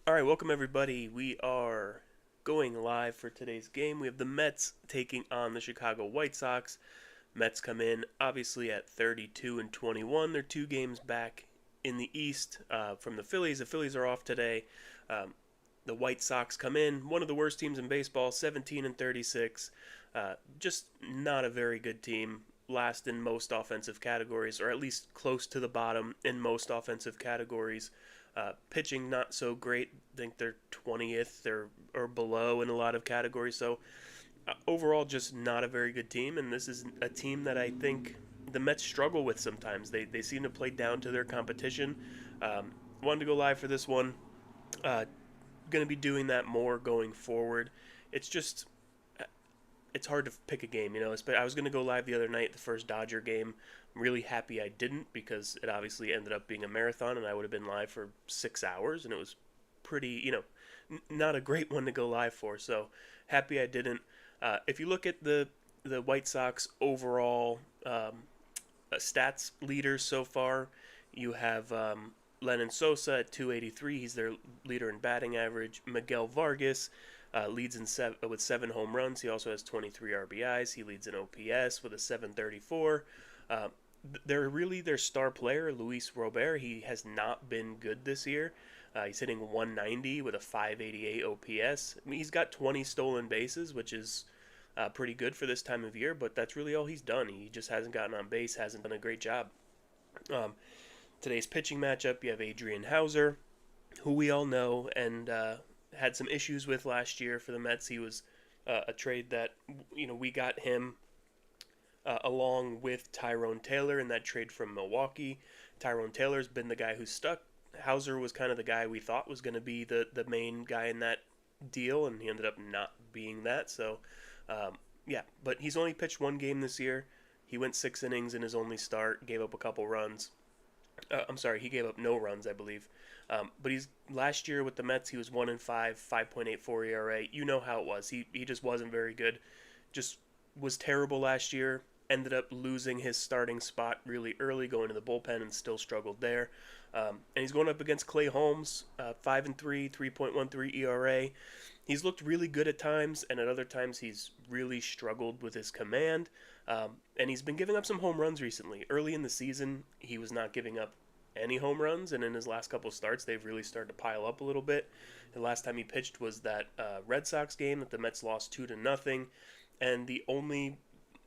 All right, welcome everybody. We are going live for today's game. We have the Mets taking on the Chicago White Sox. Mets come in obviously at 32 and 21. They're 2 games back in the East from the Phillies. The Phillies are off today. Um, the White Sox come in, one of the worst teams in baseball, 17 and 36. Just not a very good team. Last in most offensive categories, or at least close to the bottom in most offensive categories. Pitching not so great. I think they're 20th or below in a lot of categories. So overall, just not a very good team. And this is a team that I think the Mets struggle with sometimes. They seem to play down to their competition. Um, Wanted to go live for this one. Going to be doing that more going forward. It's just it's hard to pick a game, you know. I was going to go live the other night, the first Dodger game. I'm really happy I didn't because it obviously ended up being a marathon, and I would have been live for 6 hours, and it was pretty, not a great one to go live for. So happy I didn't. If you look at the White Sox overall stats leaders so far, you have Lennon Sosa at 283. He's their leader in batting average. Miguel Vargas leads with 7 home runs. He also has 23 RBIs. He leads in OPS with a 734. They're really their star player, Luis Robert. He has not been good this year. He's hitting 190 with a 588 OPS. I mean, he's got 20 stolen bases, which is pretty good for this time of year, but that's really all he's done. He just hasn't gotten on base, hasn't done a great job. Um, Today's pitching matchup, you have Adrian Hauser, who we all know and had some issues with last year for the Mets. He was a trade that we got him along with Tyrone Taylor in that trade from Milwaukee. Tyrone Taylor's been the guy who's stuck. Hauser was kind of the guy we thought was going to be the main guy in that deal, and he ended up not being that. So, yeah, but he's only pitched 1 game this year. He went 6 innings in his only start, gave up a couple runs. I'm sorry, he gave up no runs, I believe. But he's last year with the Mets, he was 1-5, 5.84 ERA. You know how it was. He just wasn't very good. Just was terrible last year. Ended up losing his starting spot really early, going to the bullpen, and still struggled there. And he's going up against Clay Holmes, 5-3, 3.13 ERA. He's looked really good at times, and at other times he's really struggled with his command. And he's been giving up some home runs recently. Early in the season, he was not giving up any home runs, and in his last couple of starts, they've really started to pile up a little bit. The last time he pitched was that Red Sox game that the Mets lost 2-0, and the only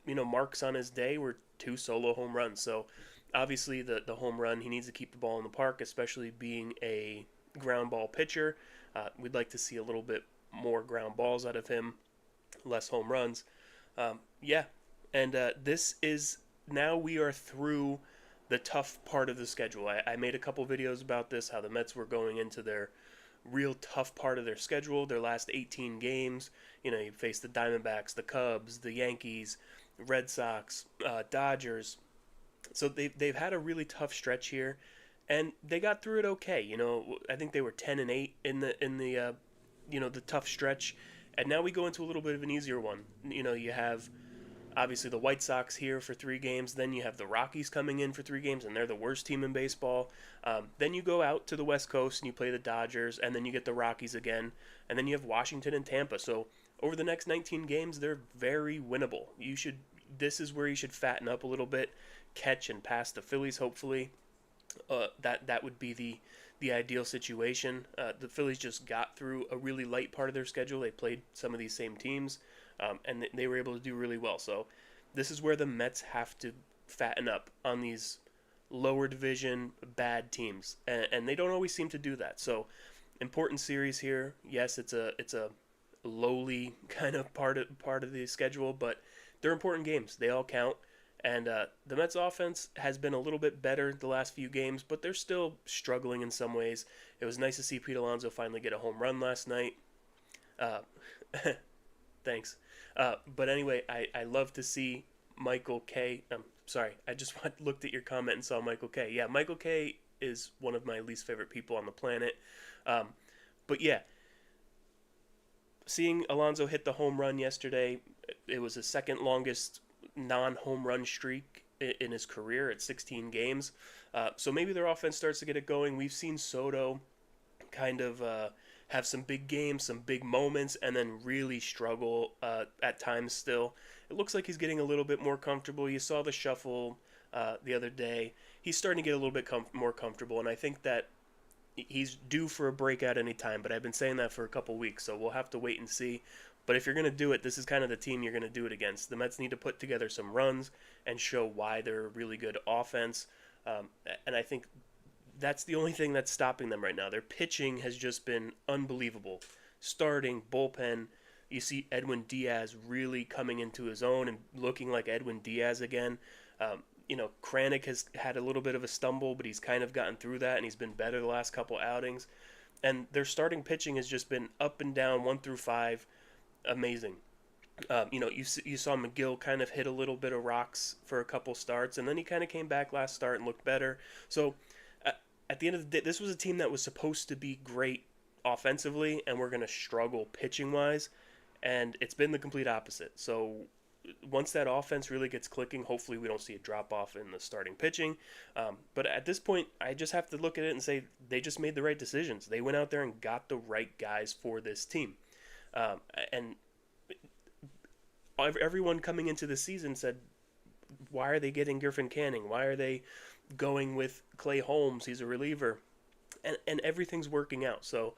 marks on his day were 2 solo home runs. So obviously the home run, he needs to keep the ball in the park, especially being a ground ball pitcher. We'd like to see a little bit more ground balls out of him, less home runs. Yeah, and this is now we are through the tough part of the schedule. I made a couple videos about this, how the Mets were going into their real tough part of their schedule, their last 18 games. You face the Diamondbacks, the Cubs, the Yankees, Red Sox, Dodgers. So they've had a really tough stretch here, and they got through it okay. I think they were 10-8 in the the tough stretch, and now we go into a little bit of an easier one. You have obviously the White Sox here for 3 games. Then you have the Rockies coming in for 3 games, and they're the worst team in baseball. Then you go out to the West Coast and you play the Dodgers, and then you get the Rockies again, and then you have Washington and Tampa. So over the next 19 games, they're very winnable. This is where you should fatten up a little bit, catch and pass the Phillies. Hopefully, that would be the ideal situation. The Phillies just got through a really light part of their schedule. They played some of these same teams, and they were able to do really well. So this is where the Mets have to fatten up on these lower division bad teams, and they don't always seem to do that. So important series here. Yes, it's a lowly kind of part of the schedule, but they're important games. They all count. And the Mets offense has been a little bit better the last few games, but they're still struggling in some ways. It was nice to see Pete Alonso finally get a home run last night. thanks. But anyway, I love to see Michael K. Sorry, I just looked at your comment and saw Michael K. Yeah, Michael K is one of my least favorite people on the planet. Um, but yeah, seeing Alonso hit the home run yesterday, it was his second longest non-home run streak in his career at 16 games. So maybe their offense starts to get it going. We've seen Soto kind of have some big games, some big moments, and then really struggle at times still. It looks like he's getting a little bit more comfortable. You saw the shuffle the other day. He's starting to get a little bit more comfortable, and I think that he's due for a breakout any time, but I've been saying that for a couple weeks, so we'll have to wait and see. But if you're going to do it, this is kind of the team you're going to do it against. The Mets need to put together some runs and show why they're a really good offense. And I think that's the only thing that's stopping them right now. Their pitching has just been unbelievable. Starting, bullpen, you see Edwin Diaz really coming into his own and looking like Edwin Diaz again. Kranick has had a little bit of a stumble, but he's kind of gotten through that, and he's been better the last couple outings. And their starting pitching has just been up and down, 1 through 5, amazing. You saw McGill kind of hit a little bit of rocks for a couple starts, and then he kind of came back last start and looked better. So at the end of the day, this was a team that was supposed to be great offensively, and we're going to struggle pitching-wise, and it's been the complete opposite. So once that offense really gets clicking, hopefully we don't see a drop-off in the starting pitching. But at this point, I just have to look at it and say they just made the right decisions. They went out there and got the right guys for this team. And everyone coming into the season said, why are they getting Griffin Canning? Why are they going with Clay Holmes? He's a reliever. And everything's working out. So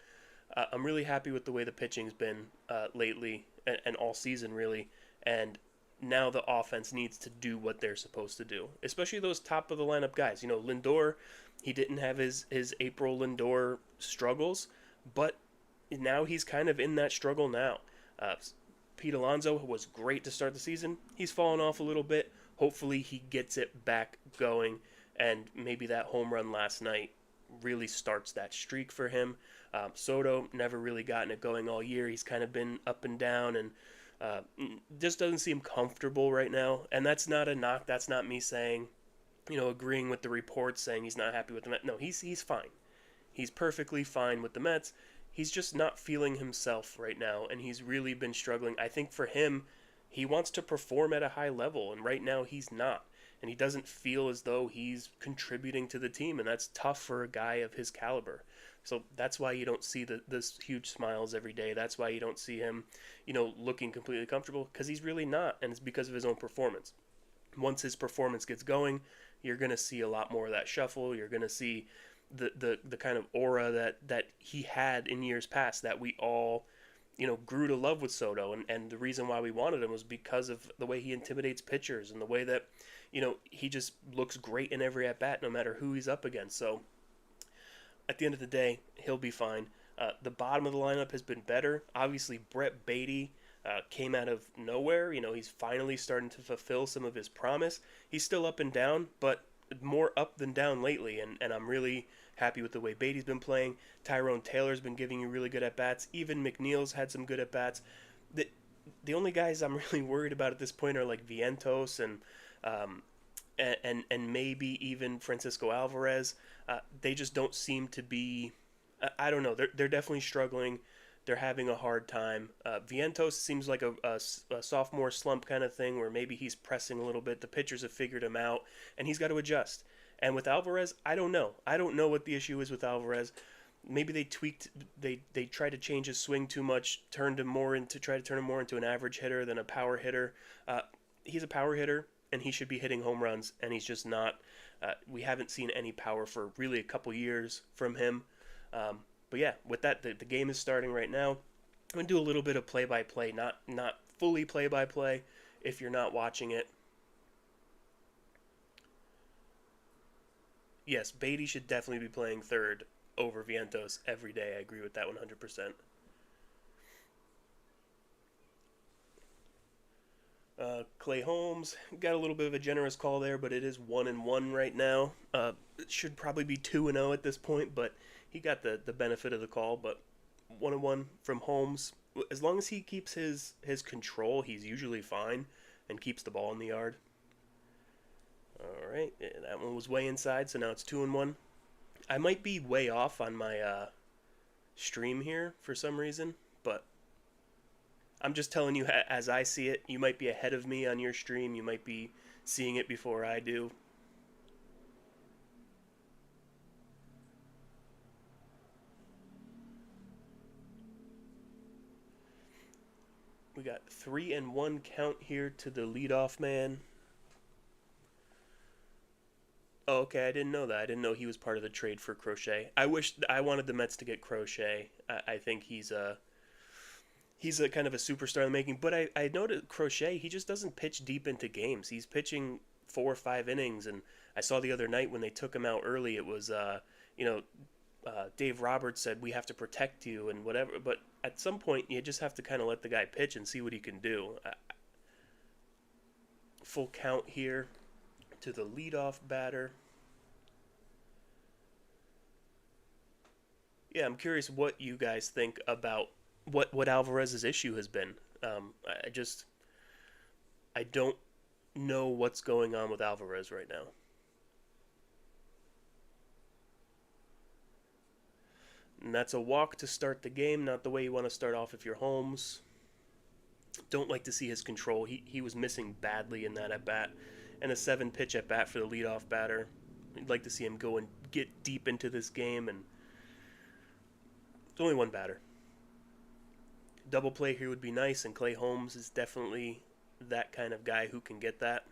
I'm really happy with the way the pitching's been lately and all season, really. And now the offense needs to do what they're supposed to do, especially those top of the lineup guys. Lindor, he didn't have his April Lindor struggles, but now he's kind of in that struggle now. Pete Alonso was great to start the season. He's fallen off a little bit. Hopefully he gets it back going, and maybe that home run last night really starts that streak for him. Soto never really gotten it going all year. He's kind of been up and down, and just doesn't seem comfortable right now. And that's not a knock. That's not me saying, agreeing with the reports saying he's not happy with the Mets. No, he's fine. He's perfectly fine with the Mets. He's just not feeling himself right now, and he's really been struggling. I think for him, he wants to perform at a high level, and right now he's not. And he doesn't feel as though he's contributing to the team, and that's tough for a guy of his caliber. So that's why you don't see this huge smiles every day. That's why you don't see him, looking completely comfortable, because he's really not, and it's because of his own performance. Once his performance gets going, you're going to see a lot more of that shuffle. You're going to see the kind of aura that he had in years past that we all, grew to love with Soto. And the reason why we wanted him was because of the way he intimidates pitchers and the way that, he just looks great in every at-bat no matter who he's up against. So at the end of the day, he'll be fine. The bottom of the lineup has been better. Obviously, Brett Beatty came out of nowhere. He's finally starting to fulfill some of his promise. He's still up and down, but more up than down lately, and I'm really happy with the way Beatty's been playing. Tyrone Taylor's been giving you really good at-bats. Even McNeil's had some good at-bats. The only guys I'm really worried about at this point are like Vientos and maybe even Francisco Alvarez. They just don't seem to be. I don't know. They're definitely struggling. They're having a hard time. Vientos seems like a sophomore slump kind of thing where maybe he's pressing a little bit. The pitchers have figured him out, and he's got to adjust. And with Alvarez, I don't know. I don't know what the issue is with Alvarez. Maybe they tweaked. They tried to change his swing too much. Try to turn him more into an average hitter than a power hitter. He's a power hitter, and he should be hitting home runs, and he's just not. We haven't seen any power for really a couple years from him. But yeah, with that, the game is starting right now. I'm going to do a little bit of play-by-play, not fully play-by-play if you're not watching it. Yes, Beatty should definitely be playing third over Vientos every day. I agree with that 100%. Clay Holmes got a little bit of a generous call there, but it is 1-1 right now. It should probably be 2-0 at this point, but he got the benefit of the call. But 1-1 from Holmes. As long as he keeps his control, he's usually fine and keeps the ball in the yard. All right, that one was way inside, so now it's 2-1. I might be way off on my stream here for some reason, but I'm just telling you as I see it. You might be ahead of me on your stream. You might be seeing it before I do. We got 3-1 count here to the leadoff man. Oh, okay. I didn't know that. I didn't know he was part of the trade for Crochet. I wanted the Mets to get Crochet. I think he's a kind of a superstar in the making. But I noticed Crochet. He just doesn't pitch deep into games. He's pitching 4 or 5 innings, and I saw the other night when they took him out early. It was you know Dave Roberts said we have to protect you and whatever. But at some point, you just have to kind of let the guy pitch and see what he can do. Full count here to the leadoff batter. Yeah, I'm curious what you guys think about what Alvarez's issue has been. I just I don't know what's going on with Alvarez right now. And that's a walk to start the game, not the way you want to start off if you're Holmes. Don't like to see his control. He was missing badly in that at bat, and a 7 pitch at bat for the leadoff batter. I'd like to see him go and get deep into this game, and it's only one batter. Double play here would be nice, and Clay Holmes is definitely that kind of guy who can get that.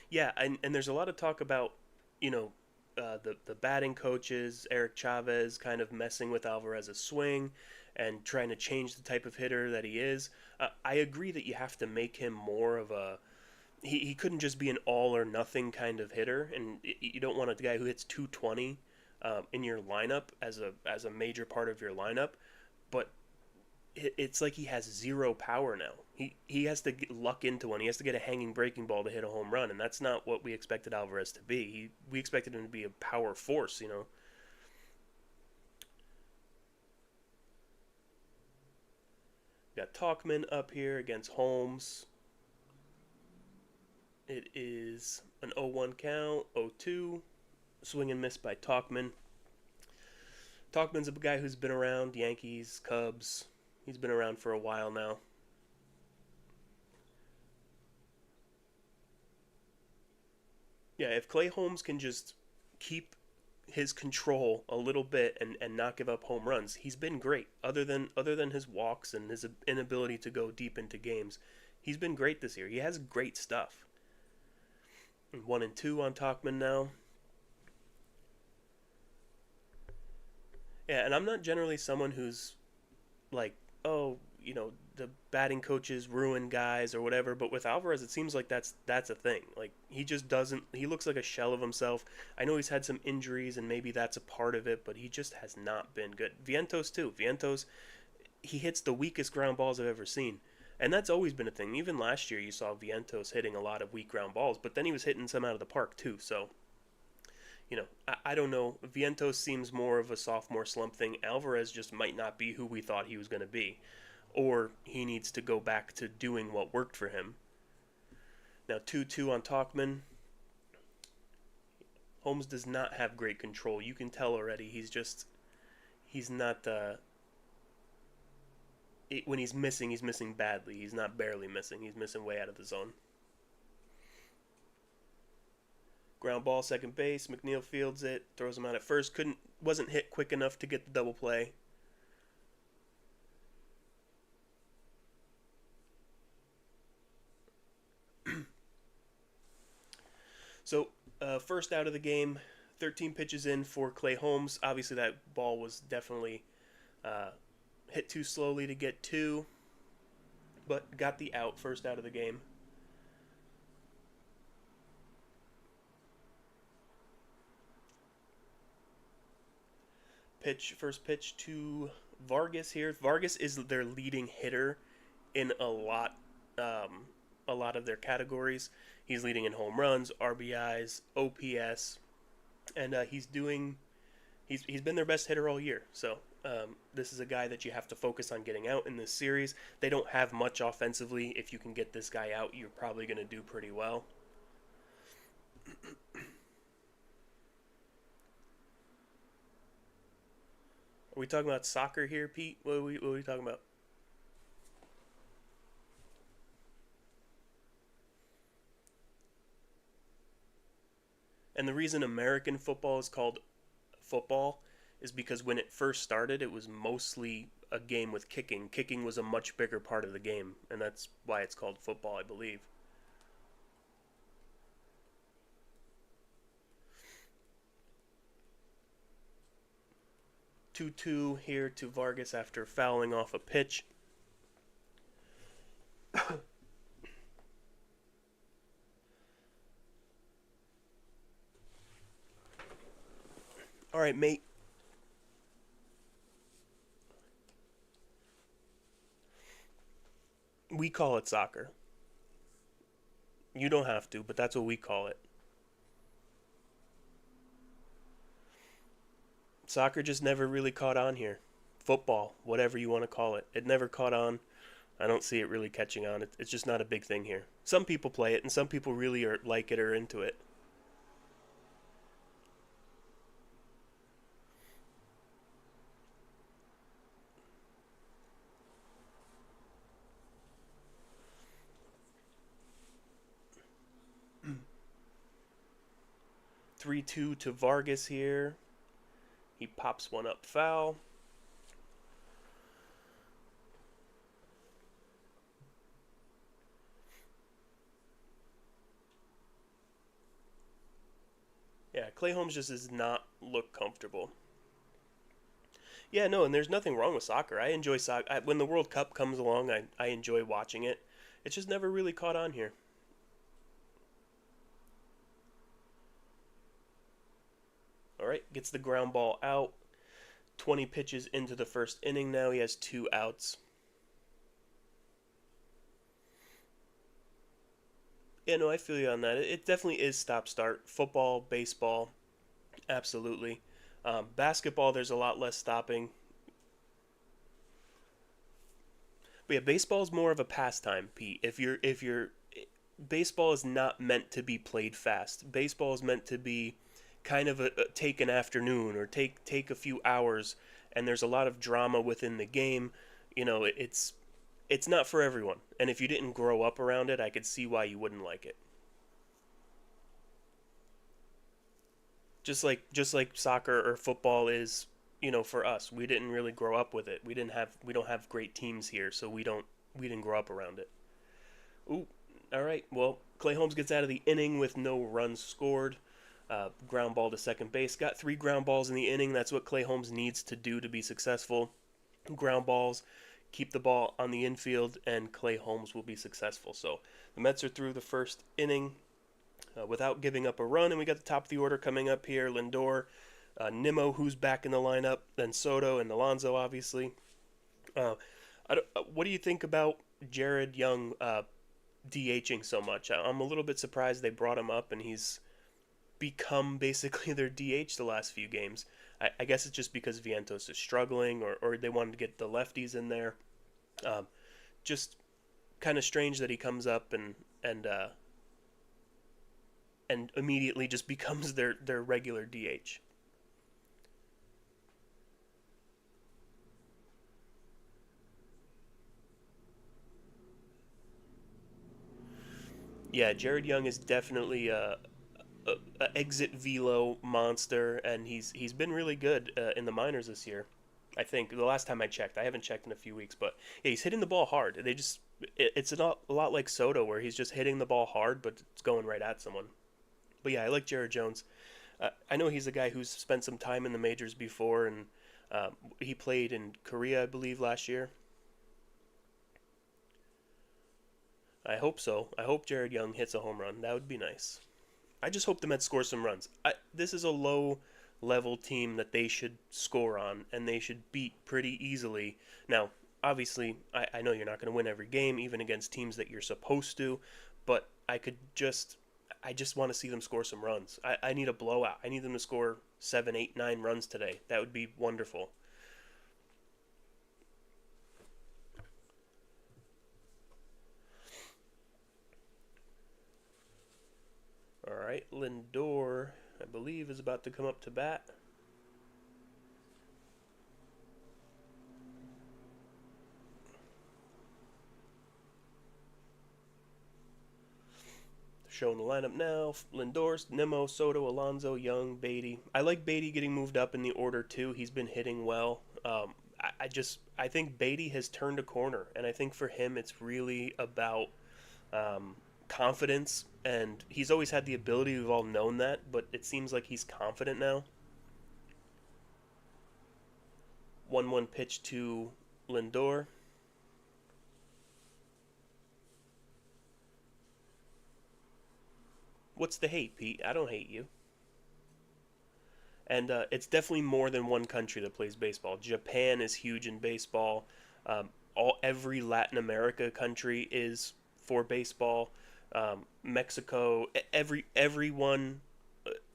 Yeah, and there's a lot of talk about, you know, the batting coaches, Eric Chavez, kind of messing with Alvarez's swing and trying to change the type of hitter that he is. I agree that you have to make him more of a. He couldn't just be an all or nothing kind of hitter, and you don't want a guy who hits 220 in your lineup as a major part of your lineup. But it's like he has zero power now. He has to luck into one. He has to get a hanging breaking ball to hit a home run, and that's not what we expected Alvarez to be. We expected him to be a power force, you know. We got Talkman up here against Holmes. It is an 0-1 count, 0-2. Swing and miss by Talkman. Talkman's a guy who's been around Yankees, Cubs. He's been around for a while now. Yeah, if Clay Holmes can just keep his control a little bit and not give up home runs, he's been great. Other than his walks and his inability to go deep into games, he's been great this year. He has great stuff. 1-2 on Talkman now. Yeah, and I'm not generally someone who's like, oh, the batting coaches ruin guys or whatever. But with Alvarez, it seems like that's a thing. Like he just doesn't. He looks like a shell of himself. I know he's had some injuries, and maybe that's a part of it. But he just has not been good. Vientos too. Vientos, he hits the weakest ground balls I've ever seen. And that's always been a thing. Even last year, you saw Vientos hitting a lot of weak ground balls, but then he was hitting some out of the park too. So, I don't know. Vientos seems more of a sophomore slump thing. Alvarez just might not be who we thought he was going to be. Or he needs to go back to doing what worked for him. Now 2-2 on Talkman. Holmes does not have great control. You can tell already. He's not. When he's missing badly. He's not barely missing. He's missing way out of the zone. Ground ball, second base. McNeil fields it, throws him out at first. Wasn't hit quick enough to get the double play. So, first out of the game, 13 pitches in for Clay Holmes. Obviously, that ball was definitely hit too slowly to get two, but got the out first out of the game. First pitch to Vargas here. Vargas is their leading hitter in a lot of their categories. He's leading in home runs, RBIs, OPS, and he's been their best hitter all year. So This is a guy that you have to focus on getting out in this series. They don't have much offensively. If you can get this guy out, you're probably going to do pretty well. Are we talking about soccer here, Pete? What are we talking about? And the reason American football is called football is because when it first started, it was mostly a game with kicking. Kicking was a much bigger part of the game, and that's why it's called football, I believe. 2-2 here to Vargas after fouling off a pitch. All right, mate. We call it soccer. You don't have to, but that's what we call it. Soccer just never really caught on here. Football, whatever you want to call it. It never caught on. I don't see it really catching on. It's just not a big thing here. Some people play it, and some people really are like it or into it. 3-2 to Vargas here. He pops one up foul. Yeah, Clay Holmes just does not look comfortable. Yeah, no, and there's nothing wrong with soccer. I enjoy soccer. When the World Cup comes along, I enjoy watching it. It's just never really caught on here. All right, gets the ground ball out. 20 pitches into the first inning now. He has two outs. Yeah, no, I feel you on that. It definitely is stop start. Football, baseball, absolutely. Basketball, there's a lot less stopping. But yeah, baseball is more of a pastime, Pete. If you're baseball is not meant to be played fast. Baseball is meant to be kind of take an afternoon or take a few hours, and there's a lot of drama within the game. It's not for everyone. And if you didn't grow up around it, I could see why you wouldn't like it. Just like soccer or football is, for us. We didn't really grow up with it. We don't have great teams here, so we didn't grow up around it. Ooh, all right. Well, Clay Holmes gets out of the inning with no runs scored. Ground ball to second base. Got three ground balls in the inning. That's what Clay Holmes needs to do to be successful. Ground balls, keep the ball on the infield, and Clay Holmes will be successful. So the Mets are through the first inning without giving up a run, and we got the top of the order coming up here. Lindor, Nimmo, who's back in the lineup, then Soto and Alonso, obviously. Uh, what do you think about Jared Young DHing so much? I'm a little bit surprised they brought him up, and he's become basically their DH the last few games. I guess it's just because Vientos is struggling, or they wanted to get the lefties in there. Um, just kind of strange that he comes up and immediately just becomes their regular DH. Yeah, Jared Young is definitely a exit velo monster, and he's been really good in the minors this year. I think the last time I checked, I haven't checked in a few weeks, but yeah, he's hitting the ball hard. It's a lot like Soto, where he's just hitting the ball hard, but it's going right at someone. But yeah, I like Jared Jones. I know he's a guy who's spent some time in the majors before, and he played in Korea, I believe, last year. I hope so. I hope Jared Young hits a home run. That would be nice. I just hope the Mets score some runs. This is a low level team that they should score on, and they should beat pretty easily. Now, obviously, I know you're not going to win every game, even against teams that you're supposed to, but I just want to see them score some runs. I need a blowout. I need them to score 7, 8, 9 runs today. That would be wonderful. Lindor, I believe, is about to come up to bat. Showing the lineup now. Lindor, Nimmo, Soto, Alonso, Young, Beatty. I like Beatty getting moved up in the order too. He's been hitting well. I think Beatty has turned a corner, and I think for him it's really about um, confidence. And he's always had the ability. We've all known that, but it seems like he's confident now. 1-1 pitch to Lindor. What's the hate, Pete? I don't hate you. And it's definitely more than one country that plays baseball. Japan is huge in baseball. Every Latin America country is for baseball. Mexico, everyone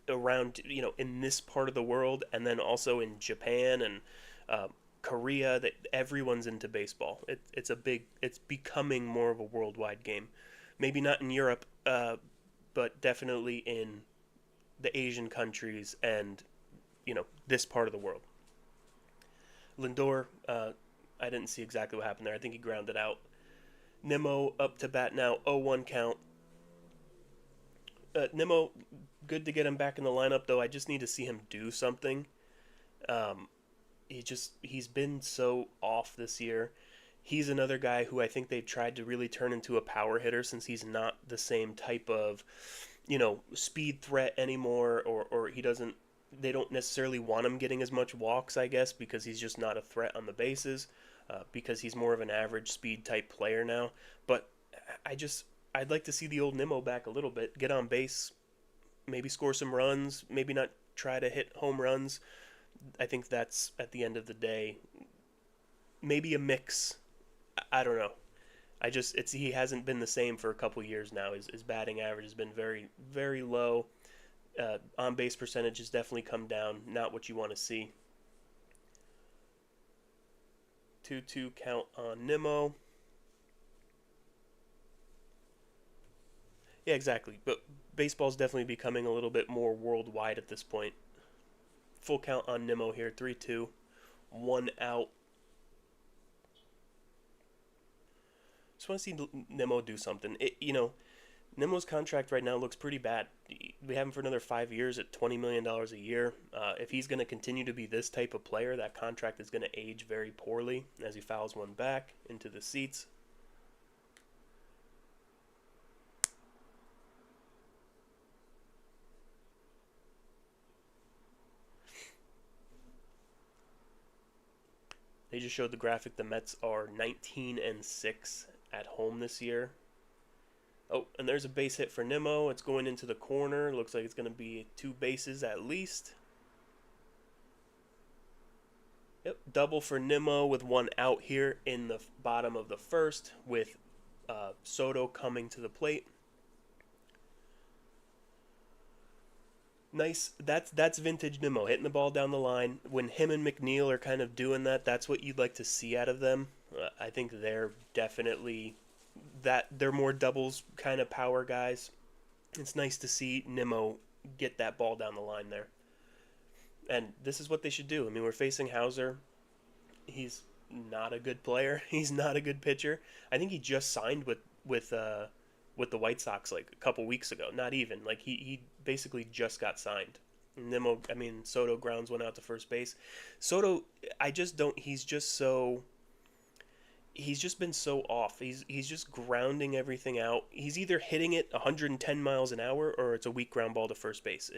around in this part of the world, and then also in Japan and uh, Korea, that everyone's into baseball. It's becoming more of a worldwide game. Maybe not in Europe, but definitely in the Asian countries and this part of the world. Lindor, I didn't see exactly what happened there. I think he grounded out. Nimmo up to bat now, 0-1 count. Nimmo, good to get him back in the lineup, though. I just need to see him do something. Um, he's been so off this year. He's another guy who I think they've tried to really turn into a power hitter, since he's not the same type of speed threat anymore, or he doesn't. They don't necessarily want him getting as much walks, I guess, because he's just not a threat on the bases, because he's more of an average speed type player now. But I just I'd like to see the old Nimmo back a little bit, get on base, maybe score some runs, maybe not try to hit home runs. I think that's, at the end of the day, maybe a mix. I don't know. It's he hasn't been the same for a couple years now. His batting average has been very very low. On base percentage has definitely come down. Not what you want to see. 2-2 count on Nimmo. Yeah, exactly. But baseball's definitely becoming a little bit more worldwide at this point. Full count on Nimmo here. 3-2. One out. Just want to see Nimmo do something. Nimmo's contract right now looks pretty bad. We have him for another 5 years at $20 million a year. If he's going to continue to be this type of player, that contract is going to age very poorly as he fouls one back into the seats. They just showed the graphic. The Mets are 19-6 at home this year. Oh, and there's a base hit for Nimmo. It's going into the corner. Looks like it's going to be 2 bases at least. Yep, double for Nimmo with 1 out here in the bottom of the first, with Soto coming to the plate. Nice. That's vintage Nimmo, hitting the ball down the line. When him and McNeil are kind of doing that, that's what you'd like to see out of them. I think they're definitely they're more doubles kind of power guys. It's nice to see Nimmo get that ball down the line there. And this is what they should do. I mean, we're facing Hauser. He's not a good player. He's not a good pitcher. I think he just signed with the White Sox like a couple weeks ago. Not even. Like he basically just got signed. Soto grounds one out to first base. Soto, I just don't. He's just been so off. He's just grounding everything out. He's either hitting it 110 miles an hour or it's a weak ground ball to first base.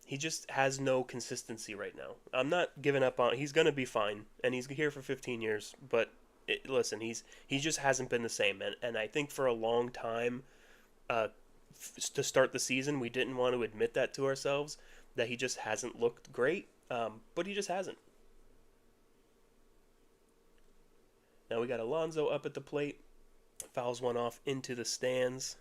He just has no consistency right now. I'm not giving up on. He's gonna be fine, and he's here for 15 years. But listen, he just hasn't been the same, and I think for a long time, to start the season, we didn't want to admit that to ourselves, that he just hasn't looked great. But he just hasn't. Now we got Alonso up at the plate, fouls one off into the stands.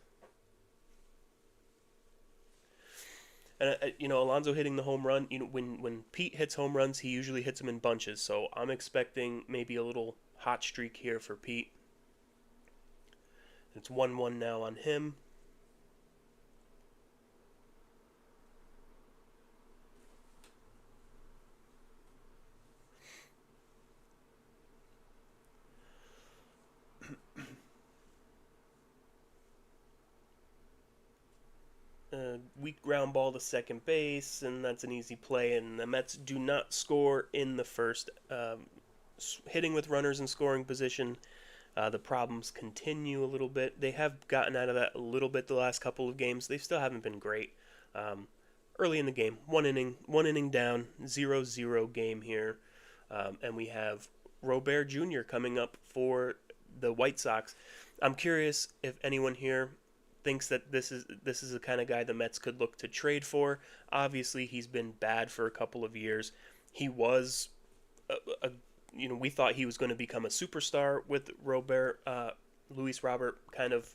And Alonso hitting the home run. When Pete hits home runs, he usually hits them in bunches. So I'm expecting maybe a little hot streak here for Pete. It's 1-1 now on him. weak ground ball to second base, and that's an easy play. And the Mets do not score in the first. Hitting with runners in scoring position, the problems continue a little bit. They have gotten out of that a little bit the last couple of games. They still haven't been great. Um, Early in the game, one inning down, 0-0 game here, and we have Robert Jr. coming up for the White Sox. I'm curious if anyone here thinks that this is the kind of guy the Mets could look to trade for. Obviously, he's been bad for a couple of years. He was a we thought he was going to become a superstar with Luis Robert, kind of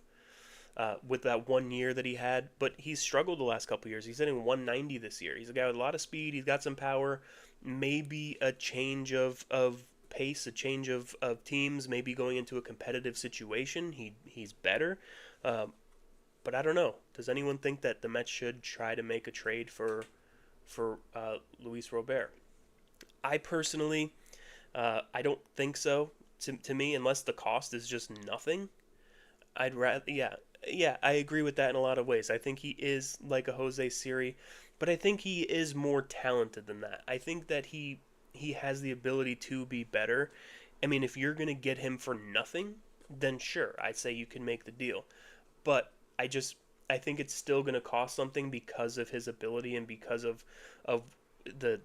with that 1 year that he had, but he's struggled the last couple of years. He's hitting 190 this year. He's a guy with a lot of speed. He's got some power. Maybe a change of pace, a change of teams, maybe going into a competitive situation. He's better. But I don't know. Does anyone think that the Mets should try to make a trade for Luis Robert? I personally, I don't think so. To me, unless the cost is just nothing, I'd rather. Yeah, I agree with that in a lot of ways. I think he is like a Jose Siri, but I think he is more talented than that. I think that he has the ability to be better. I mean, if you're gonna get him for nothing, then sure, I'd say you can make the deal. But I think it's still gonna cost something because of his ability and because of the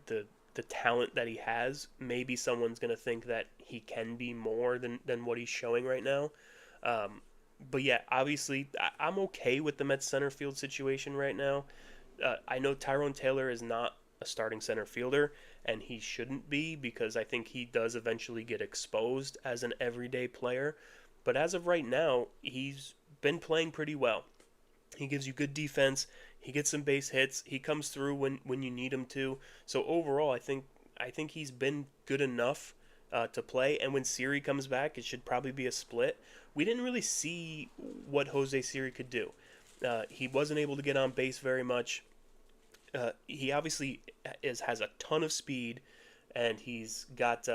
talent that he has. Maybe someone's gonna think that he can be more than what he's showing right now. But yeah, obviously, I'm okay with the Mets center field situation right now. I know Tyrone Taylor is not a starting center fielder, and he shouldn't be because I think he does eventually get exposed as an everyday player. But as of right now, he's been playing pretty well. He gives you good defense. He gets some base hits. He comes through when you need him to. So overall, I think he's been good enough to play. And when Siri comes back, it should probably be a split. We didn't really see what Jose Siri could do. He wasn't able to get on base very much. He obviously has a ton of speed, and he's got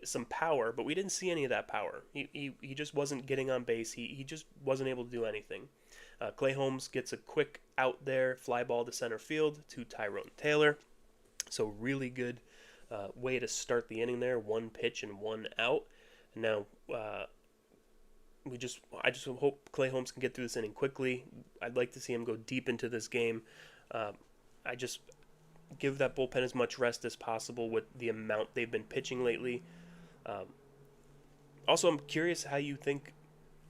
some power, but we didn't see any of that power. He just wasn't getting on base. He just wasn't able to do anything. Clay Holmes gets a quick out there, fly ball to center field to Tyrone Taylor. So really good way to start the inning there. One pitch and one out. Now I just hope Clay Holmes can get through this inning quickly. I'd like to see him go deep into this game. I just give that bullpen as much rest as possible with the amount they've been pitching lately. Also, I'm curious how you think,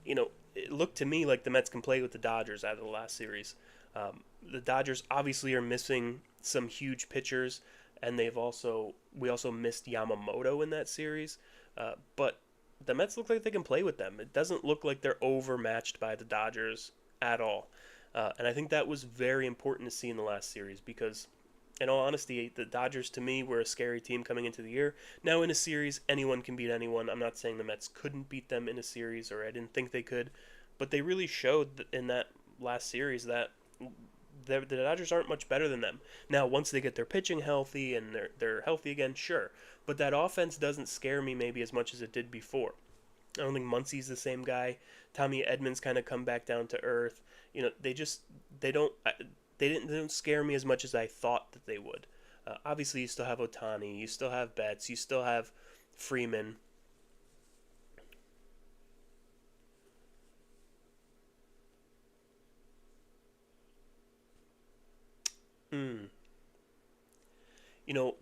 it looked to me like the Mets can play with the Dodgers out of the last series. The Dodgers obviously are missing some huge pitchers, and we also missed Yamamoto in that series. But the Mets look like they can play with them. It doesn't look like they're overmatched by the Dodgers at all. And I think that was very important to see in the last series because, in all honesty, the Dodgers to me were a scary team coming into the year. Now in a series, anyone can beat anyone. I'm not saying the Mets couldn't beat them in a series or I didn't think they could, but they really showed in that last series that the Dodgers aren't much better than them. Now, once they get their pitching healthy and they're healthy again, sure. But that offense doesn't scare me maybe as much as it did before. I don't think Muncy's the same guy. Tommy Edmonds kind of come back down to earth. They didn't scare me as much as I thought that they would. Obviously, you still have Ohtani, you still have Betts, you still have Freeman. Hmm.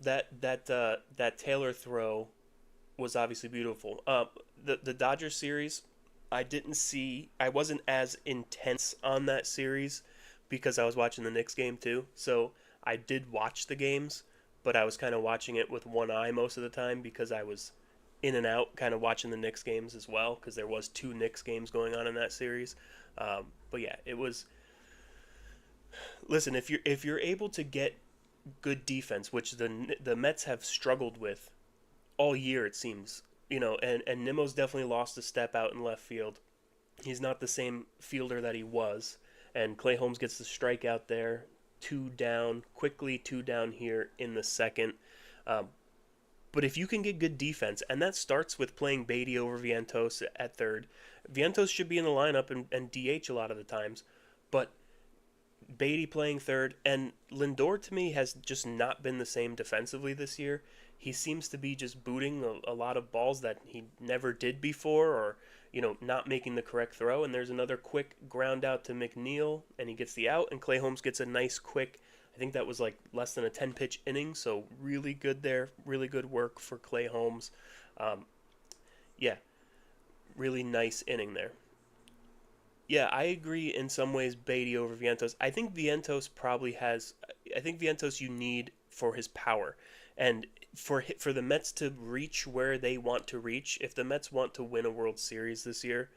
That Taylor throw was obviously beautiful. The Dodgers series, I wasn't as intense on that series because I was watching the Knicks game too. So I did watch the games, but I was kind of watching it with one eye most of the time because I was in and out kind of watching the Knicks games as well because there was two Knicks games going on in that series. But yeah, it was. Listen, if you're able to get good defense, which the Mets have struggled with all year, it seems. And Nimmo's definitely lost a step out in left field. He's not the same fielder that he was. And Clay Holmes gets the strikeout there. Two down, quickly two down here in the second. But if you can get good defense, and that starts with playing Beatty over Vientos at third. Vientos should be in the lineup and DH a lot of the times. But Beatty playing third, and Lindor to me has just not been the same defensively this year. He seems to be just booting a lot of balls that he never did before, or not making the correct throw. And there's another quick ground out to McNeil, and he gets the out, and Clay Holmes gets a nice quick. I think that was like less than a 10 pitch inning, so really good there. Really good work for Clay Holmes. Um, yeah, really nice inning there. Yeah, I agree in some ways Beatty over Vientos. I think Vientos you need for his power. And for the Mets to reach where they want to reach, if the Mets want to win a World Series this year,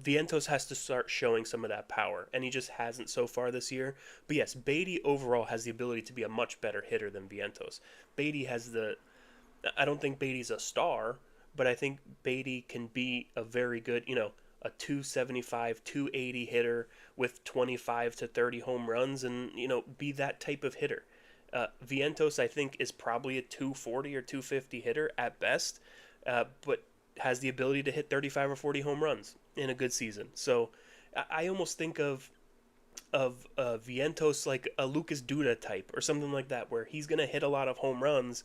Vientos has to start showing some of that power, and he just hasn't so far this year. But yes, Beatty overall has the ability to be a much better hitter than Vientos. Beatty has the I don't think Beatty's a star, but I think Beatty can be a very good, a 275, 280 hitter with 25 to 30 home runs and, be that type of hitter. Vientos, I think, is probably a 240 or 250 hitter at best, but has the ability to hit 35 or 40 home runs in a good season. So I almost think of Vientos like a Lucas Duda type or something like that, where he's going to hit a lot of home runs,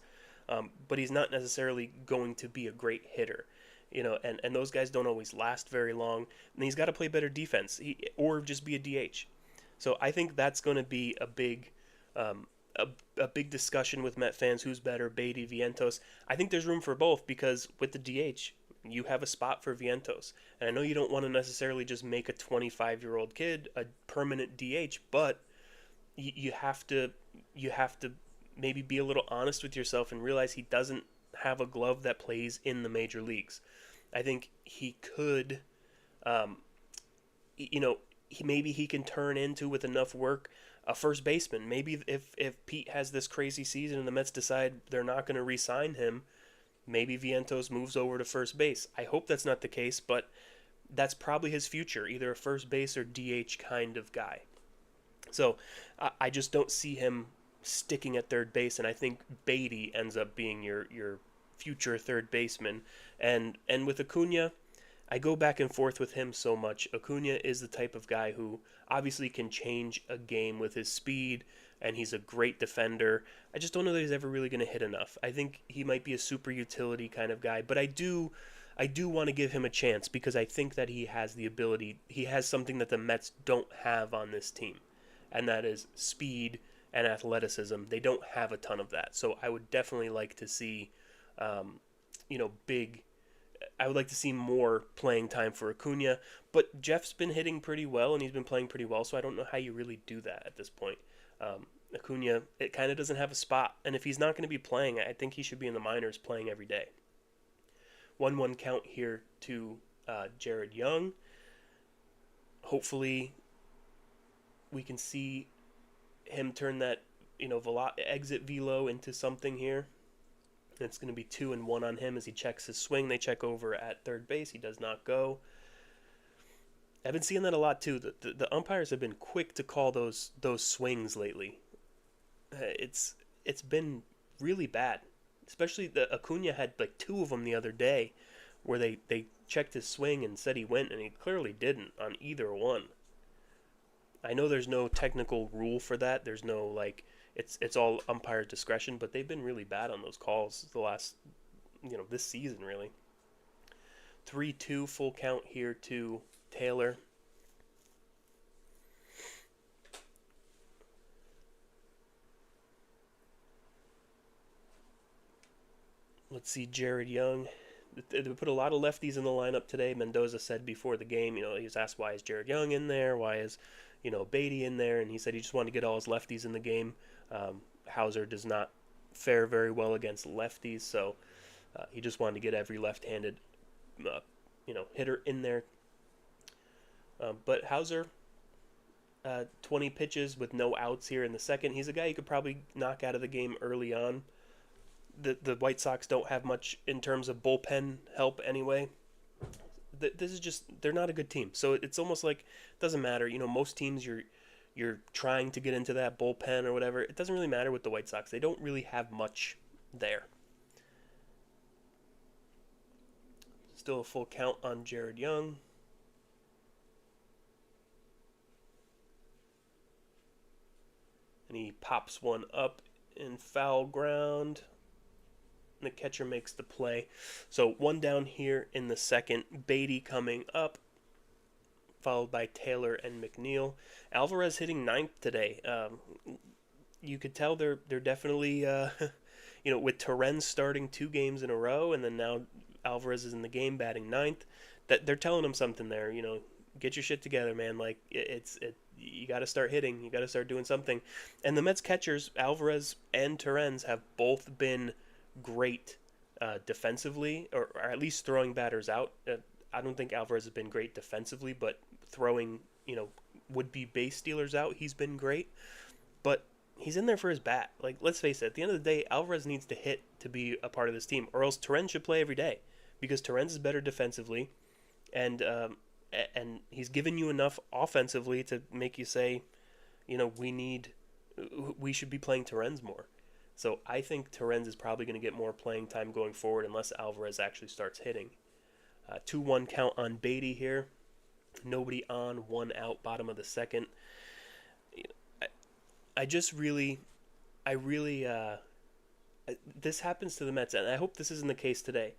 but he's not necessarily going to be a great hitter. And those guys don't always last very long. And he's got to play better defense, or just be a DH. So I think that's going to be um, a big discussion with Met fans: who's better, Beatty, Vientos. I think there's room for both, because with the DH, you have a spot for Vientos. And I know you don't want to necessarily just make a 25-year-old kid a permanent DH, but you have to maybe be a little honest with yourself and realize he doesn't have a glove that plays in the major leagues. I think he could, um, maybe he can turn into, with enough work, a first baseman. Maybe if Pete has this crazy season and the Mets decide they're not going to re-sign him, maybe Vientos moves over to first base. I hope that's not the case, but that's probably his future, either a first base or DH kind of guy. So I just don't see him sticking at third base, and I think Beatty ends up being your future third baseman. And with Acuna, I go back and forth with him so much. Acuna is the type of guy who obviously can change a game with his speed, and he's a great defender. I just don't know that he's ever really going to hit enough. I think he might be a super utility kind of guy, but I do want to give him a chance, because I think that he has the ability. He has something that the Mets don't have on this team, and that is speed and athleticism. They don't have a ton of that. So I would definitely like to see, big. I would like to see more playing time for Acuna, but Jeff's been hitting pretty well, and he's been playing pretty well, so I don't know how you really do that at this point. Acuna, it kind of doesn't have a spot, and if he's not going to be playing, I think he should be in the minors playing every day. 1-1 count here to Jared Young. Hopefully, we can see him turn that exit velo into something here. It's going to be 2-1 on him as he checks his swing. They check over at third base. He does not go. I've been seeing that a lot too. The umpires have been quick to call those swings lately. It's been really bad. Especially the Acuna had like two of them the other day, where they checked his swing and said he went, and he clearly didn't on either one. I know there's no technical rule for that. There's no it's all umpire discretion, but they've been really bad on those calls the last this season really. 3-2 full count here to Taylor. Let's see, Jared Young. They put a lot of lefties in the lineup today. Mendoza said before the game, he was asked, why is Jared Young in there? Why is, Beatty in there? And he said he just wanted to get all his lefties in the game. Hauser does not fare very well against lefties, so he just wanted to get every left-handed, hitter in there. But Hauser, 20 pitches with no outs here in the second. He's a guy you could probably knock out of the game early on. The White Sox don't have much in terms of bullpen help anyway. This is just, they're not a good team. So it's almost like it doesn't matter. Most teams you're trying to get into that bullpen or whatever. It doesn't really matter with the White Sox. They don't really have much there. Still a full count on Jared Young. pops one up in foul ground. The catcher makes the play. So one down here in the second. Beatty coming up, followed by Taylor and McNeil. Alvarez hitting ninth today. You could tell they're definitely with Torrens starting 2 games in a row, and then now Alvarez is in the game batting ninth. That they're telling him something there. Get your shit together, man. Like you got to start hitting. You got to start doing something. And the Mets catchers, Alvarez and Torrens, have both been great defensively, or at least throwing batters out. I don't think Alvarez has been great defensively, but throwing would-be base stealers out, he's been great. But he's in there for his bat. Like, let's face it, at the end of the day, Alvarez needs to hit to be a part of this team, or else Torrens should play every day, because Torrens is better defensively, and he's given you enough offensively to make you say, we should be playing Torrens more. So I think Torrens is probably going to get more playing time going forward unless Alvarez actually starts hitting. 2-1 count on Beatty here. Nobody on, 1 out, bottom of the second. This happens to the Mets, and I hope this isn't the case today.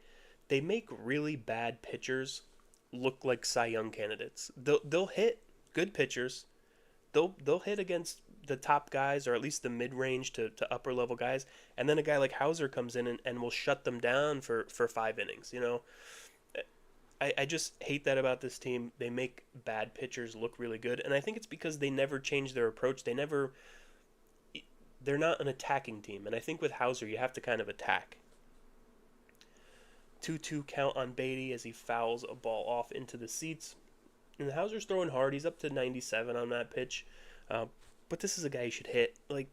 They make really bad pitchers look like Cy Young candidates. They'll hit good pitchers. They'll hit against the top guys, or at least the mid-range to upper level guys, and then a guy like Hauser comes in and will shut them down for 5 innings. I just hate that about this team. They make bad pitchers look really good, and I think it's because they never change their approach. They're not an attacking team, and I think with Hauser you have to kind of attack. 2-2 count on Beatty as he fouls a ball off into the seats. And Hauser's throwing hard. He's up to 97 on that pitch. But this is a guy you should hit. Like,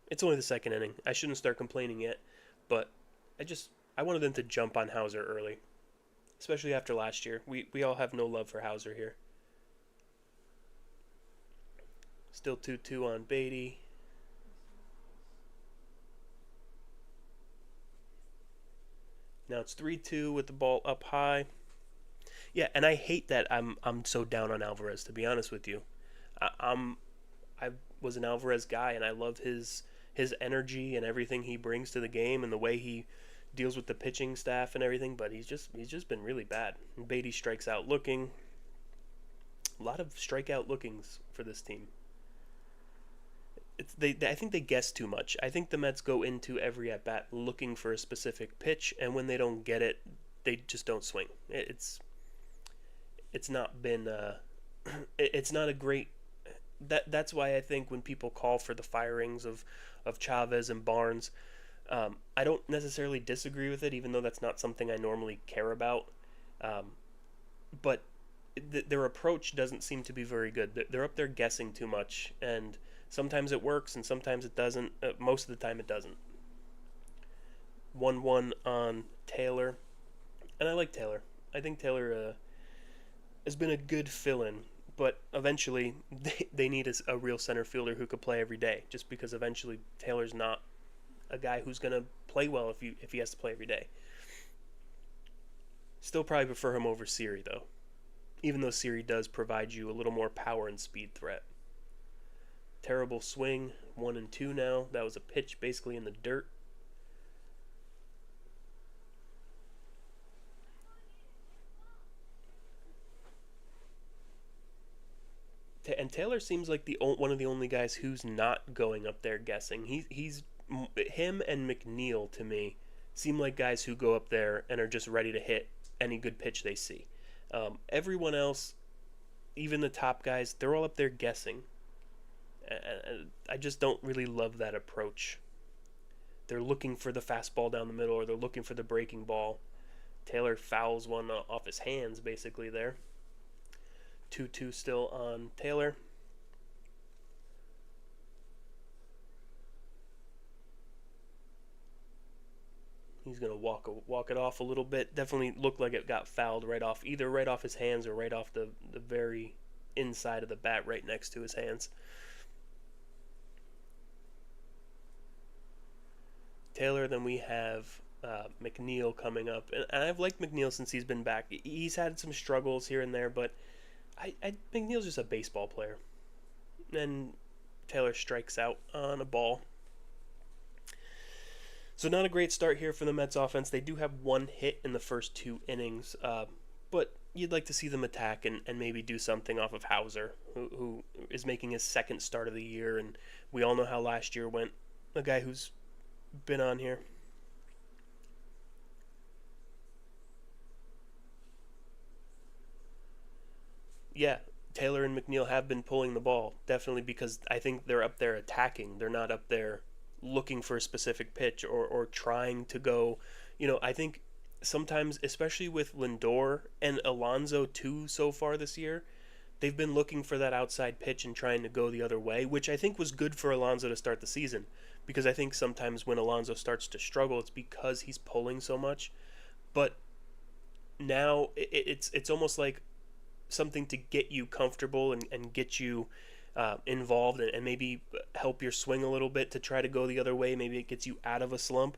it's only the second inning. I shouldn't start complaining yet. But I wanted them to jump on Hauser early. Especially after last year. We all have no love for Hauser here. Still 2-2 on Beatty. Now it's 3-2 with the ball up high. Yeah, and I hate that I'm so down on Alvarez, to be honest with you. I was an Alvarez guy, and I love his energy and everything he brings to the game and the way he deals with the pitching staff and everything, but he's just been really bad. And Beatty strikes out looking. A lot of strikeout lookings for this team. I think they guess too much. I think the Mets go into every at-bat looking for a specific pitch, and when they don't get it, they just don't swing. It's not been it's not a great. That's why I think when people call for the firings of Chavez and Barnes, I don't necessarily disagree with it, even though that's not something I normally care about. But their approach doesn't seem to be very good. They're up there guessing too much, and sometimes it works and sometimes it doesn't. Most of the time it doesn't. 1-1 on Taylor, and I like Taylor. I think Taylor has been a good fill-in, but eventually they need a real center fielder who could play every day, just because eventually Taylor's not a guy who's going to play well if he has to play every day. Still probably prefer him over Siri, though, even though Siri does provide you a little more power and speed threat. Terrible swing, 1-2 now. That was a pitch basically in the dirt. And Taylor seems like one of the only guys who's not going up there guessing. Him and McNeil, to me, seem like guys who go up there and are just ready to hit any good pitch they see. Everyone else, even the top guys, they're all up there guessing. I just don't really love that approach. They're looking for the fastball down the middle, or they're looking for the breaking ball. Taylor fouls one off his hands, basically, there. 2-2 still on Taylor. He's going to walk it off a little bit. Definitely looked like it got fouled either right off his hands or right off the very inside of the bat right next to his hands. Taylor, then we have McNeil coming up. And I've liked McNeil since he's been back. He's had some struggles here and there, but McNeil's just a baseball player. And Taylor strikes out on a ball. So not a great start here for the Mets offense. They do have one hit in the first 2 innings, but you'd like to see them attack and maybe do something off of Hauser, who is making his second start of the year, and we all know how last year went. A guy who's been on here. Yeah, Taylor and McNeil have been pulling the ball, definitely, because I think they're up there attacking. They're not up there looking for a specific pitch or trying to go. I think sometimes, especially with Lindor and Alonso too so far this year, they've been looking for that outside pitch and trying to go the other way, which I think was good for Alonso to start the season. Because I think sometimes when Alonso starts to struggle, it's because he's pulling so much. But now it's almost like something to get you comfortable and get you involved and maybe help your swing a little bit to try to go the other way. Maybe it gets you out of a slump.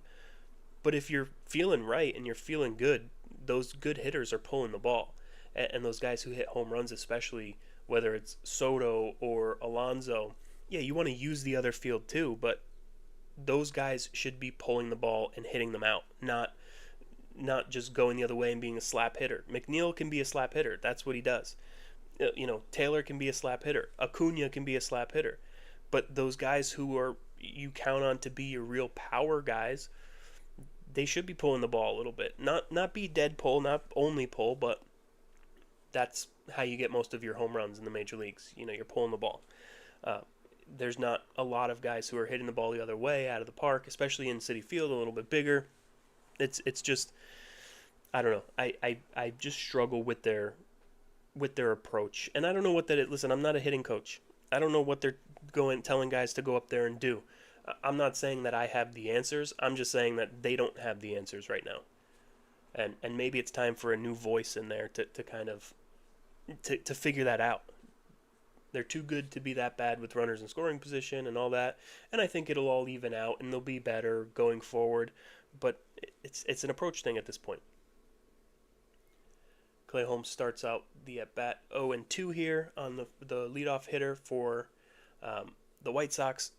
But if you're feeling right and you're feeling good, those good hitters are pulling the ball. And those guys who hit home runs, especially whether it's Soto or Alonso, yeah, you want to use the other field too, but those guys should be pulling the ball and hitting them out, not just going the other way and being a slap hitter. McNeil can be a slap hitter. That's what he does. Taylor can be a slap hitter. Acuna can be a slap hitter. But those guys who are you count on to be your real power guys, they should be pulling the ball a little bit. Not be dead pull, not only pull, but that's how you get most of your home runs in the major leagues. You're pulling the ball. There's not a lot of guys who are hitting the ball the other way out of the park, especially in Citi Field, a little bit bigger. It's just I don't know. I just struggle with their approach, and I don't know what that is. Listen, I'm not a hitting coach. I don't know what they're telling guys to go up there and do. I'm not saying that I have the answers. I'm just saying that they don't have the answers right now, and maybe it's time for a new voice in there to kind of to figure that out. They're too good to be that bad with runners in scoring position and all that, and I think it'll all even out and they'll be better going forward. But it's an approach thing at this point. Clay Holmes starts out the at bat 0-2 here on the leadoff hitter for the White Sox.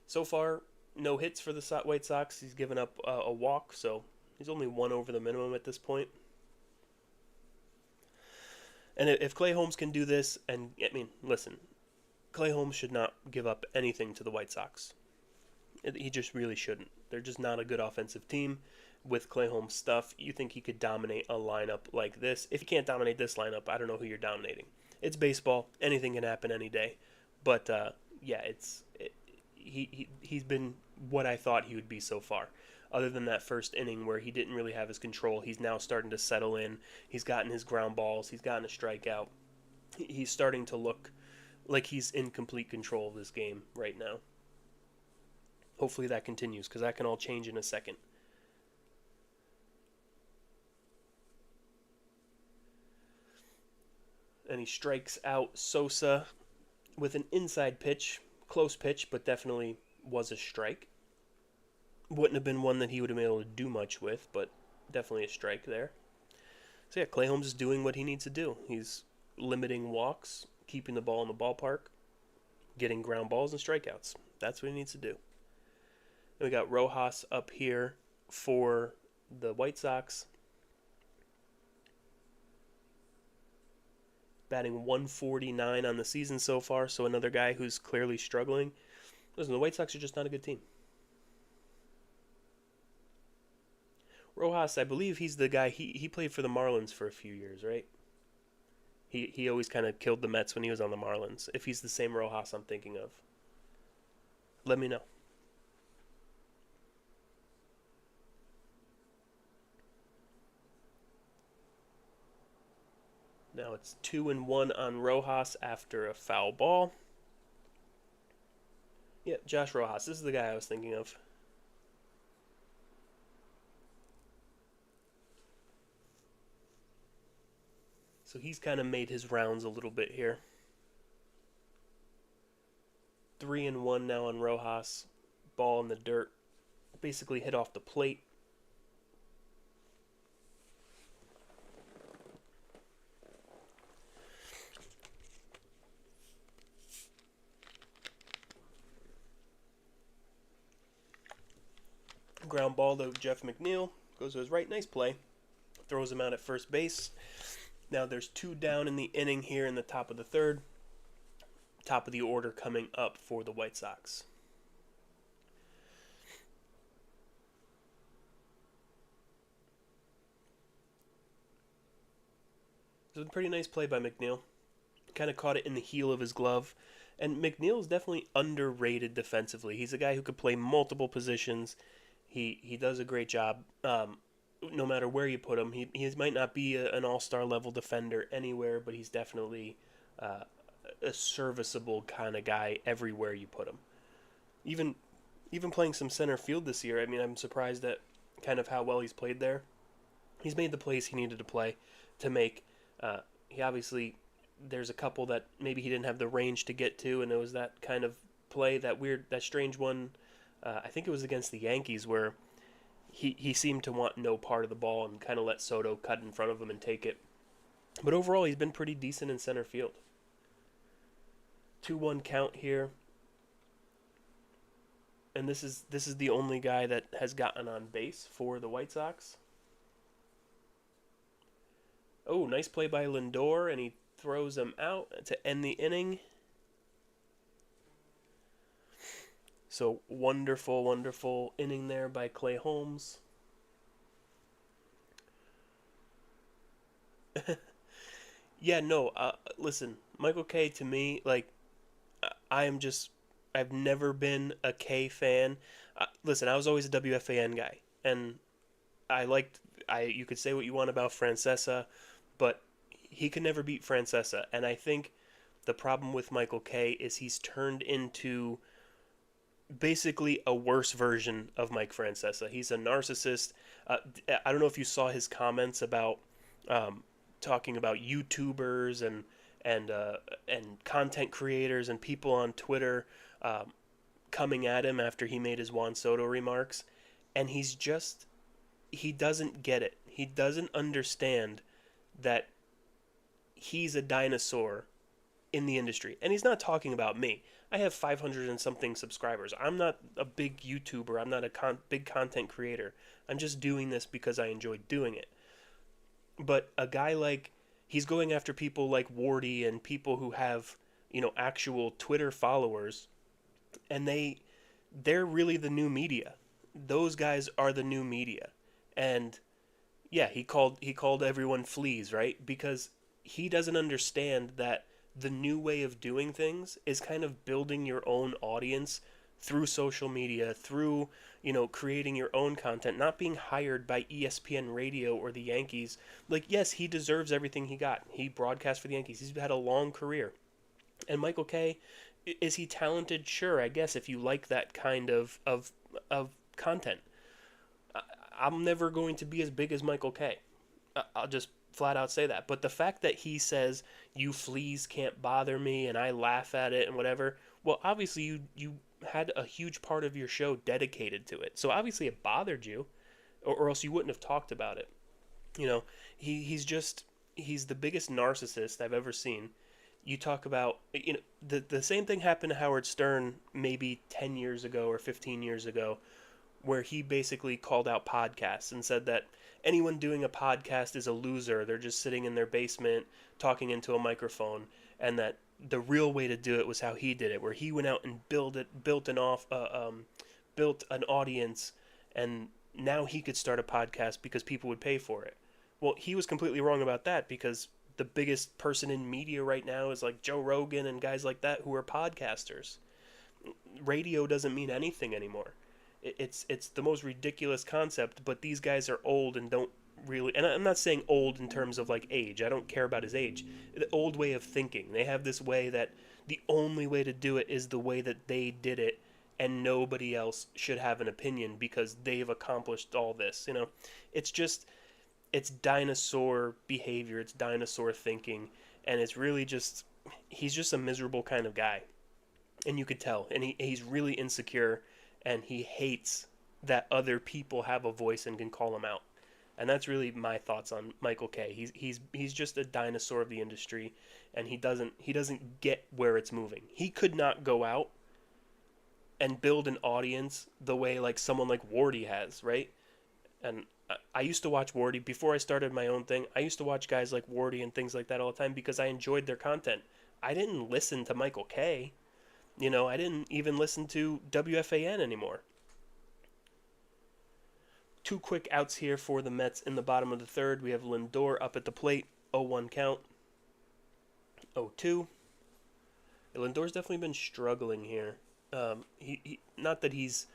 So far, no hits for the White Sox. He's given up a walk, so he's only one over the minimum at this point. And if Clay Holmes can do this, and I mean, listen, Clay Holmes should not give up anything to the White Sox. He just really shouldn't. They're just not a good offensive team. With Clay Holmes' stuff, you think he could dominate a lineup like this. If you can't dominate this lineup, I don't know who you're dominating. It's baseball. Anything can happen any day. But, yeah, he's been what I thought he would be so far. Other than that first inning where he didn't really have his control, he's now starting to settle in. He's gotten his ground balls. He's gotten a strikeout. He's starting to look like he's in complete control of this game right now. Hopefully that continues, because that can all change in a second. And he strikes out Sosa with an inside pitch. Close pitch, but definitely was a strike. Wouldn't have been one that he would have been able to do much with, but definitely a strike there. So yeah, Clay Holmes is doing what he needs to do. He's limiting walks, keeping the ball in the ballpark, getting ground balls and strikeouts. That's what he needs to do. And we got Rojas up here for the White Sox. Batting 149 on the season so far, so another guy who's clearly struggling. Listen, the White Sox are just not a good team. Rojas, I believe he's the guy, he played for the Marlins for a few years, right? He always kind of killed the Mets when he was on the Marlins. If he's the same Rojas I'm thinking of, let me know. Now it's 2-1 on Rojas after a foul ball. Yeah, Josh Rojas. This is the guy I was thinking of. So he's kind of made his rounds a little bit here. 3-1 now on Rojas. Ball in the dirt. Basically hit off the plate. Ground ball to Jeff McNeil. Goes to his right. Nice play. Throws him out at first base. Now there's 2 down in the inning here in the top of the third. Top of the order coming up for the White Sox. It was a pretty nice play by McNeil. Kind of caught it in the heel of his glove. And McNeil is definitely underrated defensively. He's a guy who could play multiple positions. He does a great job. No matter where you put him, he might not be an all-star level defender anywhere, but he's definitely a serviceable kind of guy everywhere you put him. Even playing some center field this year, I mean, I'm surprised at kind of how well he's played there. He's made the plays he needed to play to make. He obviously, there's a couple that maybe he didn't have the range to get to, and it was that kind of play, that strange one. I think it was against the Yankees where he seemed to want no part of the ball and kind of let Soto cut in front of him and take it. But overall, he's been pretty decent in center field. 2-1 count here. And this is the only guy that has gotten on base for the White Sox. Oh, nice play by Lindor, and he throws him out to end the inning. So wonderful, wonderful inning there by Clay Holmes. Yeah, no, listen, Michael K to me, like, I've never been a K fan. Listen, I was always a WFAN guy, and you could say what you want about Francesa, but he could never beat Francesa. And I think the problem with Michael K is he's turned into basically a worse version of Mike Francesa. He's a narcissist. I don't know if you saw his comments about talking about YouTubers and content creators and people on Twitter coming at him after he made his Juan Soto remarks, and he doesn't get it. He doesn't understand that he's a dinosaur in the industry. And he's not talking about me. I have 500 and something subscribers. I'm not a big YouTuber. I'm not a big content creator. I'm just doing this because I enjoy doing it. But a guy he's going after people like Wardy and people who have, actual Twitter followers, and they're really the new media. Those guys are the new media. And yeah, he called everyone fleas, right? Because he doesn't understand that the new way of doing things is kind of building your own audience through social media, through, creating your own content, not being hired by ESPN Radio or the Yankees. Like, yes, he deserves everything he got. He broadcast for the Yankees. He's had a long career. And Michael K, is he talented? Sure, I guess, if you like that kind of content. I'm never going to be as big as Michael K. I'll just flat out say that. But the fact that he says, you fleas can't bother me, and I laugh at it and whatever, well, obviously you had a huge part of your show dedicated to it. So obviously it bothered you, or else you wouldn't have talked about it. He's the biggest narcissist I've ever seen. You talk about, the same thing happened to Howard Stern maybe 10 years ago or 15 years ago, where he basically called out podcasts and said that anyone doing a podcast is a loser. They're just sitting in their basement talking into a microphone, and that the real way to do it was how he did it, where he went out and built an audience, and now he could start a podcast because people would pay for it. Well, he was completely wrong about that, because the biggest person in media right now is like Joe Rogan and guys like that who are podcasters. Radio doesn't mean anything anymore. It's the most ridiculous concept, but these guys are old and don't really, and I'm not saying old in terms of like age. I don't care about his age. The old way of thinking. They have this way that the only way to do it is the way that they did it, and nobody else should have an opinion because they've accomplished all this. It's dinosaur behavior. It's dinosaur thinking, and it's really he's just a miserable kind of guy, and you could tell. And he's really insecure. And he hates that other people have a voice and can call him out. And that's really my thoughts on Michael K. He's just a dinosaur of the industry, and he doesn't get where it's moving. He could not go out and build an audience the way like someone like Wardy has, right? And I used to watch Wardy before I started my own thing. I used to watch guys like Wardy and things like that all the time because I enjoyed their content. I didn't listen to Michael K. I didn't even listen to WFAN anymore. Two quick outs here for the Mets in the bottom of the third. We have Lindor up at the plate, 0-1 count, 0-2. Lindor's definitely been struggling here. He not that he's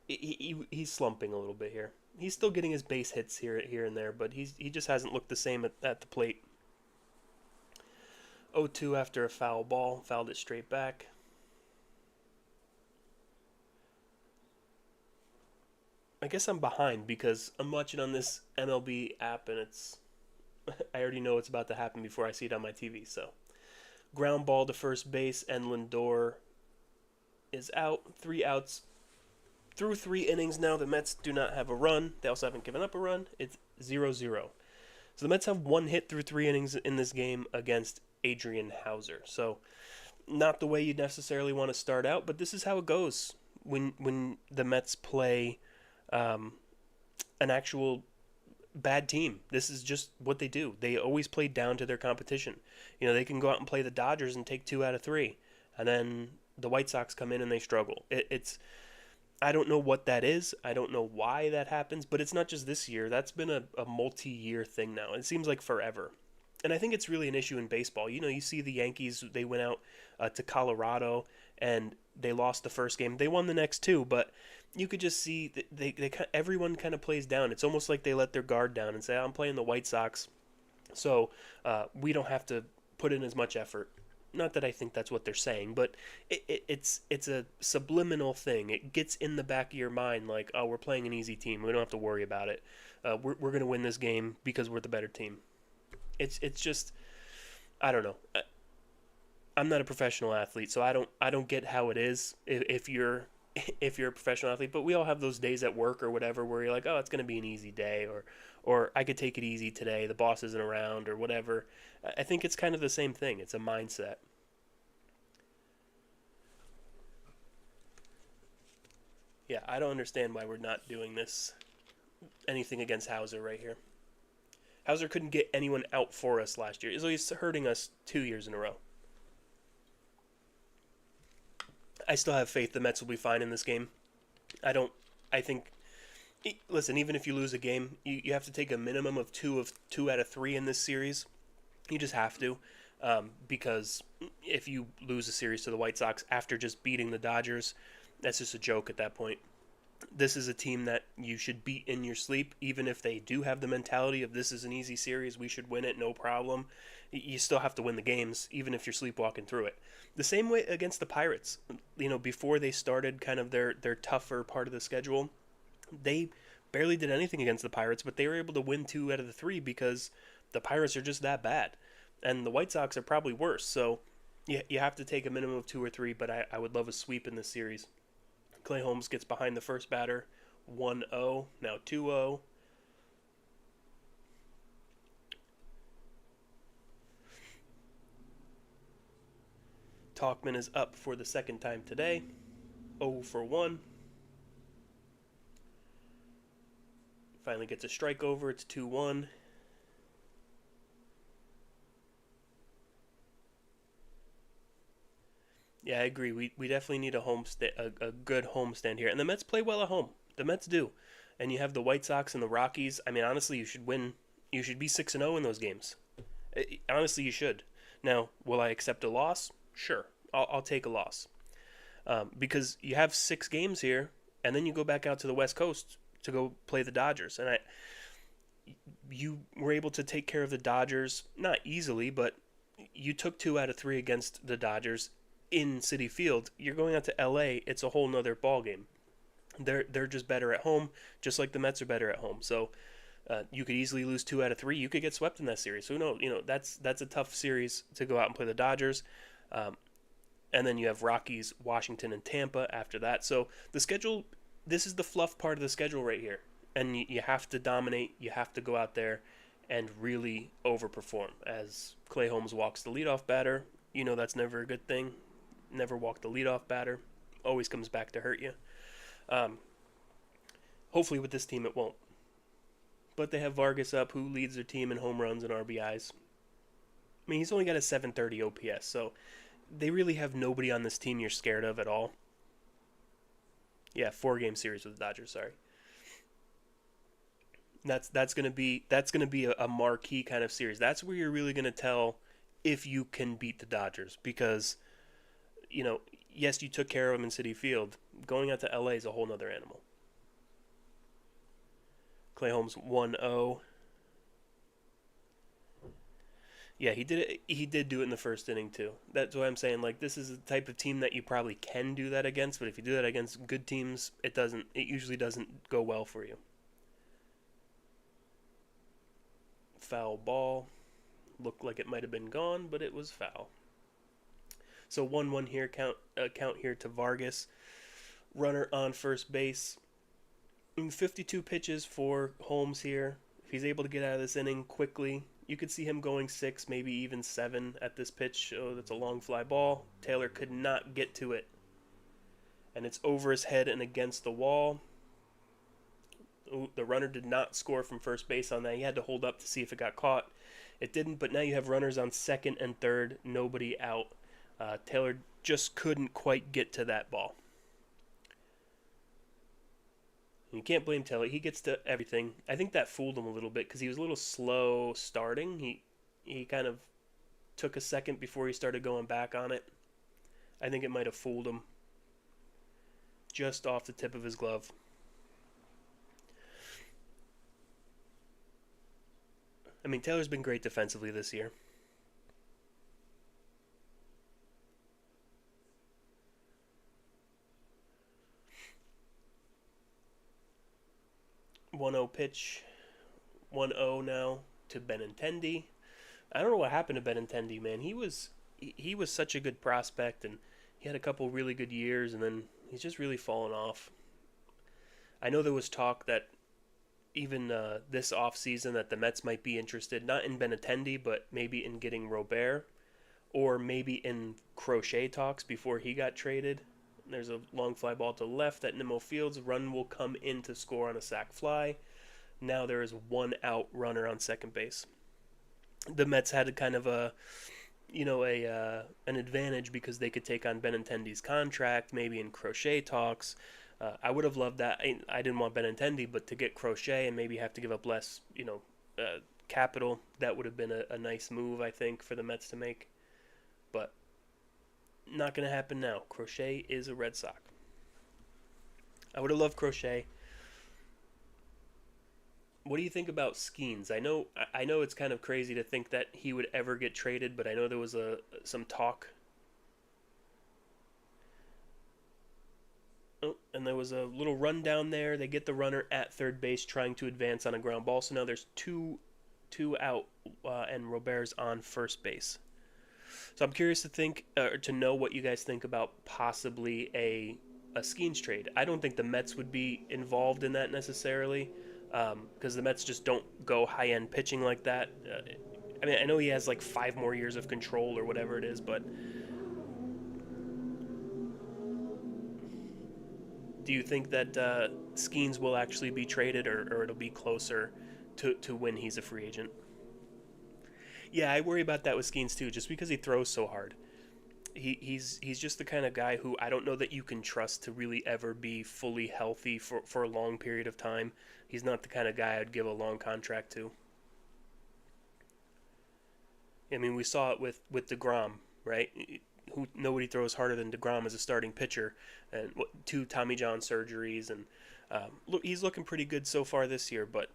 he's slumping a little bit here. He's still getting his base hits here and there, but he just hasn't looked the same at the plate. 0-2 after a foul ball, fouled it straight back. I guess I'm behind because I'm watching on this MLB app and I already know what's about to happen before I see it on my TV. So, ground ball to first base and Lindor is out. 3 outs. Through 3 innings now, the Mets do not have a run. They also haven't given up a run. It's 0-0. So the Mets have 1 hit through 3 innings in this game against Adrian Hauser. So not the way you necessarily want to start out, but this is how it goes when the Mets play an actual bad team. This is just what they do. They always play down to their competition. They can go out and play the Dodgers and take 2 out of 3, and then the White Sox come in and they struggle. I don't know what that is. I don't know why that happens, but it's not just this year. That's been a multi-year thing now. It seems like forever. And I think it's really an issue in baseball. You see the Yankees, they went out to Colorado and they lost the first game. They won the next 2, but you could just see that everyone kind of plays down. It's almost like they let their guard down and say, I'm playing the White Sox, so we don't have to put in as much effort. Not that I think that's what they're saying, but it's a subliminal thing. It gets in the back of your mind like, oh, we're playing an easy team. We don't have to worry about it. We're going to win this game because we're the better team. It's just, I don't know. I'm not a professional athlete, so I don't get how it is if you're a professional athlete. But we all have those days at work or whatever where you're like, oh, it's going to be an easy day, or I could take it easy today. The boss isn't around or whatever. I think it's kind of the same thing. It's a mindset. Yeah, I don't understand why we're not doing this. Anything against Hauser right here. Hauser couldn't get anyone out for us last year. So he's hurting us 2 years in a row. I still have faith the Mets will be fine in this game. I think, listen, even if you lose a game, you have to take a minimum of 2 out of 3 in this series. You just have to, because if you lose a series to the White Sox after just beating the Dodgers, that's just a joke at that point. This is a team that you should beat in your sleep, even if they do have the mentality of this is an easy series, we should win it, no problem. You still have to win the games, even if you're sleepwalking through it. The same way against the Pirates. Before they started kind of their tougher part of the schedule, they barely did anything against the Pirates, but they were able to win 2 out of the 3 because the Pirates are just that bad. And the White Sox are probably worse, so you have to take a minimum of 2 or 3, but I would love a sweep in this series. Clay Holmes gets behind the first batter, 1-0, now 2-0. Talkman is up for the second time today, 0 for 1. Finally gets a strike over, it's 2-1. Yeah, I agree. We definitely need a good homestand here. And the Mets play well at home. The Mets do. And you have the White Sox and the Rockies. I mean, honestly, you should win. You should be 6-0 in those games. Honestly, you should. Now, will I accept a loss? Sure. I'll take a loss. Because you have 6 games here, and then you go back out to the West Coast to go play the Dodgers. And you were able to take care of the Dodgers, not easily, but you took 2 out of 3 against the Dodgers in Citi Field. You're going out to LA, it's a whole nother ballgame. They're just better at home, just like the Mets are better at home. So you could easily lose 2 out of 3. You could get swept in that series. Who knows? That's a tough series to go out and play the Dodgers. And then you have Rockies, Washington, and Tampa after that. So the schedule, this is the fluff part of the schedule right here. And you have to dominate. You have to go out there and really overperform. As Clay Holmes walks the leadoff batter, you know that's never a good thing. Never walk the leadoff batter. Always comes back to hurt you. Um, Hopefully with this team it won't. But they have Vargas up, who leads their team in home runs and RBIs. I mean, he's only got a 730 OPS, so they really have nobody on this team you're scared of at all. Yeah, 4 game series with the Dodgers. Sorry. That's gonna be a marquee kind of series. That's where you're really gonna tell if you can beat the Dodgers because yes, you took care of them in Citi Field. Going out to LA is a whole nother animal. Clay Holmes 1-0. Yeah, he did it. He did do it in the first inning too. That's why I'm saying like this is the type of team that you probably can do that against. But if you do that against good teams, it doesn't. It usually doesn't go well for you. Foul ball. Looked like it might have been gone, but it was foul. So 1-1 here. Count here to Vargas. Runner on first base. 52 pitches for Holmes here. If he's able to get out of this inning quickly, you could see him going 6, maybe even 7 at this pitch. Oh, that's a long fly ball. Taylor could not get to it. And it's over his head and against the wall. Ooh, the runner did not score from first base on that. He had to hold up to see if it got caught. It didn't, but now you have runners on second and third, nobody out. Taylor just couldn't quite get to that ball. You can't blame Taylor. He gets to everything. I think that fooled him a little bit because he was a little slow starting. He kind of took a second before he started going back on it. I think it might have fooled him just off the tip of his glove. I mean, Taylor's been great defensively this year. 1-0 pitch. 1-0 now to Benintendi. I don't know what happened to Benintendi, man. He was such a good prospect, and he had a couple really good years, and then he's just really fallen off. I know there was talk that even this offseason that the Mets might be interested, not in Benintendi, but maybe in getting Robert, or maybe in Crochet talks before he got traded. There's a long fly ball to left at Nimmo Fields. Run will come in to score on a sac fly. Now there is one out runner on second base. The Mets had a kind of an advantage because they could take on Benintendi's contract, maybe in Crochet talks. I would have loved that. I didn't want Benintendi, but to get Crochet and maybe have to give up less, capital, that would have been a nice move, I think, for the Mets to make. But not going to happen now. Crochet is a Red Sox. I would have loved Crochet. What do you think about Skeens? I know it's kind of crazy to think that he would ever get traded, but I know there was some talk. Oh, and there was a little run down there. They get the runner at third base trying to advance on a ground ball. So now there's two out, and Robert's on first base. So I'm curious to know what you guys think about possibly a Skeens trade. I don't think the Mets would be involved in that necessarily, because the Mets just don't go high-end pitching like that. I mean, I know he has like 5 more years of control or whatever it is, but do you think that Skeens will actually be traded, or it'll be closer to when he's a free agent? Yeah, I worry about that with Skeens too, just because he throws so hard. He's just the kind of guy who I don't know that you can trust to really ever be fully healthy for a long period of time. He's not the kind of guy I'd give a long contract to. I mean, we saw it with DeGrom, right? Nobody throws harder than DeGrom as a starting pitcher, and 2 Tommy John surgeries, and he's looking pretty good so far this year. But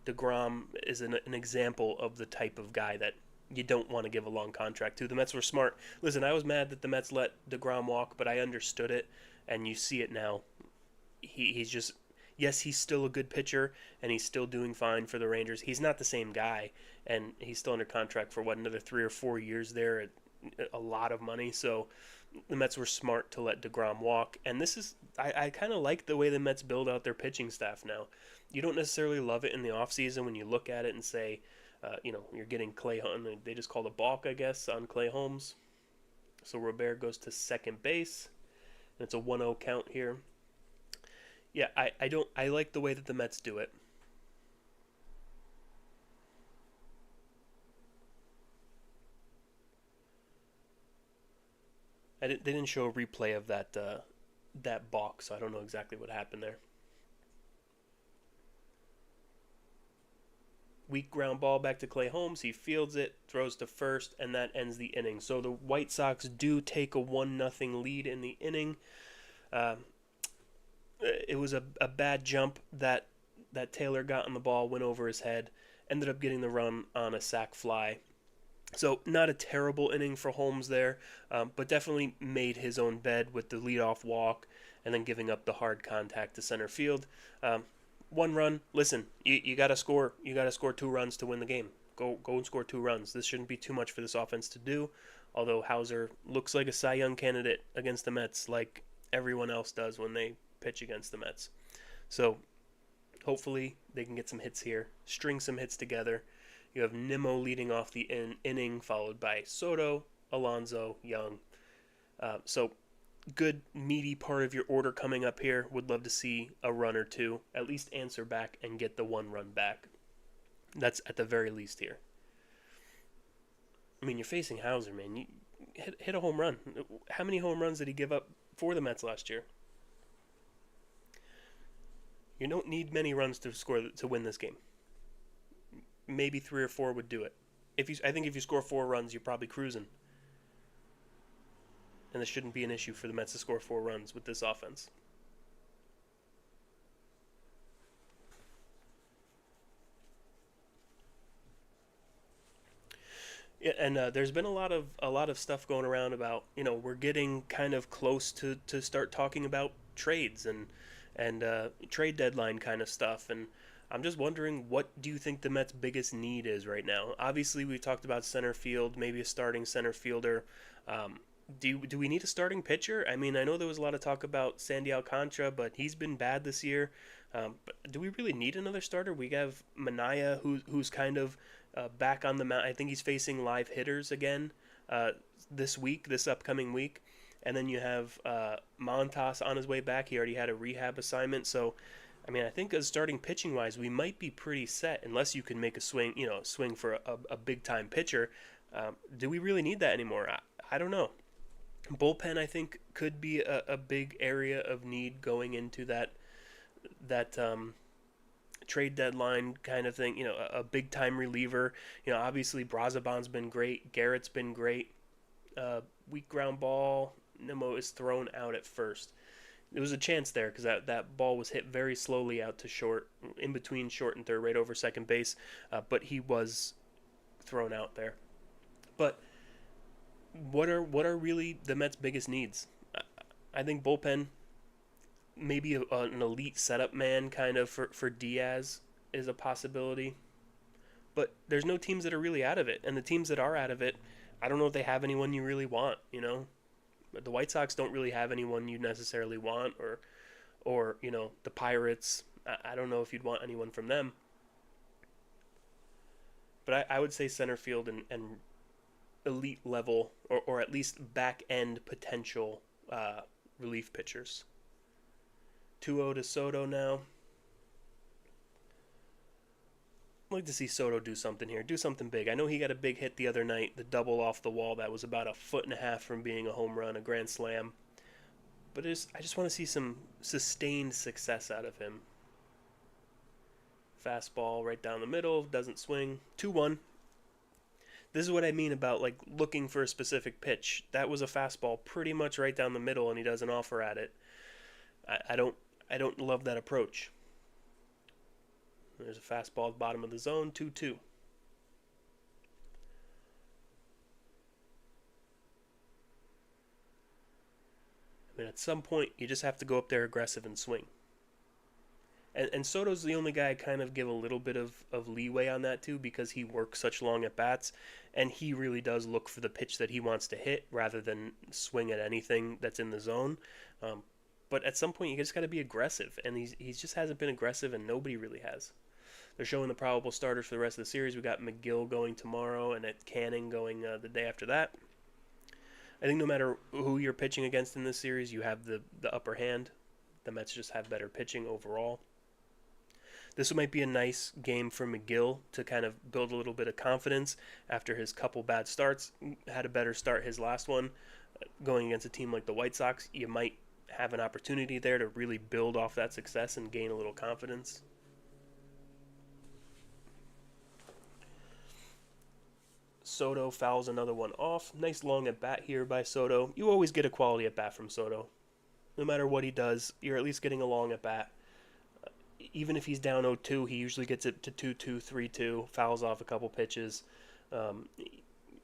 DeGrom is an example of the type of guy that you don't want to give a long contract to. The Mets were smart. Listen, I was mad that the Mets let DeGrom walk, but I understood it, and you see it now. He's just, yes, he's still a good pitcher, and he's still doing fine for the Rangers. He's not the same guy, and he's still under contract for, another 3 or 4 years there at a lot of money. So the Mets were smart to let DeGrom walk, and I kind of like the way the Mets build out their pitching staff now. You don't necessarily love it in the offseason when you look at it and say, you're getting Clay Holmes. They just called a balk, I guess, on Clay Holmes. So Robert goes to second base. And it's a 1-0 count here. Yeah, I like the way that the Mets do it. They didn't show a replay of that balk, so I don't know exactly what happened there. Weak ground ball back to Clay Holmes. He fields it, throws to first, and that ends the inning. So the White Sox do take a 1-0 lead in the inning. Uh, it was a bad jump that Taylor got on the ball, went over his head, ended up getting the run on a sac fly. So not a terrible inning for Holmes there, but definitely made his own bed with the leadoff walk and then giving up the hard contact to center field. Um, 1 run. Listen, you got to score. You got to score 2 runs to win the game. Go and score 2 runs. This shouldn't be too much for this offense to do. Although Hauser looks like a Cy Young candidate against the Mets, like everyone else does when they pitch against the Mets. So hopefully they can get some hits here, string some hits together. You have Nimmo leading off the inning, followed by Soto, Alonso, Young. So good meaty part of your order coming up here. Would love to see a run or two, at least answer back and get the 1 run back. That's at the very least here. I mean, you're facing Hauser, man. You hit a home run. How many home runs did he give up for the Mets last year? You don't need many runs to score to win this game. Maybe 3 or 4 would do it. I think if you score 4 runs, you're probably cruising. And this shouldn't be an issue for the Mets to score 4 runs with this offense. Yeah, and there's been a lot of stuff going around about, we're getting kind of close to start talking about trades and trade deadline kind of stuff. And I'm just wondering, what do you think the Mets' biggest need is right now? Obviously, we talked about center field, maybe a starting center fielder. Do we need a starting pitcher? I mean, I know there was a lot of talk about Sandy Alcantara, but he's been bad this year. But do we really need another starter? We have Manaya, who's kind of back on the mound. I think he's facing live hitters again this upcoming week. And then you have Montas on his way back. He already had a rehab assignment. So, I mean, I think as starting pitching wise, we might be pretty set unless you can make a swing, swing for a big time pitcher. Do we really need that anymore? I don't know. Bullpen, I think, could be a big area of need going into that trade deadline kind of thing. A big time reliever. Obviously Brazaban's been great. Garrett's been great. Weak ground ball. Nimmo is thrown out at first. There was a chance there because that ball was hit very slowly out to short, in between short and third, right over second base. But he was thrown out there. But what are really the Mets' biggest needs? I think bullpen, maybe an elite setup man kind of for Diaz is a possibility. But there's no teams that are really out of it. And the teams that are out of it, I don't know if they have anyone you really want, But the White Sox don't really have anyone you necessarily want, or the Pirates. I don't know if you'd want anyone from them. But I would say center field and elite level, or at least back end potential relief pitchers. 2-0 to Soto now. I'd like to see Soto do something here. Do something big. I know he got a big hit the other night, the double off the wall that was about 1.5 feet from being a home run, a grand slam. But I just want to see some sustained success out of him. Fastball right down the middle, doesn't swing. 2-1. This is what I mean about looking for a specific pitch. That was a fastball pretty much right down the middle, and he doesn't offer at it. I don't love that approach. There's a fastball at the bottom of the zone, 2-2. I mean, at some point, you just have to go up there aggressive and swing. And Soto's the only guy I kind of give a little bit of leeway on that too, because he works such long at bats, and he really does look for the pitch that he wants to hit rather than swing at anything that's in the zone. But at some point, you just got to be aggressive, and he just hasn't been aggressive, and nobody really has. They're showing the probable starters for the rest of the series. We got McGill going tomorrow, and at Canning going the day after that. I think no matter who you're pitching against in this series, you have the upper hand. The Mets just have better pitching overall. This might be a nice game for McGill to kind of build a little bit of confidence after his couple bad starts. Had a better start his last one. Going against a team like the White Sox, you might have an opportunity there to really build off that success and gain a little confidence. Soto fouls another one off. Nice long at bat here by Soto. You always get a quality at bat from Soto. No matter what he does, you're at least getting a long at bat. Even if he's down 0-2, he usually gets it to 2-2, 3-2, fouls off a couple pitches.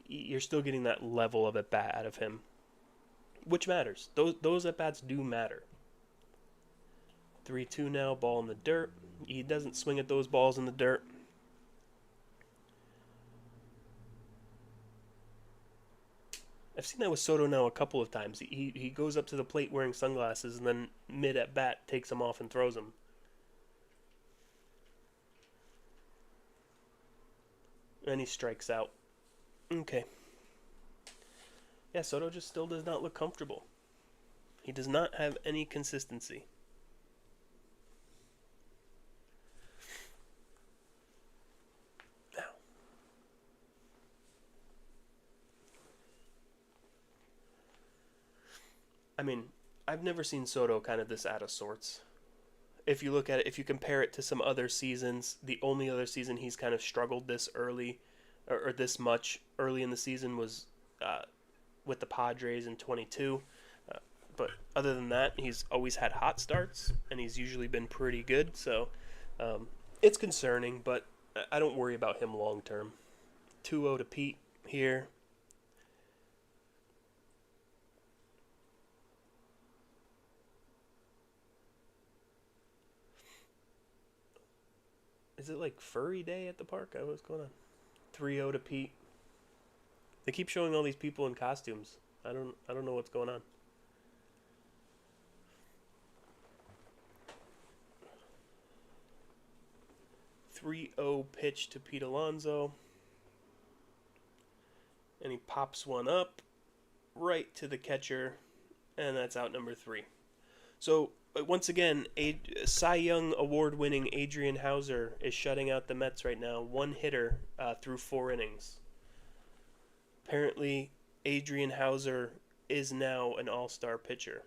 You're still getting that level of at bat out of him, which matters. Those at bats do matter. 3-2 now, ball in the dirt. He doesn't swing at those balls in the dirt. I've seen that with Soto now a couple of times. He goes up to the plate wearing sunglasses and then mid at bat takes them off and throws them. And he strikes out. Okay. Yeah, Soto just still does not look comfortable. He does not have any consistency. Now. I mean, I've never seen Soto kind of this out of sorts. If you look at it, if you compare it to some other seasons, the only other season he's kind of struggled this early, or this much early in the season was with the Padres in 22. But other than that, he's always had hot starts, and he's usually been pretty good. So it's concerning, but I don't worry about him long term. 2-0 to Pete here. Is it like furry day at the park? What's going on? 3-0 to Pete. They keep showing all these people in costumes. I don't know what's going on. .30 pitch to Pete Alonso. And he pops one up right to the catcher, and that's out number 3. So once again, a Cy Young award-winning Adrian Hauser is shutting out the Mets right now. One hitter through 4 innings. Apparently, Adrian Hauser is now an all-star pitcher.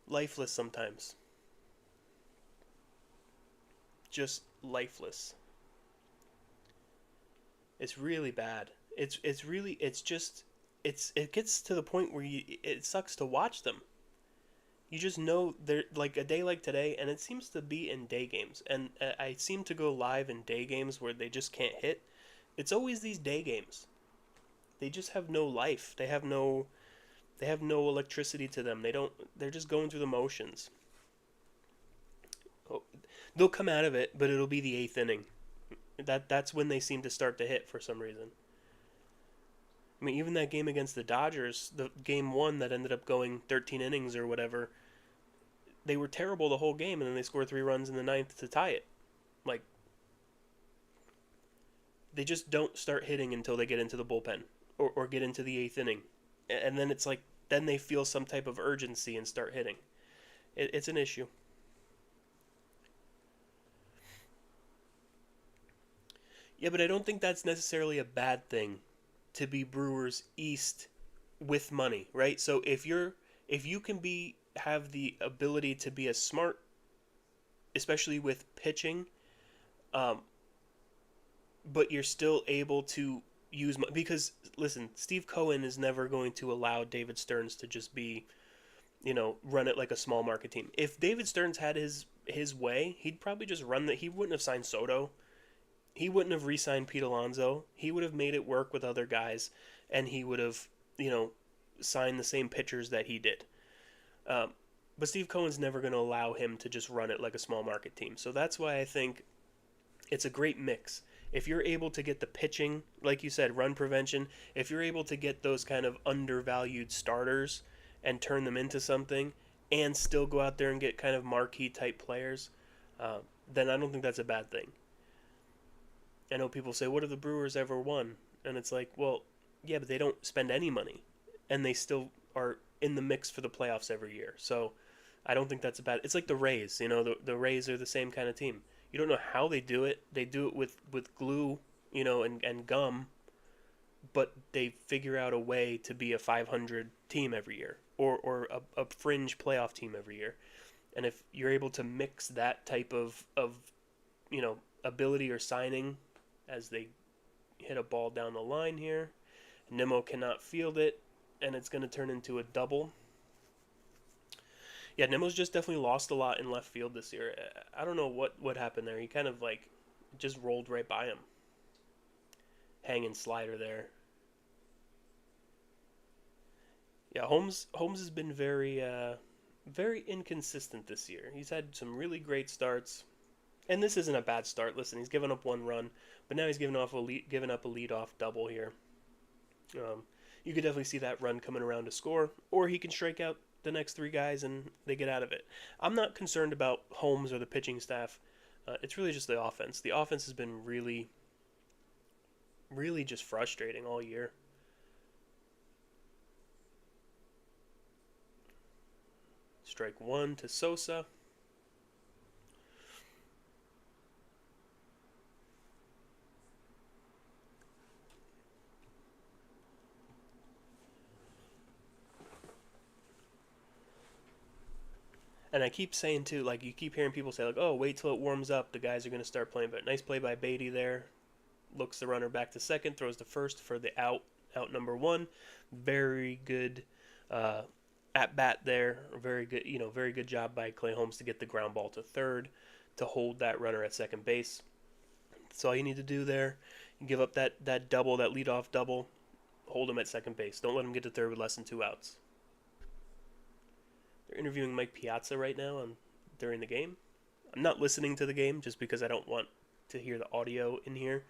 Lifeless sometimes. Just lifeless. It's really bad. It gets to the point where it sucks to watch them. You just know they're like a day like today, and it seems to be in day games. And I seem to go live in day games where they just can't hit. It's always these day games. They just have no life. They have no electricity to them. They're just going through the motions. Oh, they'll come out of it, but it'll be the 8th inning. That's when they seem to start to hit for some reason. I mean, even that game against the Dodgers, the game 1 that ended up going 13 innings or whatever, they were terrible the whole game, and then they scored 3 runs in the 9th to tie it. Like, they just don't start hitting until they get into the bullpen or get into the 8th inning. And then it's like, then they feel some type of urgency and start hitting. It's an issue. Yeah, but I don't think that's necessarily a bad thing to be Brewers East with money, right? So if you can have the ability to be a smart, especially with pitching, but you're still able to use money, because listen, Steve Cohen is never going to allow David Stearns to just be, run it like a small market team. If David Stearns had his way, he'd probably just run that. He wouldn't have signed Soto. He wouldn't have re-signed Pete Alonso. He would have made it work with other guys, and he would have, signed the same pitchers that he did. But Steve Cohen's never going to allow him to just run it like a small market team. So that's why I think it's a great mix. If you're able to get the pitching, like you said, run prevention, if you're able to get those kind of undervalued starters and turn them into something, and still go out there and get kind of marquee type players, then I don't think that's a bad thing. I know people say, what have the Brewers ever won? And it's like, well, yeah, but they don't spend any money, and they still are in the mix for the playoffs every year. So I don't think that's a bad. It's like the Rays. The Rays are the same kind of team. You don't know how they do it. They do it with glue, and gum, but they figure out a way to be a 500 team every year, or a fringe playoff team every year. And if you're able to mix that type of ability or signing as they hit a ball down the line here, Nimmo cannot field it, and it's going to turn into a double. Yeah, Nimmo's just definitely lost a lot in left field this year. I don't know what happened there. He kind of like just rolled right by him. Hanging slider there. Yeah, Holmes has been very inconsistent this year. He's had some really great starts, and this isn't a bad start. Listen, he's given up one run, but now he's given up a leadoff double here. Um, you could definitely see that run coming around to score, or he can strike out the next three guys and they get out of it. I'm not concerned about Holmes or the pitching staff. It's really just the offense. The offense has been really just frustrating all year. Strike one to Sosa. And I keep saying too, like you keep hearing people say, like, "Oh, wait till it warms up. The guys are going to start playing." But nice play by Beatty there. Looks the runner back to second, throws the first for the out number one. Very good uh, at bat there. Very good, very good job by Clay Holmes to get the ground ball to third to hold that runner at second base. That's all you need to do there. You give up that double, that leadoff double. Hold him at second base. Don't let him get to third with less than two outs. They're interviewing Mike Piazza right now during the game. I'm not listening to the game just because I don't want to hear the audio in here.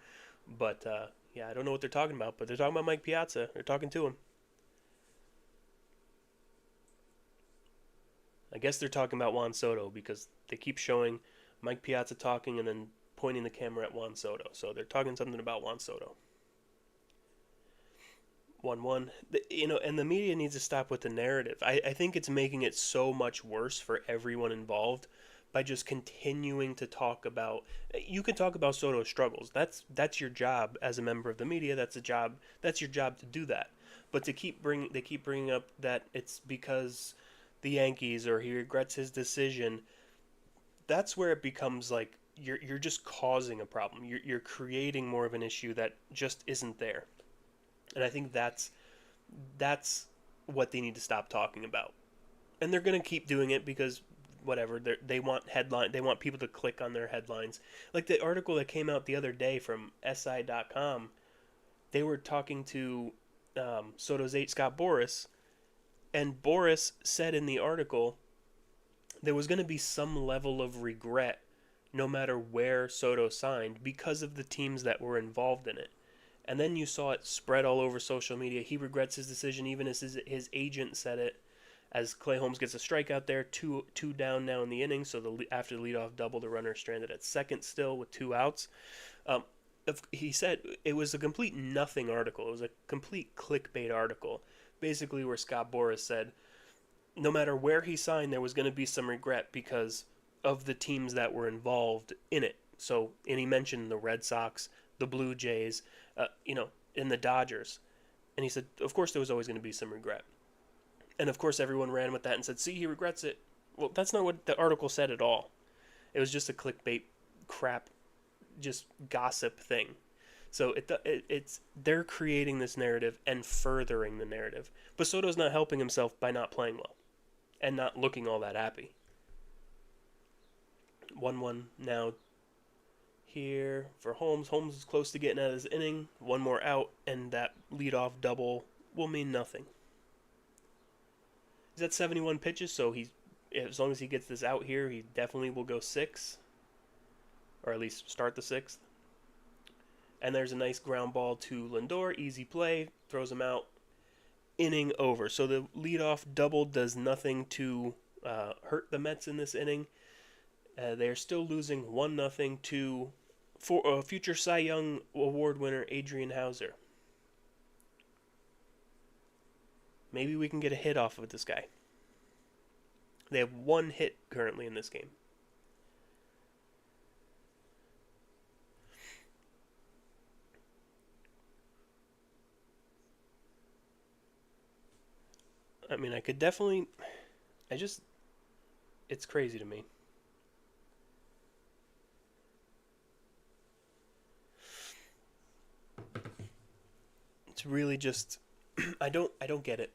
But yeah, I don't know what they're talking about, but they're talking about Mike Piazza. They're talking to him. I guess they're talking about Juan Soto because they keep showing Mike Piazza talking and then pointing the camera at Juan Soto. So they're talking something about Juan Soto. 1-1. And the media needs to stop with the narrative. I think it's making it so much worse for everyone involved by just continuing to talk about. You can talk about Soto's struggles. That's your job as a member of the media. That's your job to do that. But they keep bringing up that it's because the Yankees or he regrets his decision. That's where it becomes like you're just causing a problem. You're creating more of an issue that just isn't there. And I think that's what they need to stop talking about. And they're going to keep doing it because whatever, they want headline, they want people to click on their headlines. Like the article that came out the other day from SI.com, they were talking to Soto's 8 Scott Boras, and Boras said in the article there was going to be some level of regret no matter where Soto signed because of the teams that were involved in it. And then you saw it spread all over social media. He regrets his decision, even as his agent said it. As Clay Holmes gets a strikeout there, two down now in the inning. So after the leadoff double, the runner stranded at second still with two outs. Um, he said it was a complete nothing article. It was a complete clickbait article, basically where Scott Boras said no matter where he signed, there was going to be some regret because of the teams that were involved in it. So, and he mentioned the Red Sox, the Blue Jays, and the Dodgers. And he said, of course, there was always going to be some regret. And of course, everyone ran with that and said, see, he regrets it. Well, that's not what the article said at all. It was just a clickbait crap, just gossip thing. So it's they're creating this narrative and furthering the narrative. But Soto's not helping himself by not playing well and not looking all that happy. 1-1 now here for Holmes. Holmes is close to getting out of his inning. One more out, and that leadoff double will mean nothing. He's at 71 pitches, so as long as he gets this out here, he definitely will go 6, or at least start the 6th. And there's a nice ground ball to Lindor. Easy play. Throws him out. Inning over. So the leadoff double does nothing to hurt the Mets in this inning. They're still losing 1-0 to future Cy Young Award winner Adrian Hauser. Maybe we can get a hit off of this guy. They have one hit currently in this game. I mean, I could definitely... It's crazy to me. It's really just... I don't get it.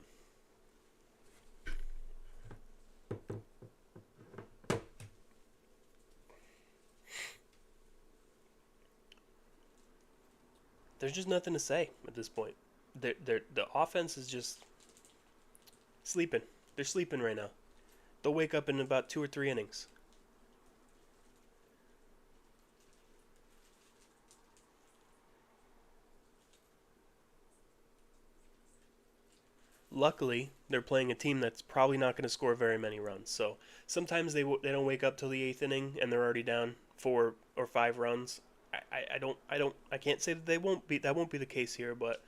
There's just nothing to say at this point. The offense is just sleeping. They're sleeping right now. They'll wake up in about 2 or 3 innings. Luckily, they're playing a team that's probably not going to score very many runs. So sometimes they don't wake up till the 8th inning and they're already down 4 or 5 runs. I can't say that they won't be. That won't be the case here, but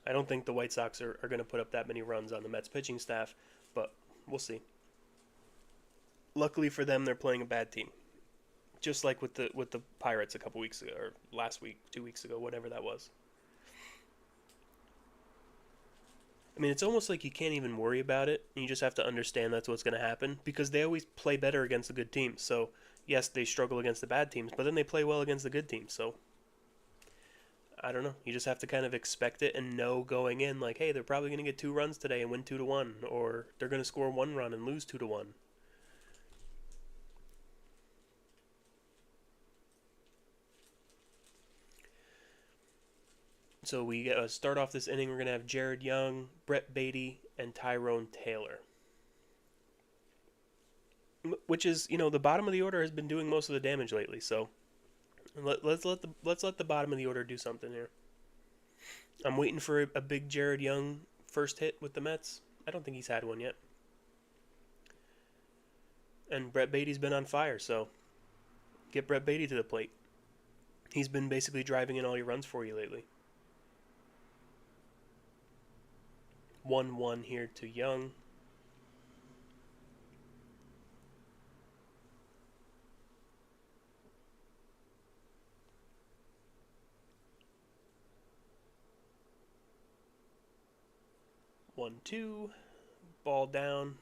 I don't think the White Sox are going to put up that many runs on the Mets pitching staff. But we'll see. Luckily for them, they're playing a bad team, just like with the Pirates a couple weeks ago, or last week, 2 weeks ago, whatever that was. I mean, it's almost like you can't even worry about it. You just have to understand that's what's going to happen because they always play better against the good teams. So, yes, they struggle against the bad teams, but then they play well against the good teams. So, I don't know. You just have to kind of expect it and know going in, like, hey, they're probably going to get 2 runs today and win 2-1, or they're going to score 1 run and lose 2-1. So we start off this inning. We're going to have Jared Young, Brett Beatty, and Tyrone Taylor. Which is, the bottom of the order has been doing most of the damage lately. So let's let the bottom of the order do something here. I'm waiting for a big Jared Young first hit with the Mets. I don't think he's had one yet. And Brett Beatty's been on fire, so get Brett Beatty to the plate. He's been basically driving in all your runs for you lately. 1-1 here to Young. One, two, ball down.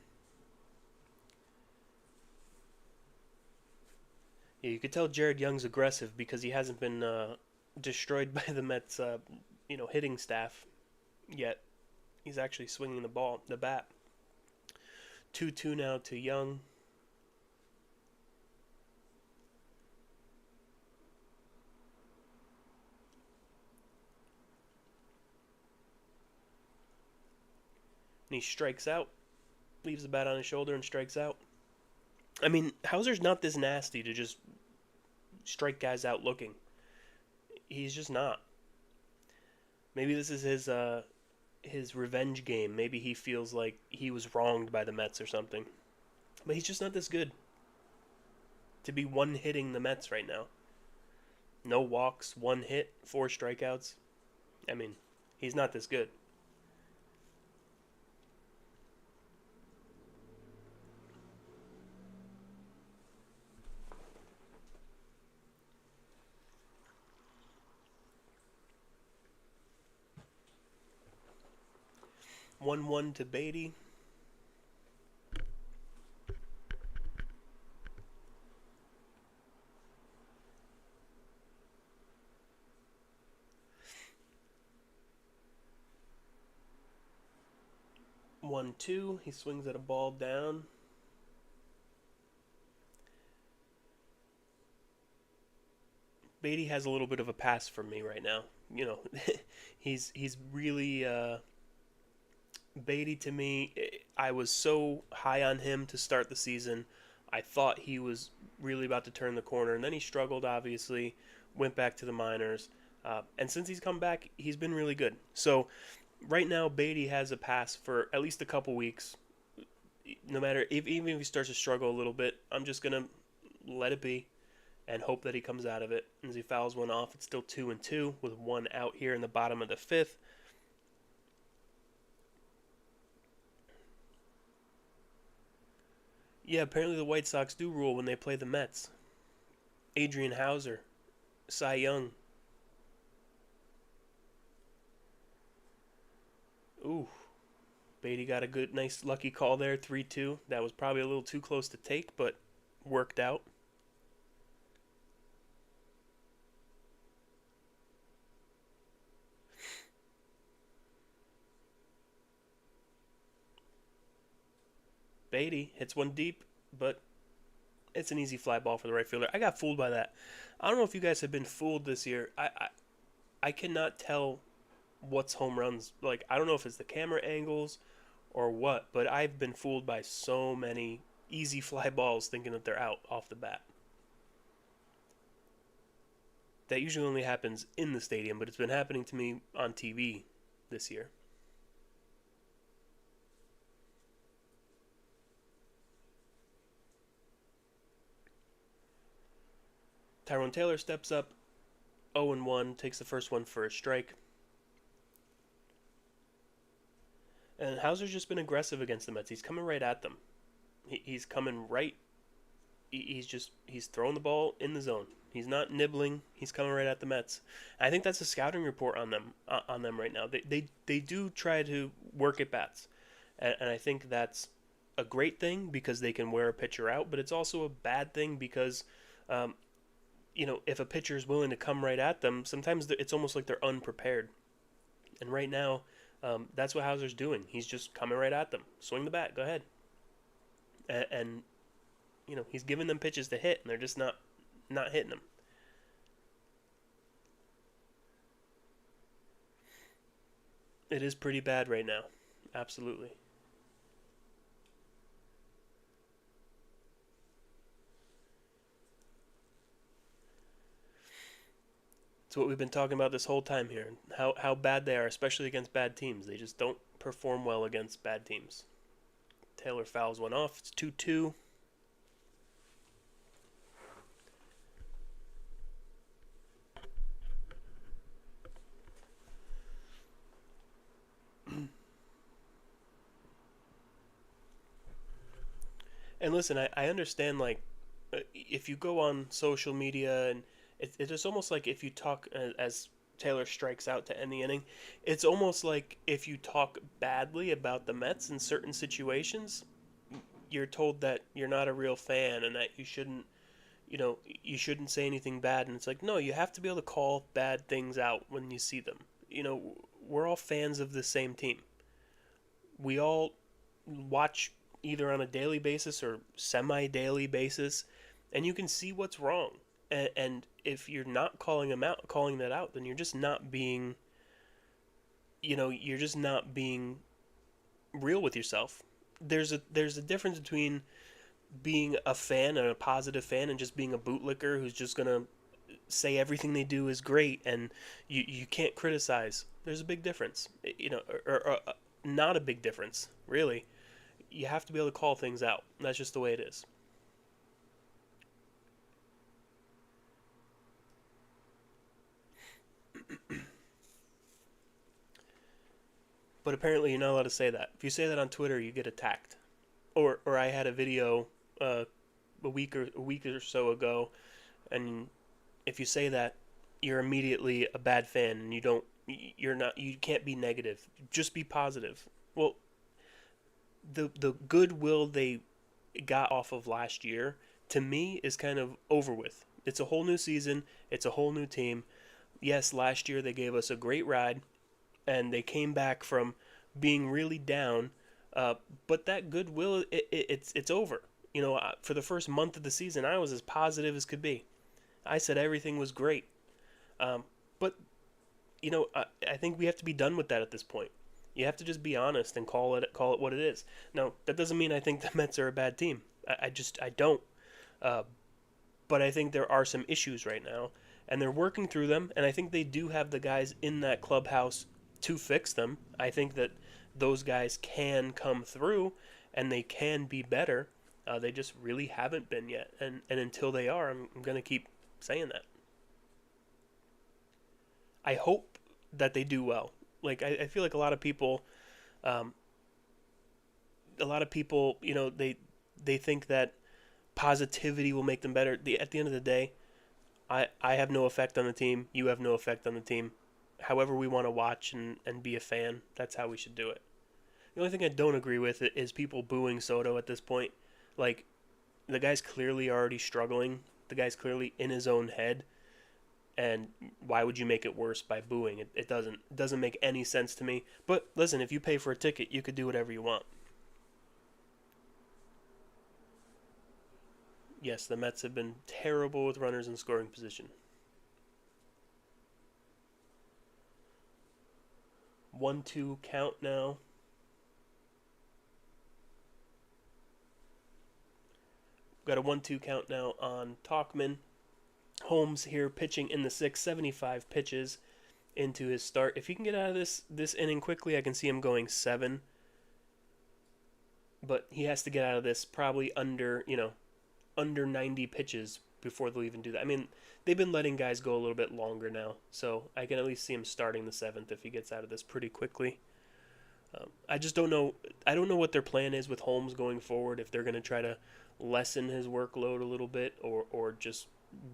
Yeah, you could tell Jared Young's aggressive because he hasn't been destroyed by the Mets, hitting staff yet. He's actually swinging the bat. 2-2 now to Young. And he strikes out. Leaves the bat on his shoulder and strikes out. I mean, Hauser's not this nasty to just strike guys out looking. He's just not. Maybe this is his revenge game. Maybe he feels like he was wronged by the Mets or something. But he's just not this good to be one-hitting the Mets right now. No walks, 1 hit, 4 strikeouts. I mean, he's not this good. One to Beatty. One two. He swings at a ball down. Beatty has a little bit of a pass for me right now. He's really Beatty to me. I was so high on him to start the season. I thought he was really about to turn the corner, and then he struggled. Obviously, went back to the minors, and since he's come back, he's been really good. So right now, Beatty has a pass for at least a couple weeks. No matter even if he starts to struggle a little bit, I'm just gonna let it be and hope that he comes out of it. As he fouls one off, it's still 2-2 with 1 out here in the bottom of the 5th. Yeah, apparently the White Sox do rule when they play the Mets. Adrian Hauser, Cy Young. Ooh, Beatty got a good, nice, lucky call there, 3-2. That was probably a little too close to take, but worked out. Beatty hits one deep, but it's an easy fly ball for the right fielder. I got fooled by that. I don't know if you guys have been fooled this year. I cannot tell what's home runs. Like, I don't know if it's the camera angles or what, but I've been fooled by so many easy fly balls thinking that they're out off the bat. That usually only happens in the stadium, but it's been happening to me on TV this year. Tyrone Taylor steps up, 0-1, takes the first one for a strike. And Hauser's just been aggressive against the Mets. He's coming right at them. He's coming right. He's throwing the ball in the zone. He's not nibbling. He's coming right at the Mets. I think that's a scouting report on them right now. They do try to work at bats, and I think that's a great thing because they can wear a pitcher out. But it's also a bad thing because um, if a pitcher is willing to come right at them, sometimes it's almost like they're unprepared. And right now, that's what Hauser's doing. He's just coming right at them. Swing the bat. Go ahead. And he's giving them pitches to hit, and they're just not hitting them. It is pretty bad right now. Absolutely. It's what we've been talking about this whole time here. How bad they are, especially against bad teams. They just don't perform well against bad teams. Taylor fouls one off. It's 2-2. And listen, I understand, like, if you go on social media, and it's almost like if you talk as Taylor strikes out to end the inning, it's almost like if you talk badly about the Mets in certain situations, you're told that you're not a real fan and that you shouldn't say anything bad. And it's like, no, you have to be able to call bad things out when you see them. We're all fans of the same team. We all watch either on a daily basis or semi-daily basis, and you can see what's wrong. And if you're not calling that out, then you're just not being real with yourself. There's a difference between being a fan and a positive fan and just being a bootlicker who's just gonna say everything they do is great and you can't criticize. There's a big difference, or not a big difference, really. You have to be able to call things out. That's just the way it is. But apparently, you're not allowed to say that. If you say that on Twitter, you get attacked. Or I had a video a week or so ago, and if you say that, you're immediately a bad fan, and you can't be negative. Just be positive. Well, the goodwill they got off of last year, to me, is kind of over with. It's a whole new season. It's a whole new team. Yes, last year they gave us a great ride, and they came back from being really down. But that goodwill, it's over. For the first month of the season, I was as positive as could be. I said everything was great. But I think we have to be done with that at this point. You have to just be honest and call it what it is. Now, that doesn't mean I think the Mets are a bad team. I don't. Uh, but I think there are some issues right now, and they're working through them. And I think they do have the guys in that clubhouse to fix them. I think that those guys can come through, and they can be better. They just really haven't been yet. And until they are, I'm going to keep saying that. I hope that they do well. Like, I feel like um, a lot of people, They think that positivity will make them better. At the end of the day, I have no effect on the team. You have no effect on the team. However we want to watch and be a fan, that's how we should do it. The only thing I don't agree with is people booing Soto at this point. Like, the guy's clearly already struggling. The guy's clearly in his own head. And why would you make it worse by booing? It doesn't make any sense to me. But listen, if you pay for a ticket, you could do whatever you want. Yes, the Mets have been terrible with runners in scoring position. 1-2 count now. Got a 1-2 count now on Talkman. Holmes here pitching in the sixth, 75 pitches into his start. If he can get out of this inning quickly, I can see him going 7. But he has to get out of this probably under 90 pitches before they'll even do that. I mean, they've been letting guys go a little bit longer now, so I can at least see him starting the 7th if he gets out of this pretty quickly. I just don't know. I don't know what their plan is with Holmes going forward. If they're going to try to lessen his workload a little bit, or just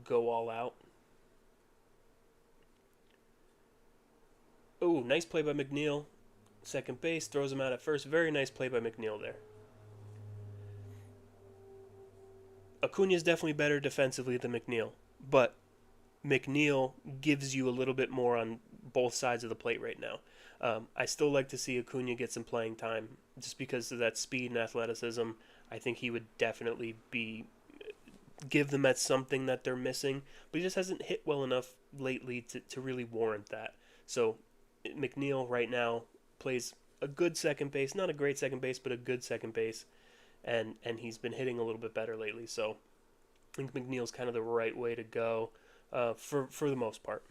go all out. Oh, nice play by McNeil. Second base, throws him out at first. Very nice play by McNeil there. Acuna is definitely better defensively than McNeil, but McNeil gives you a little bit more on both sides of the plate right now. I still like to see Acuna get some playing time just because of that speed and athleticism. I think he would definitely give the Mets something that they're missing, but he just hasn't hit well enough lately to really warrant that. So McNeil right now plays a good second base, not a great second base, but a good second base, and he's been hitting a little bit better lately. So I think McNeil's kind of the right way to go for the most part.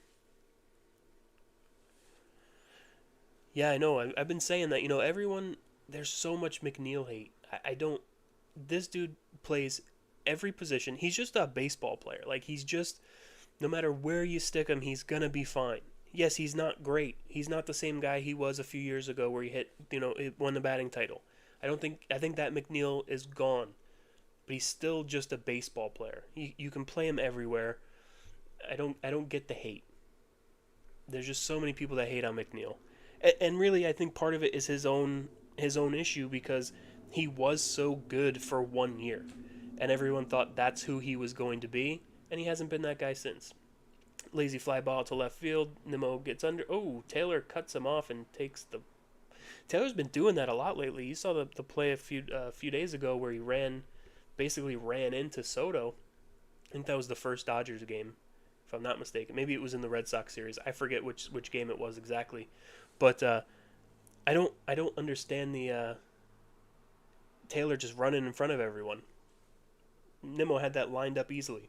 Yeah, I know. I've been saying that. Everyone, there's so much McNeil hate. I don't. This dude plays every position. He's just a baseball player. Like, he's just, no matter where you stick him, he's going to be fine. Yes, he's not great. He's not the same guy he was a few years ago where he won the batting title. I think that McNeil is gone. But he's still just a baseball player. You can play him everywhere. I don't get the hate. There's just so many people that hate on McNeil. And really, I think part of it is his own issue, because he was so good for 1 year, and everyone thought that's who he was going to be, and he hasn't been that guy since. Lazy fly ball to left field. Nimmo gets under. Oh, Taylor cuts him off and takes the. Taylor's been doing that a lot lately. You saw the play a few days ago where he basically ran into Soto. I think that was the first Dodgers game, if I'm not mistaken. Maybe it was in the Red Sox series. I forget which game it was exactly. But I don't understand the Taylor just running in front of everyone. Nimmo had that lined up easily.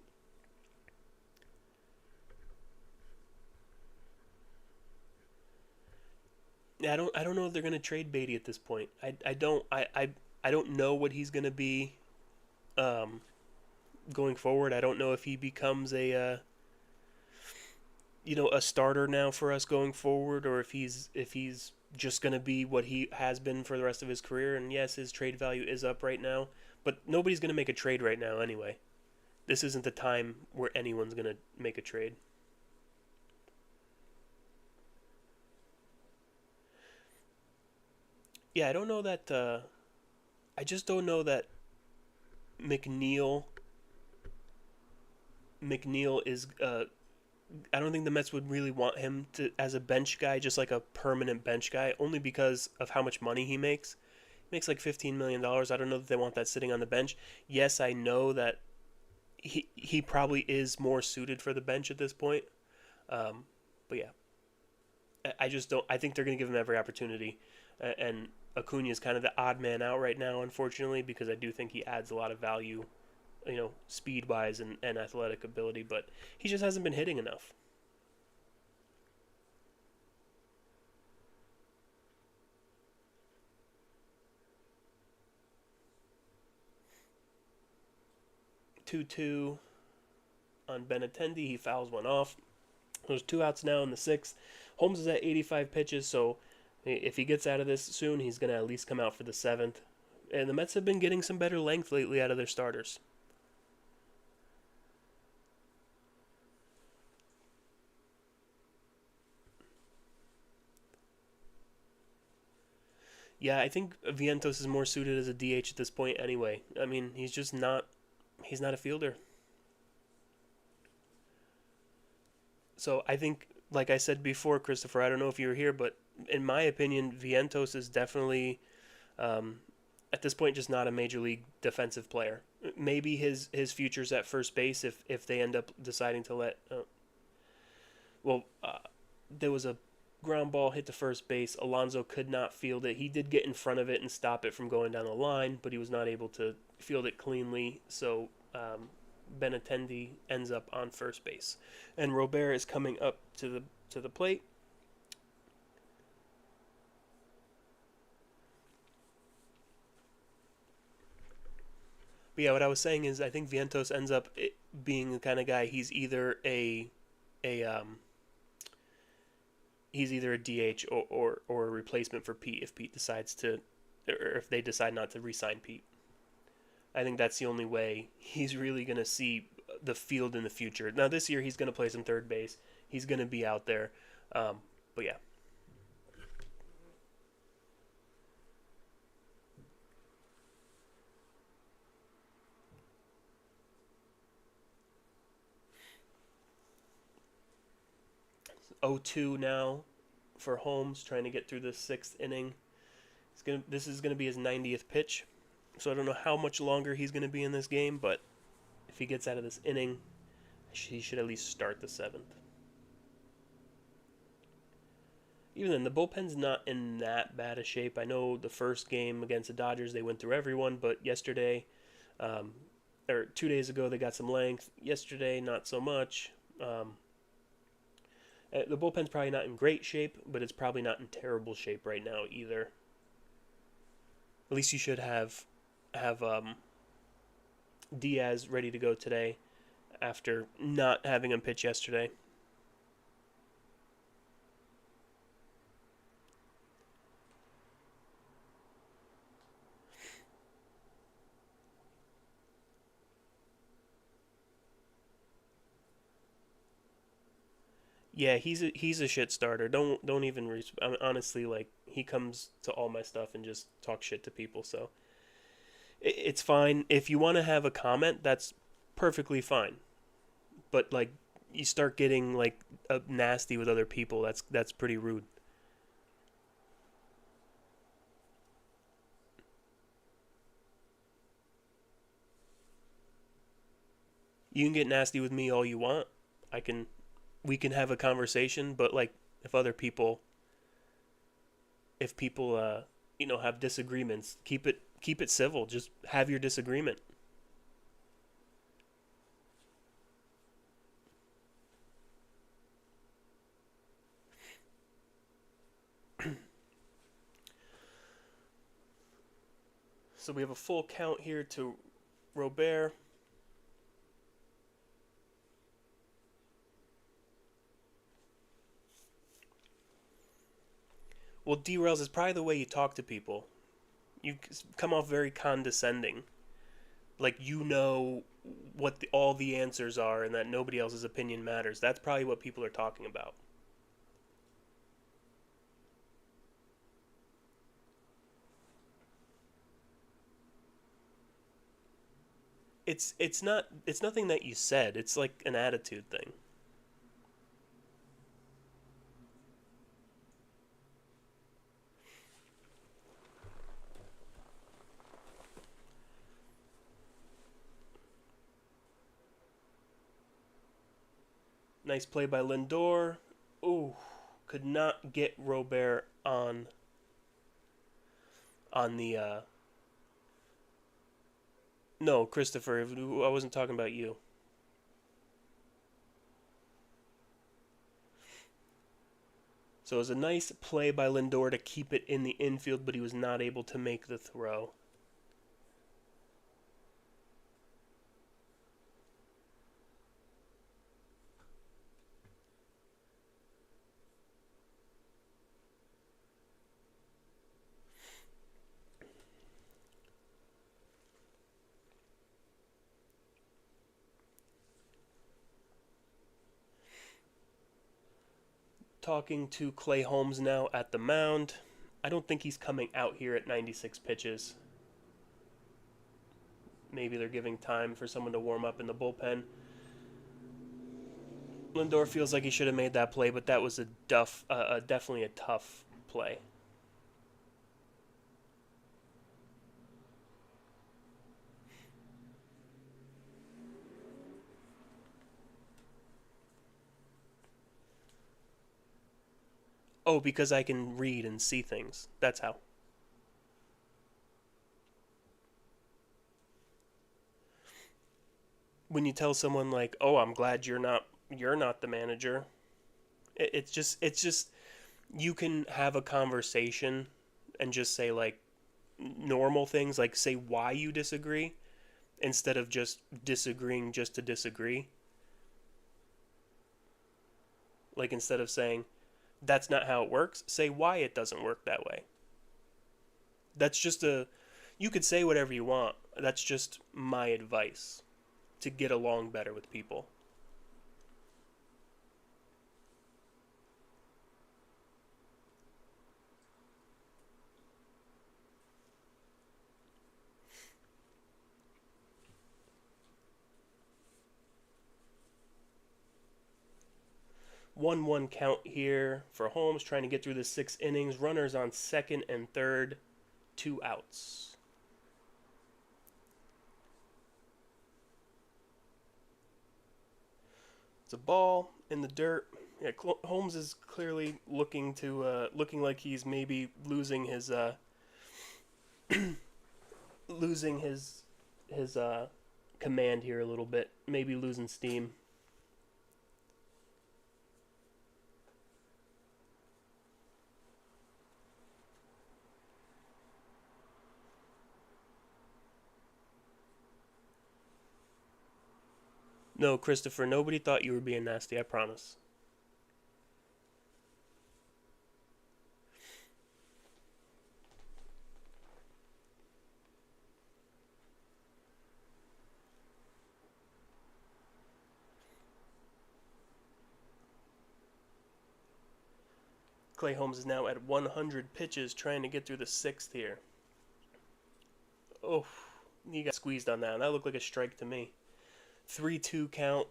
Yeah, I don't know if they're gonna trade Beatty at this point. I don't know what he's gonna be um, going forward. I don't know if he becomes a starter now for us going forward, or if he's just going to be what he has been for the rest of his career. And yes, his trade value is up right now, but nobody's going to make a trade right now anyway. This isn't the time where anyone's going to make a trade. Yeah, I don't know that. I just don't know that McNeil. McNeil is I don't think the Mets would really want him to as a bench guy, just like a permanent bench guy, only because of how much money he makes. He makes like $15 million. I don't know that they want that sitting on the bench. Yes, I know that he probably is more suited for the bench at this point. But yeah, I just don't. I think they're going to give him every opportunity, and Acuna is kind of the odd man out right now, unfortunately, because I do think he adds a lot of value, speed wise and athletic ability, but he just hasn't been hitting enough. 2-2 on Benintendi. He fouls one off. There's 2 outs now in the sixth. Holmes is at 85 pitches, so if he gets out of this soon, he's going to at least come out for the seventh. And the Mets have been getting some better length lately out of their starters. Yeah, I think Vientos is more suited as a DH at this point anyway. I mean, he's just not he's not a fielder. So I think, like I said before, Christopher, I don't know if you were here, but in my opinion, Vientos is definitely um, at this point just not a major league defensive player. Maybe his future's at first base if they end up deciding to let. Well, there was a ground ball hit to first base. Alonso could not field it. He did get in front of it and stop it from going down the line, but he was not able to field it cleanly. So Benintendi ends up on first base, and Robert is coming up to the plate. But yeah, what I was saying is I think Vientos ends up being the kind of guy a he's either a DH or a replacement for Pete if Pete decides to or if they decide not to re-sign Pete. I think that's the only way he's really going to see the field in the future. Now this year he's going to play some third base. He's going to be out there. Um, but yeah, 0-2 now for Holmes trying to get through the sixth inning. This is gonna be his 90th pitch, so I don't know how much longer he's gonna be in this game. But if he gets out of this inning, he should at least start the seventh. Even then, the bullpen's not in that bad a shape. I know the first game against the Dodgers they went through everyone, but yesterday, um, or 2 days ago, they got some length. Yesterday, not so much. The bullpen's probably not in great shape, but it's probably not in terrible shape right now either. At least you should have Diaz ready to go today after not having him pitch yesterday. Yeah, he's a shit starter. Don't even honestly, like, he comes to all my stuff and just talks shit to people. So it's fine if you want to have a comment. That's perfectly fine. But like, you start getting like nasty with other people. That's pretty rude. You can get nasty with me all you want. I can we can have a conversation. But like, if other people if people have disagreements, keep it civil. Just have your disagreement. So we have a full count here to Robert. Well, derails is probably the way you talk to people. You come off very condescending, like you know what all the answers are, and that nobody else's opinion matters. That's probably what people are talking about. It's nothing that you said. It's like an attitude thing. Nice play by Lindor. Ooh, could not get Robert on the no, Christopher. I wasn't talking about you. So it was a nice play by Lindor to keep it in the infield, but he was not able to make the throw. Talking to Clay Holmes now at the mound. I don't think he's coming out here at 96 pitches. Maybe they're giving time for someone to warm up in the bullpen. Lindor feels like he should have made that play, but that was definitely a tough play. Oh, because I can read and see things. That's how. When you tell someone like, "Oh, I'm glad you're not the manager." It's just you can have a conversation and just say like normal things, like say why you disagree instead of just disagreeing just to disagree. Like instead of saying that's not how it works, say why it doesn't work that way. That's just a you could say whatever you want. That's just my advice to get along better with people. 1-1 count here for Holmes, trying to get through the 6 innings. Runners on second and third, 2 outs. It's a ball in the dirt. Yeah, Holmes is clearly looking like he's maybe losing his command here a little bit. Maybe losing steam. No, Christopher, nobody thought you were being nasty, I promise. Clay Holmes is now at 100 pitches, trying to get through the sixth here. Oh, he got squeezed on that. That looked like a strike to me. 3-2 count.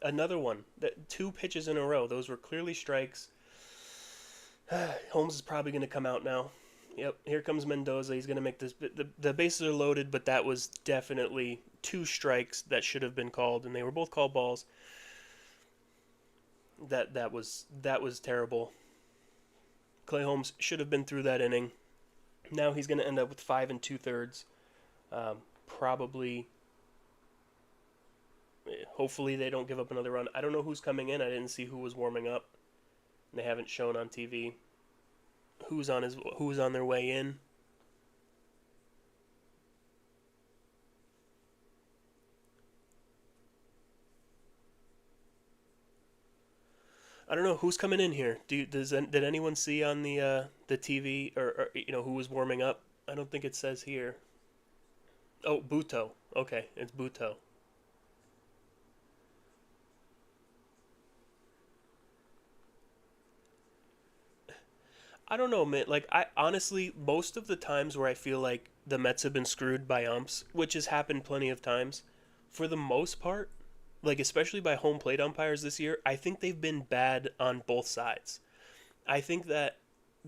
Another one. 2 pitches in a row. Those were clearly strikes. Holmes is probably going to come out now. Yep, here comes Mendoza. He's going to make this. The bases are loaded, but that was definitely 2 strikes that should have been called, and they were both called balls. That was terrible. Clay Holmes should have been through that inning. Now he's going to end up with 5 2/3. Probably. Hopefully they don't give up another run. I don't know who's coming in. I didn't see who was warming up. They haven't shown on TV who's on their way in. I don't know who's coming in here. Did anyone see on the TV or who was warming up? I don't think it says here. Oh, Buto. Okay, it's Buto. I don't know, man. Like I honestly, most of the times where I feel like the Mets have been screwed by umps, which has happened plenty of times, for the most part, like especially by home plate umpires this year, I think they've been bad on both sides. I think that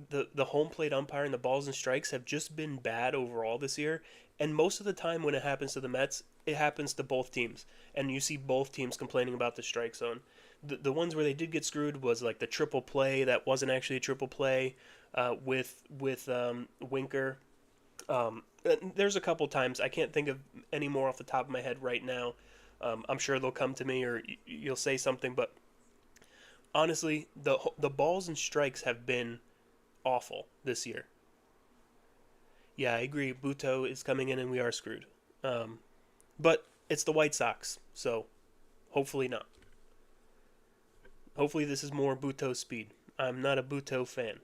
the home plate umpire and the balls and strikes have just been bad overall this year. And most of the time when it happens to the Mets, it happens to both teams, and you see both teams complaining about the strike zone. The ones where they did get screwed was like the triple play that wasn't actually a triple play with Winker. There's a couple times I can't think of any more off the top of my head right now. I'm sure they'll come to me or you'll say something, but honestly, the balls and strikes have been awful this year. Yeah, I agree. Buto is coming in and we are screwed. But it's the White Sox, so hopefully not. Hopefully this is more Buto speed. I'm not a Buto fan.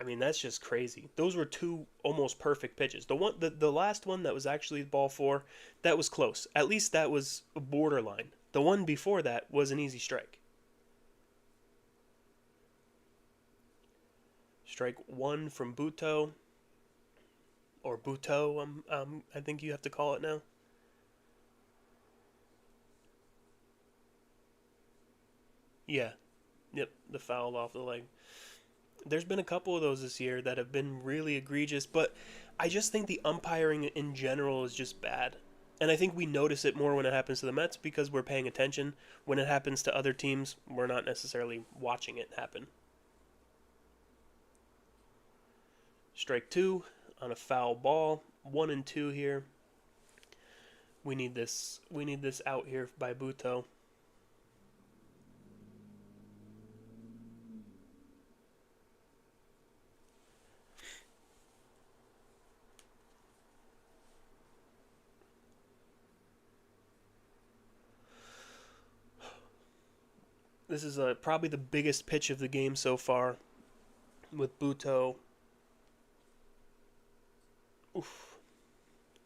I mean, that's just crazy. Those were two almost perfect pitches. The last one that was actually ball four, that was close. At least that was borderline. The one before that was an easy strike. Strike one from Buto, or Buto, I think you have to call it now. Yeah, yep, the foul off the leg. There's been a couple of those this year that have been really egregious, but I just think the umpiring in general is just bad. And I think we notice it more when it happens to the Mets because we're paying attention. When it happens to other teams, we're not necessarily watching it happen. Strike two on a foul ball. 1-2 here. We need this. We need this out here by Buto. This is probably the biggest pitch of the game so far with Buto. Oof.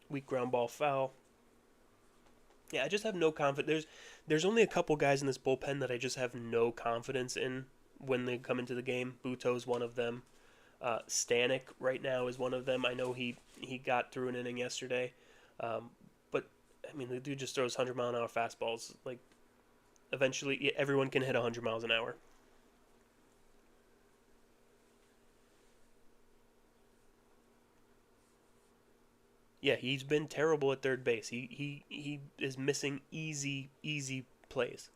Weak ground ball foul. Yeah, I just have no confidence. There's only a couple guys in this bullpen that I just have no confidence in when they come into the game. Buto's one of them. Stanek right now is one of them. I know he got through an inning yesterday, but I mean the dude just throws 100-mile-an-hour fastballs. Like eventually, everyone can hit 100 miles an hour. Yeah, he's been terrible at third base. He is missing easy plays.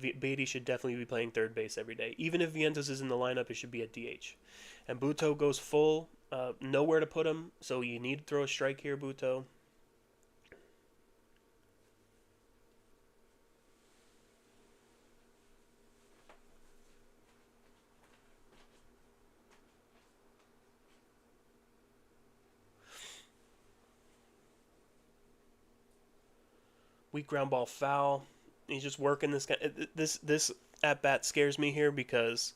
Beatty should definitely be playing third base every day. Even if Vientos is in the lineup, it should be at DH. And Buto goes full, nowhere to put him, so you need to throw a strike here, Buto. Weak ground ball foul. He's just working this guy. This at bat scares me here because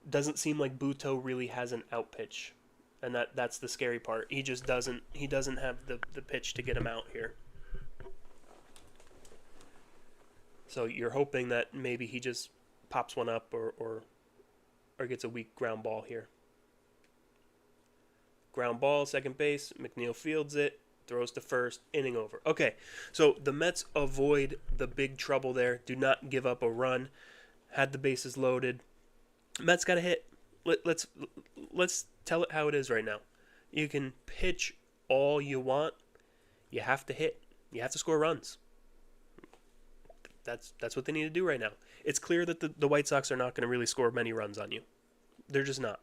it doesn't seem like Buto really has an out pitch, and that's the scary part. He just doesn't. He doesn't have the pitch to get him out here. So you're hoping that maybe he just pops one up or gets a weak ground ball here. Ground ball, second base. McNeil fields it, throws to first, inning over. Okay, so the Mets avoid the big trouble there. Do not give up a run. Had the bases loaded. Mets got a hit. Let's tell it how it is right now. You can pitch all you want. You have to hit. You have to score runs. That's what they need to do right now. It's clear that the White Sox are not going to really score many runs on you. They're just not.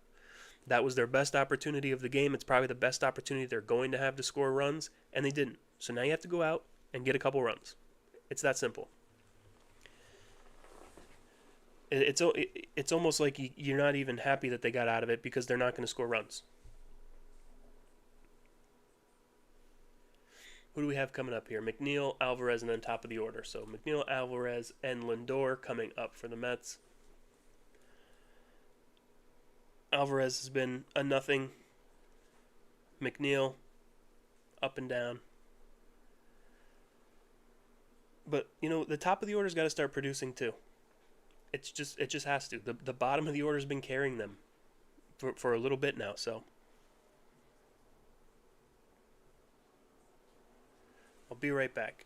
That was their best opportunity of the game. It's probably the best opportunity they're going to have to score runs, and they didn't. So now you have to go out and get a couple runs. It's that simple. It's almost like you're not even happy that they got out of it because they're not going to score runs. Who do we have coming up here? McNeil, Alvarez, and then top of the order. So McNeil, Alvarez, and Lindor coming up for the Mets. Alvarez has been a nothing. McNeil, up and down. But, the top of the order's got to start producing too. It just has to. The bottom of the order's been carrying them for a little bit now, so I'll be right back.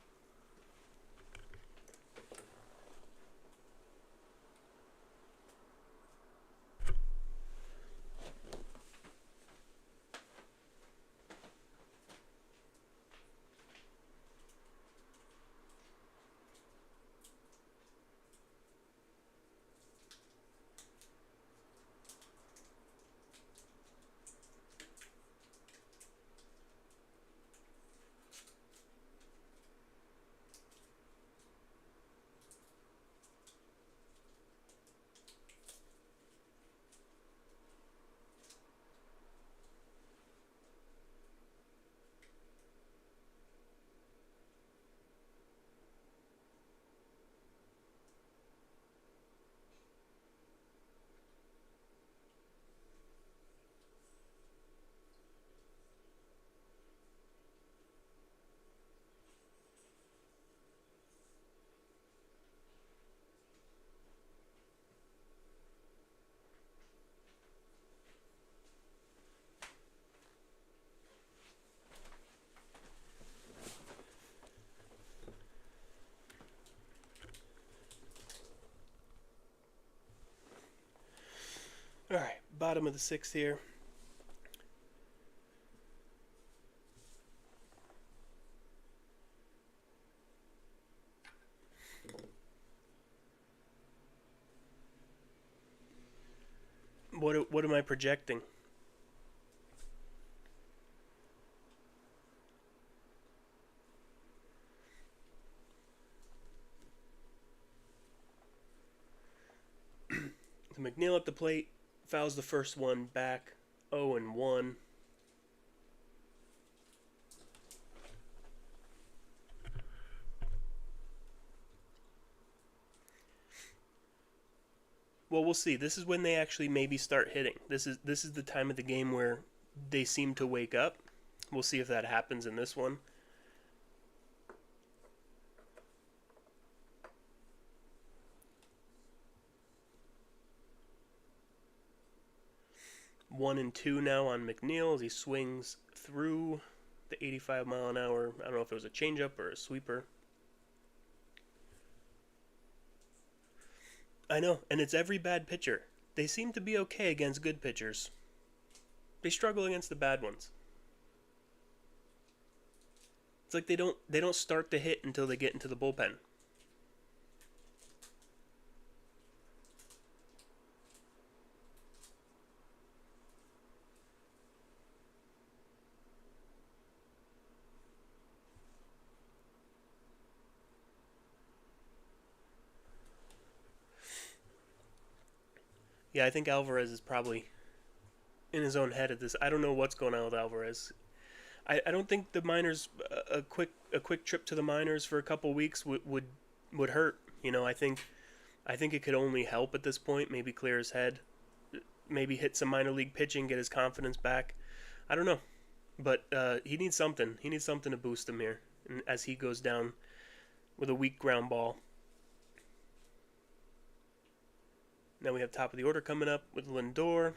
Bottom of the sixth here. What am I projecting? McNeil at the plate, fouls the first one back, 0-1. Well, we'll see. This is when they actually maybe start hitting. This is the time of the game where they seem to wake up. We'll see if that happens in this one. One and two now on McNeil as he swings through the 85 mile an hour. I don't know if it was a changeup or a sweeper. I know, and it's every bad pitcher. They seem to be okay against good pitchers. They struggle against the bad ones. It's like they don't start to hit until they get into the bullpen. Yeah, I think Alvarez is probably in his own head at this. I don't know what's going on with Alvarez. I don't think the minors a quick trip to the minors for a couple weeks would hurt. I think it could only help at this point. Maybe clear his head, maybe hit some minor league pitching, get his confidence back. I don't know, but he needs something. He needs something to boost him here, as he goes down with a weak ground ball. Now we have top of the order coming up with Lindor.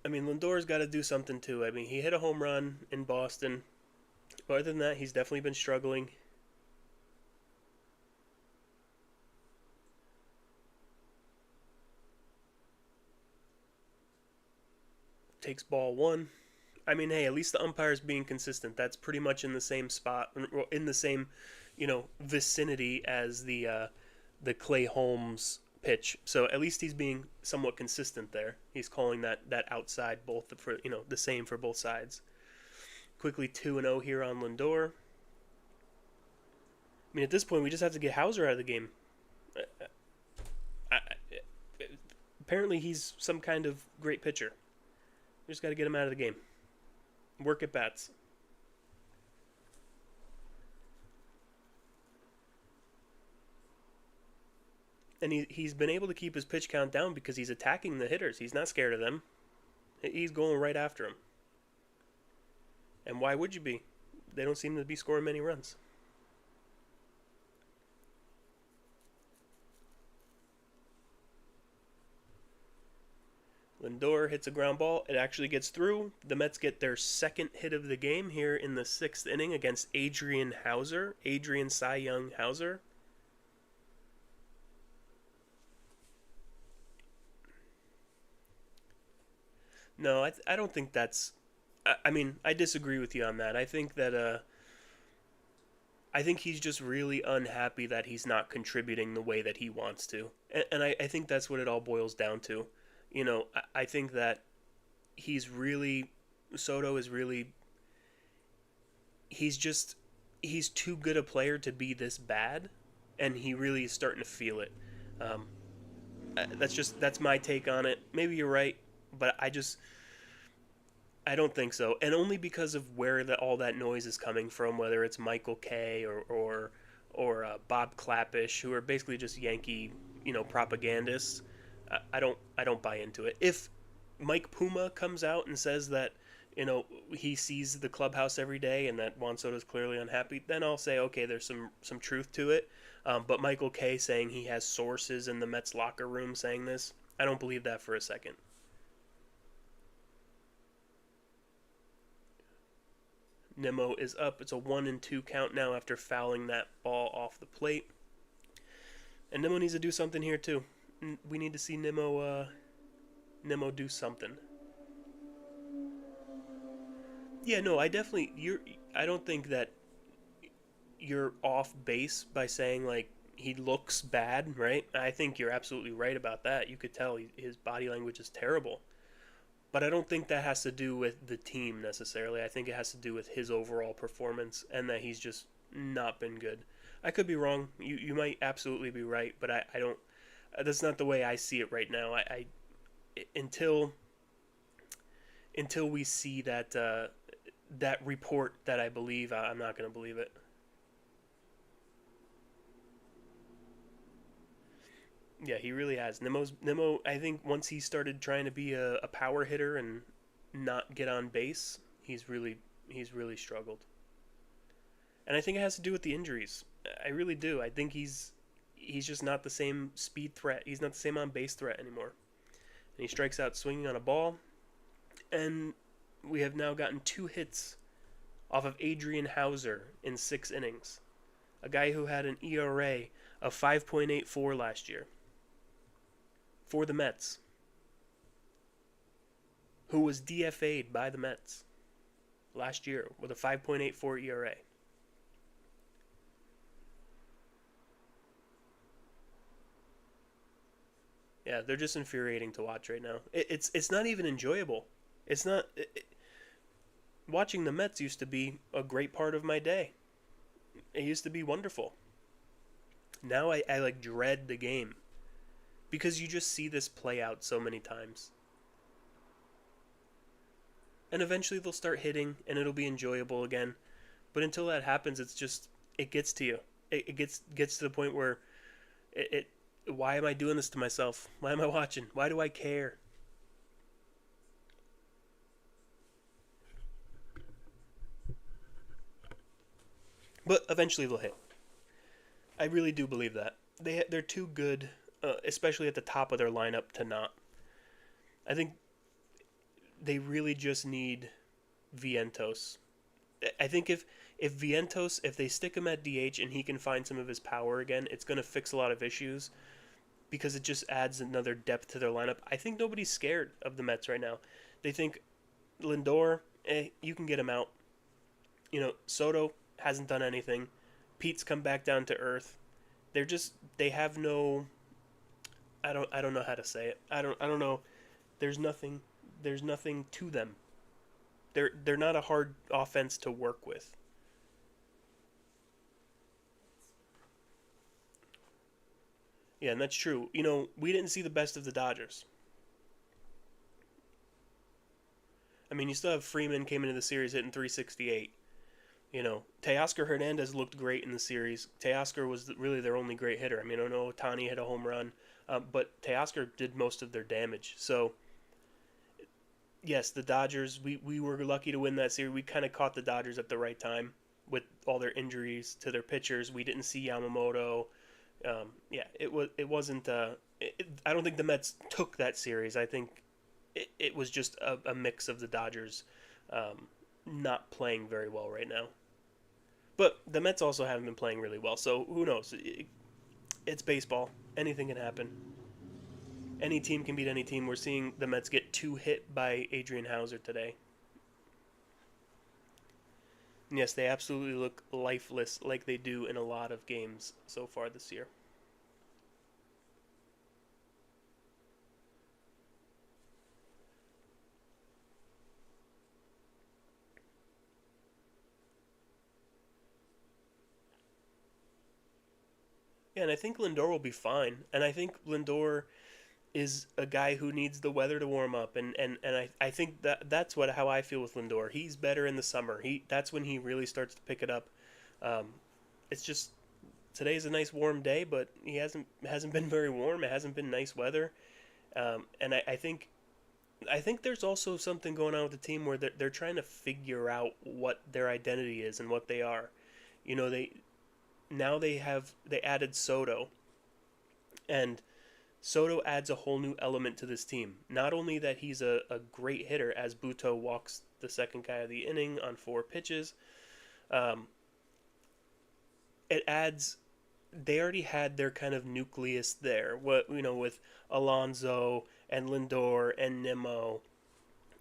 I mean, Lindor's got to do something too. I mean, he hit a home run in Boston. But other than that, he's definitely been struggling. Takes ball one. I mean, hey, at least the umpire's being consistent. That's pretty much in the same spot, in the same, vicinity as the Clay Holmes pitch. So at least he's being somewhat consistent there. He's calling that outside both for the same for both sides. Quickly 2-0 here on Lindor. I mean, at this point, we just have to get Hauser out of the game. I, apparently, he's some kind of great pitcher. We just got to get him out of the game. Work at bats. And he's been able to keep his pitch count down because he's attacking the hitters. He's not scared of them. He's going right after them. And why would you be? They don't seem to be scoring many runs. Lindor hits a ground ball. It actually gets through. The Mets get their second hit of the game here in the sixth inning against Adrian Cy Young Hauser. No, I don't think that's. I mean, I disagree with you on that. I think that I think he's just really unhappy that he's not contributing the way that he wants to, and I think that's what it all boils down to. I think that he's really Soto is really he's too good a player to be this bad, and he really is starting to feel it. Um, that's my take on it. Maybe you're right, but I don't think so, and only because of where all that noise is coming from. Whether it's Michael Kay or Bob Clappish, who are basically just Yankee propagandists. I don't buy into it. If Mike Puma comes out and says that he sees the clubhouse every day and that Juan Soto's clearly unhappy, then I'll say okay, there's some truth to it. But Michael Kay saying he has sources in the Mets locker room saying this, I don't believe that for a second. Nimmo is up. It's a 1-2 count now after fouling that ball off the plate. And Nimmo needs to do something here too. We need to see Nimmo do something. Yeah, no, I definitely you're. I don't think that you're off base by saying like he looks bad, right? I think you're absolutely right about that. You could tell his body language is terrible. But I don't think that has to do with the team necessarily. I think it has to do with his overall performance and that he's just not been good. I could be wrong. You might absolutely be right, but I don't. That's not the way I see it right now. I until we see that report that I believe, I'm not going to believe it. Yeah, he really has. Nimmo. I think once he started trying to be a power hitter and not get on base, he's really struggled. And I think it has to do with the injuries. I really do. I think he's just not the same speed threat. He's not the same on base threat anymore. And he strikes out swinging on a ball. And we have now gotten 2 hits off of Adrian Hauser in 6 innings. A guy who had an ERA of 5.84 last year for the Mets, who was DFA'd by the Mets last year with a 5.84 ERA. Yeah, they're just infuriating to watch right now. It's not even enjoyable. It's not. Watching the Mets used to be a great part of my day. It used to be wonderful. Now I like dread the game because you just see this play out so many times. And eventually they'll start hitting and it'll be enjoyable again. But until that happens, it gets to you. It gets to the point where why am I doing this to myself? Why am I watching? Why do I care? But eventually they'll hit. I really do believe that. They're too good, especially at the top of their lineup, to not. I think they really just need Vientos. I think if Vientos, if they stick him at DH and he can find some of his power again, it's going to fix a lot of issues because it just adds another depth to their lineup. I think nobody's scared of the Mets right now. They think Lindor, you can get him out. Soto hasn't done anything. Pete's come back down to earth. They have no. I don't know how to say it. I don't know. There's nothing to them. They're not a hard offense to work with. Yeah, and that's true. We didn't see the best of the Dodgers. I mean, you still have Freeman came into the series hitting 368. Teoscar Hernandez looked great in the series. Teoscar was really their only great hitter. I mean, I know Otani hit a home run, but Teoscar did most of their damage. So, yes, the Dodgers, we were lucky to win that series. We kind of caught the Dodgers at the right time with all their injuries to their pitchers. We didn't see Yamamoto. Yeah, it wasn't. I don't think the Mets took that series. I think it was just a mix of the Dodgers not playing very well right now. But the Mets also haven't been playing really well, so who knows? It's baseball. Anything can happen. Any team can beat any team. We're seeing the Mets get 2 hit by Adrian Hauser today. And yes, they absolutely look lifeless like they do in a lot of games so far this year. Yeah, and I think Lindor will be fine. And I think Lindor is a guy who needs the weather to warm up, and I think that's how I feel with Lindor. He's better in the summer. That's when he really starts to pick it up. Um, it's just today's a nice warm day, but he hasn't been very warm. It hasn't been nice weather, and I think there's also something going on with the team where they're trying to figure out what their identity is and what they are. They now they added Soto, and Soto adds a whole new element to this team. Not only that he's a great hitter, as Buto walks the second guy of the inning on 4 pitches, um, it adds they already had their kind of nucleus there. What with Alonso and Lindor and Nimmo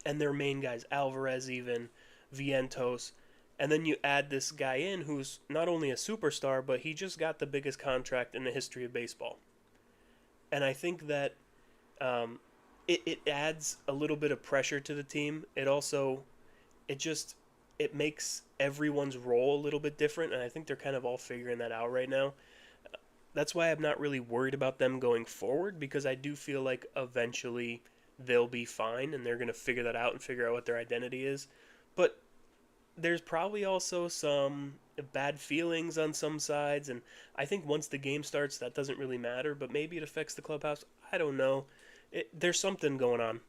and their main guys, Alvarez even, Vientos, and then you add this guy in who's not only a superstar, but he just got the biggest contract in the history of baseball. And I think that um, it adds a little bit of pressure to the team. It just it makes everyone's role a little bit different, and I think they're kind of all figuring that out right now. That's why I'm not really worried about them going forward, because I do feel like eventually they'll be fine and they're going to figure that out and figure out what their identity is. But there's probably also some bad feelings on some sides, and I think once the game starts, that doesn't really matter. But maybe it affects the clubhouse. I don't know. There's something going on.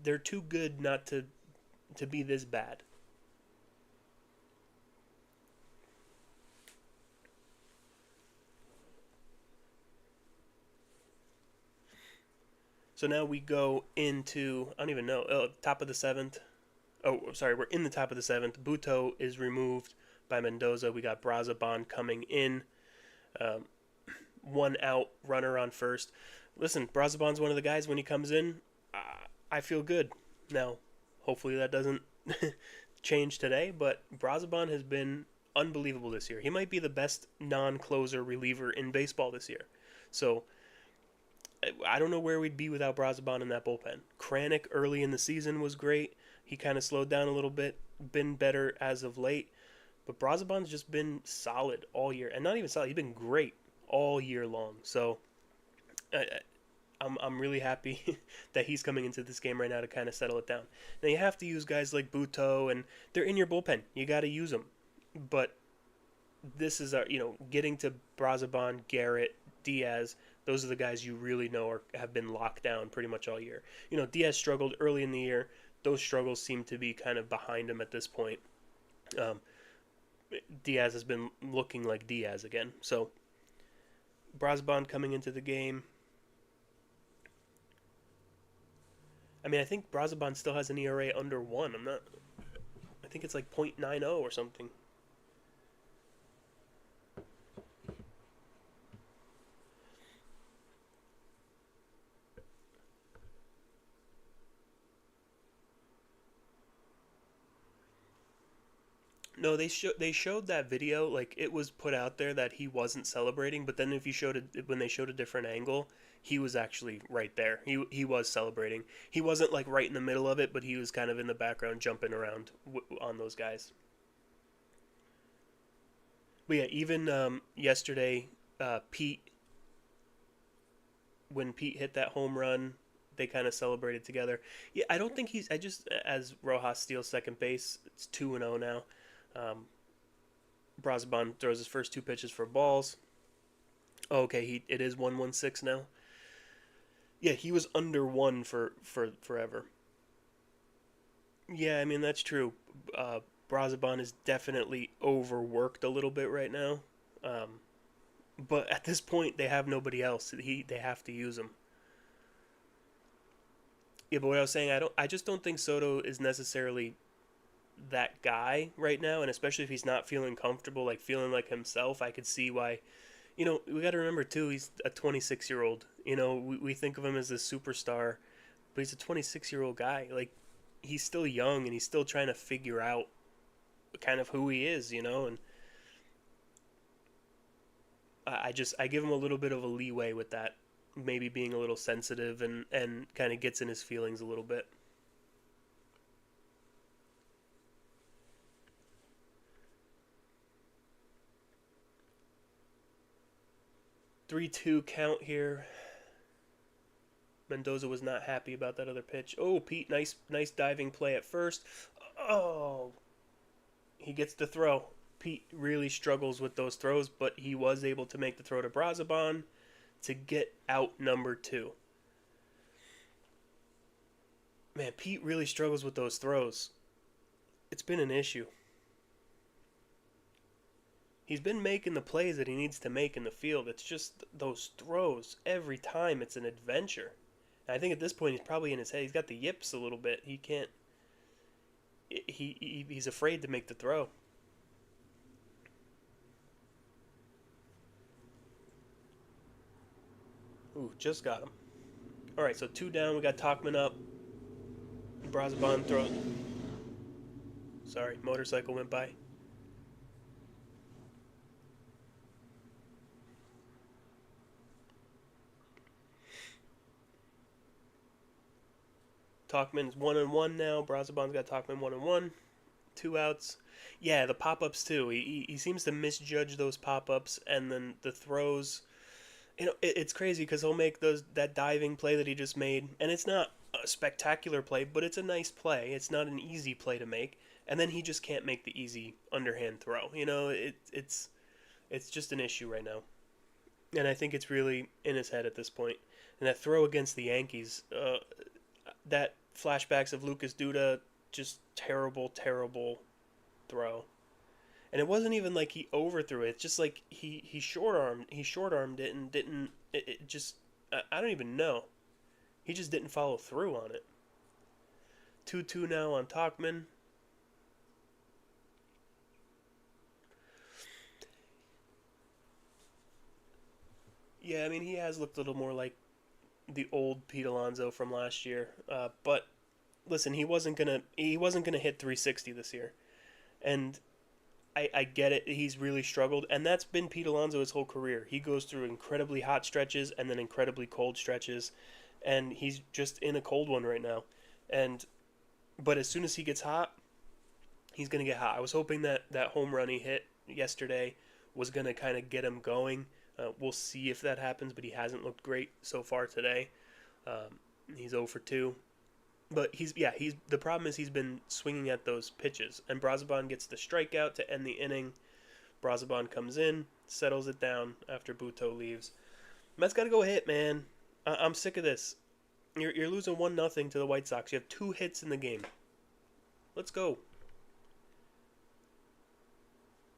They're too good not to be this bad. So now we go into I don't even know top of the seventh. Oh, sorry, we're in the top of the seventh. Buto is removed by Mendoza. We got Brazabon coming in. Um, One out, runner on first. Listen, Brazabon's one of the guys when he comes in. I feel good. Now, hopefully that doesn't change today, but Brazabon has been unbelievable this year. He might be the best non-closer reliever in baseball this year. So I don't know where we'd be without Brazabon in that bullpen. Kranick early in the season was great. He kind of slowed down a little bit, been better as of late. But Brazabon's just been solid all year. And not even solid, he's been great all year long. So I, I'm really happy that he's coming into this game right now to kind of settle it down. Now you have to use guys like Buto, and they're in your bullpen. You got to use them. But this is our, getting to Brazabon, Garrett, Diaz. Those are the guys you really know have been locked down pretty much all year. Diaz struggled early in the year. Those struggles seem to be kind of behind him at this point. Um, Diaz has been looking like Diaz again. So Brazabon coming into the game. I mean, I think Brazabon still has an ERA under 1. I think it's like .90 or something. No, they showed that video, like it was put out there that he wasn't celebrating, but then if you showed it when they showed a different angle, he was actually right there. He was celebrating. He wasn't like right in the middle of it, but he was kind of in the background jumping around on those guys. But yeah, even yesterday, Pete when Pete hit that home run, they kind of celebrated together. Yeah, I don't think he's. I just as Rojas steals second base, it's 2-0 now. Um, Brazabon throws his first two pitches for balls. Oh, okay, it is 1-1-6 now. Yeah, he was under one for forever. Yeah, I mean that's true. Brazabon is definitely overworked a little bit right now. Um, but at this point, they have nobody else. They have to use him. Yeah, but what I was saying, I just don't think Soto is necessarily that guy right now, and especially if he's not feeling comfortable, like feeling like himself, I could see why. We got to remember too, he's a 26-year-old. We think of him as a superstar, but he's a 26-year-old guy. Like he's still young and he's still trying to figure out kind of who he is, and I give him a little bit of a leeway with that, maybe being a little sensitive and kind of gets in his feelings a little bit. 3-2 count here. Mendoza was not happy about that other pitch. Oh, Pete, nice diving play at first. Oh, he gets the throw. Pete really struggles with those throws, but he was able to make the throw to Brazabon to get out number 2. Man, Pete really struggles with those throws. It's been an issue. He's been making the plays that he needs to make in the field. It's just those throws. Every time it's an adventure. And I think at this point he's probably in his head. He's got the yips a little bit. He can't. He's afraid to make the throw. Ooh, just got him. All right, so two down. We got Talkman up. Brazaban throw. Sorry, motorcycle went by. Talkman's 1-1 now. Brazaban's got Talkman 1-1. Two outs. Yeah, the pop ups too. He seems to misjudge those pop ups, and then the throws. It's crazy because he'll make that diving play that he just made, and it's not a spectacular play, but it's a nice play. It's not an easy play to make, and then he just can't make the easy underhand throw. It's just an issue right now, and I think it's really in his head at this point. And that throw against the Yankees, that flashbacks of Lucas Duda, just terrible, terrible throw. And it wasn't even like he overthrew it. It's just like he short armed it and didn't. It just I don't even know. He just didn't follow through on it. 2-2 now on Talkman. Yeah, I mean he has looked a little more like the old Pete Alonso from last year. But listen, he wasn't gonna hit 360 this year, and I get it. He's really struggled, and that's been Pete Alonso his whole career. He goes through incredibly hot stretches and then incredibly cold stretches, and he's just in a cold one right now. And but as soon as he gets hot, he's gonna get hot. I was hoping that home run he hit yesterday was gonna kind of get him going. We'll see if that happens, but he hasn't looked great so far today. He's 0 for 2. But he's the problem is he's been swinging at those pitches, and Brazaban gets the strikeout to end the inning. Brazaban comes in, settles it down after Buto leaves. Mets got to go hit, man. I'm sick of this. You're losing 1-0 to the White Sox. You have 2 hits in the game. Let's go.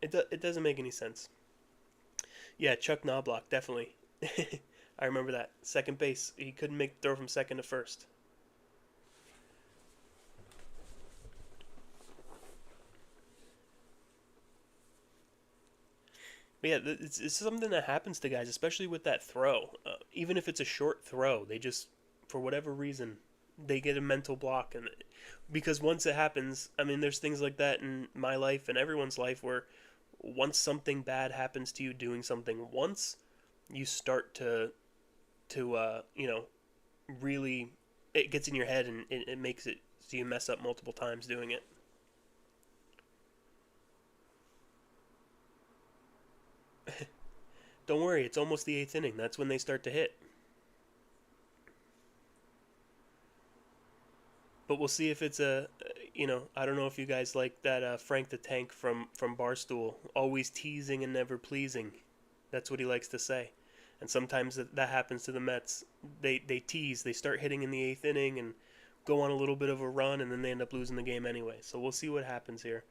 It doesn't make any sense. Yeah, Chuck Knobloch, definitely. I remember that. Second base. He couldn't make the throw from second to first. But yeah, it's something that happens to guys, especially with that throw. Even if it's a short throw, they just, for whatever reason, they get a mental block. And because once it happens, I mean, there's things like that in my life and everyone's life where once something bad happens to you doing something once, you start to really, it gets in your head and it makes it so you mess up multiple times doing it. Don't worry, it's almost the eighth inning. That's when they start to hit. But we'll see if it's I don't know if you guys like that Frank the Tank from Barstool, always teasing and never pleasing. That's what he likes to say. And sometimes that happens to the Mets. They tease, they start hitting in the eighth inning and go on a little bit of a run, and then they end up losing the game anyway. So we'll see what happens here.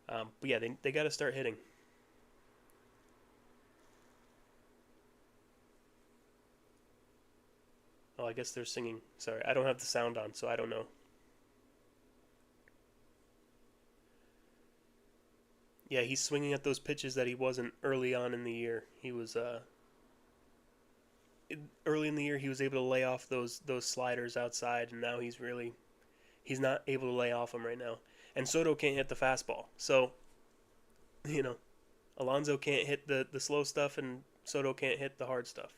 But yeah, they got to start hitting. Oh, I guess they're singing. Sorry, I don't have the sound on, so I don't know. Yeah, he's swinging at those pitches that he wasn't early on in the year. He was early in the year he was able to lay off those sliders outside, and now he's not able to lay off them right now. And Soto can't hit the fastball, so you know Alonso can't hit the slow stuff, and Soto can't hit the hard stuff.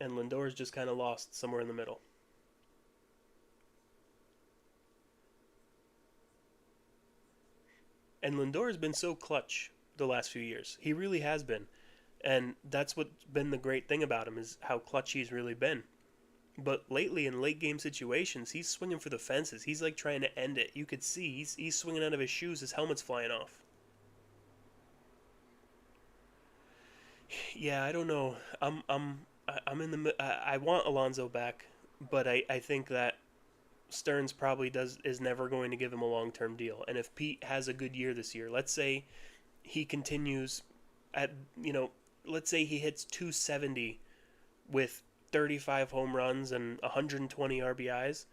And Lindor's just kind of lost somewhere in the middle. And Lindor has been so clutch the last few years. He really has been. And that's what's been the great thing about him is how clutch he's really been. But lately in late game situations, he's swinging for the fences. He's like trying to end it. You could see he's swinging out of his shoes. His helmet's flying off. Yeah, I don't know. I'm in the. I want Alonso back, but I think that Stearns probably does is never going to give him a long term deal. And if Pete has a good year this year, let's say he continues at let's say he hits 270 with 35 home runs and 120 RBIs,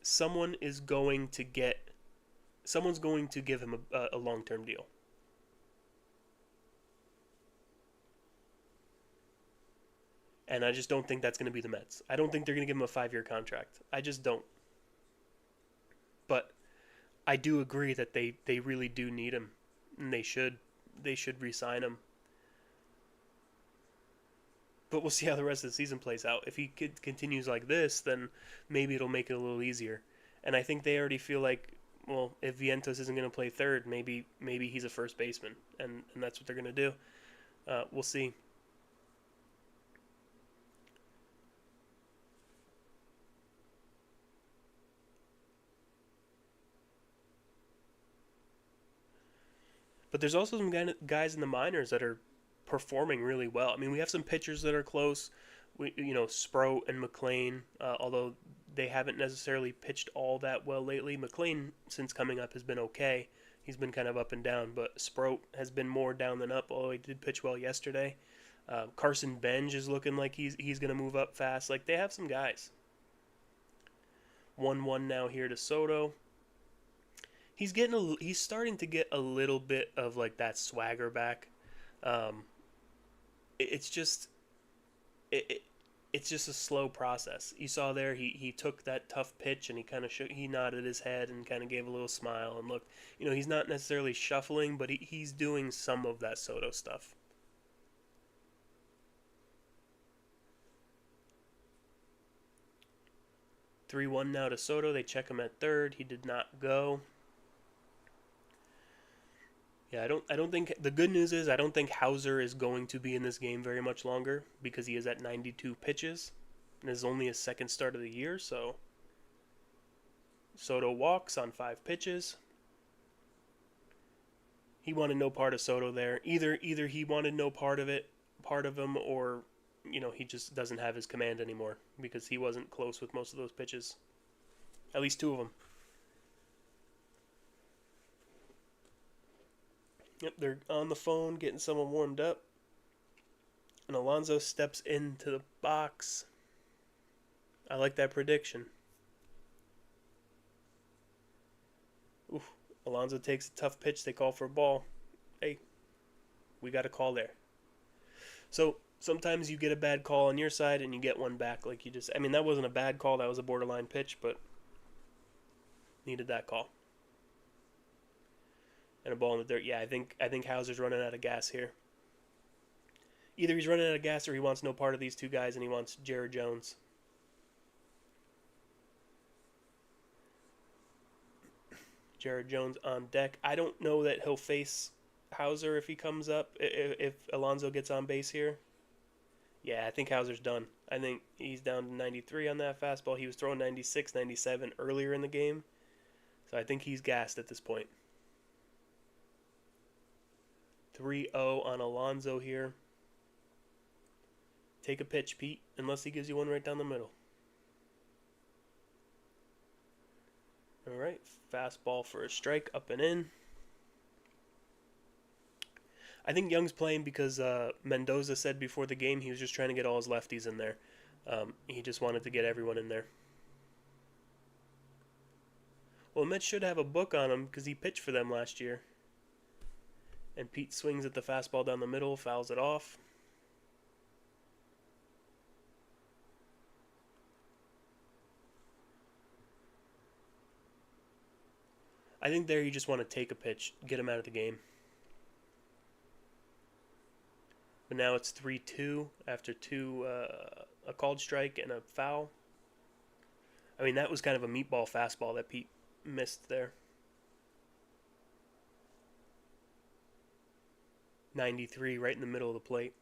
someone is going to get someone's going to give him a long term deal. And I just don't think that's going to be the Mets. I don't think they're going to give him a 5-year contract. I just don't. But I do agree that they really do need him, and they should re-sign him. But we'll see how the rest of the season plays out. If he continues like this, then maybe it'll make it a little easier. And I think they already feel like, well, if Vientos isn't going to play third, maybe he's a first baseman, and that's what they're going to do. We'll see. But there's also some guys in the minors that are performing really well. I mean, we have some pitchers that are close. Sproat and McLean, although they haven't necessarily pitched all that well lately. McLean, since coming up, has been okay. He's been kind of up and down, but Sproat has been more down than up, although he did pitch well yesterday. Carson Benj is looking like he's going to move up fast. Like, they have some guys. 1-1 now here to Soto. He's starting to get a little bit of like that swagger back. Um, it's just it's just a slow process. You saw there he took that tough pitch and he kind of he nodded his head and kind of gave a little smile and looked. He's not necessarily shuffling, but he's doing some of that Soto stuff. 3-1 now to Soto. They check him at third. He did not go. Yeah, I don't think the good news is I don't think Hauser is going to be in this game very much longer because he is at 92 pitches and is only his second start of the year, so Soto walks on 5 pitches. He wanted no part of Soto there. Either he wanted no part of him, or he just doesn't have his command anymore because he wasn't close with most of those pitches. At least 2 of them. Yep, they're on the phone getting someone warmed up. And Alonso steps into the box. I like that prediction. Oof. Alonso takes a tough pitch. They call for a ball. Hey, we got a call there. So sometimes you get a bad call on your side and you get one back. Like you just, I mean, that wasn't a bad call. That was a borderline pitch, but needed that call. And a ball in the dirt. Yeah, I think Hauser's running out of gas here. Either he's running out of gas or he wants no part of these 2 guys and he wants Jared Jones. Jared Jones on deck. I don't know that he'll face Hauser if he comes up, if Alonso gets on base here. Yeah, I think Hauser's done. I think he's down to 93 on that fastball. He was throwing 96, 97 earlier in the game. So I think he's gassed at this point. 3-0 on Alonso here. Take a pitch, Pete, unless he gives you one right down the middle. All right, fastball for a strike, up and in. I think Young's playing because Mendoza said before the game he was just trying to get all his lefties in there. He just wanted to get everyone in there. Well, Mets should have a book on him because he pitched for them last year. And Pete swings at the fastball down the middle, fouls it off. I think there you just want to take a pitch, get him out of the game. But now it's 3-2 after a called strike and a foul. I mean, that was kind of a meatball fastball that Pete missed there. 93 right in the middle of the plate.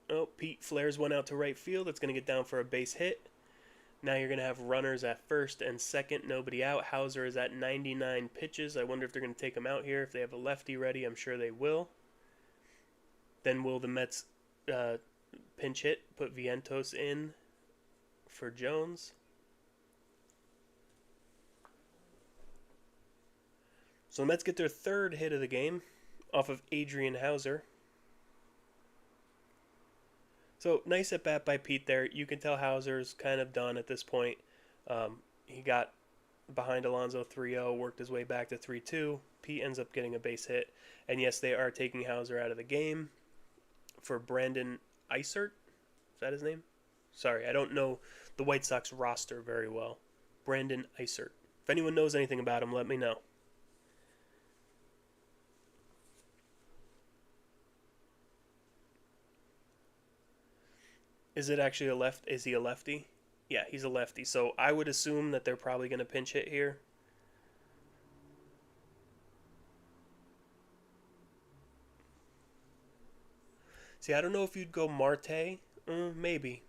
Oh, Pete flares one out to right field. It's going to get down for a base hit. Now you're going to have runners at first and second, nobody out. Hauser is at 99 pitches. I wonder if they're going to take him out here. If they have a lefty ready, I'm sure they will. Then will the Mets pinch hit, put Vientos in for Jones? So the Mets get their 3rd hit of the game off of Adrian Hauser. So nice at bat by Pete there. You can tell Hauser's kind of done at this point. He got behind Alonso 3-0, worked his way back to 3-2. Pete ends up getting a base hit. And yes, they are taking Hauser out of the game for Brandon Eisert. Is that his name? Sorry, I don't know the White Sox roster very well. Brandon Isert. If anyone knows anything about him, let me know. Is it actually a left? Is he a lefty? Yeah, he's a lefty. So I would assume that they're probably going to pinch hit here. See, I don't know if you'd go Marte. Maybe.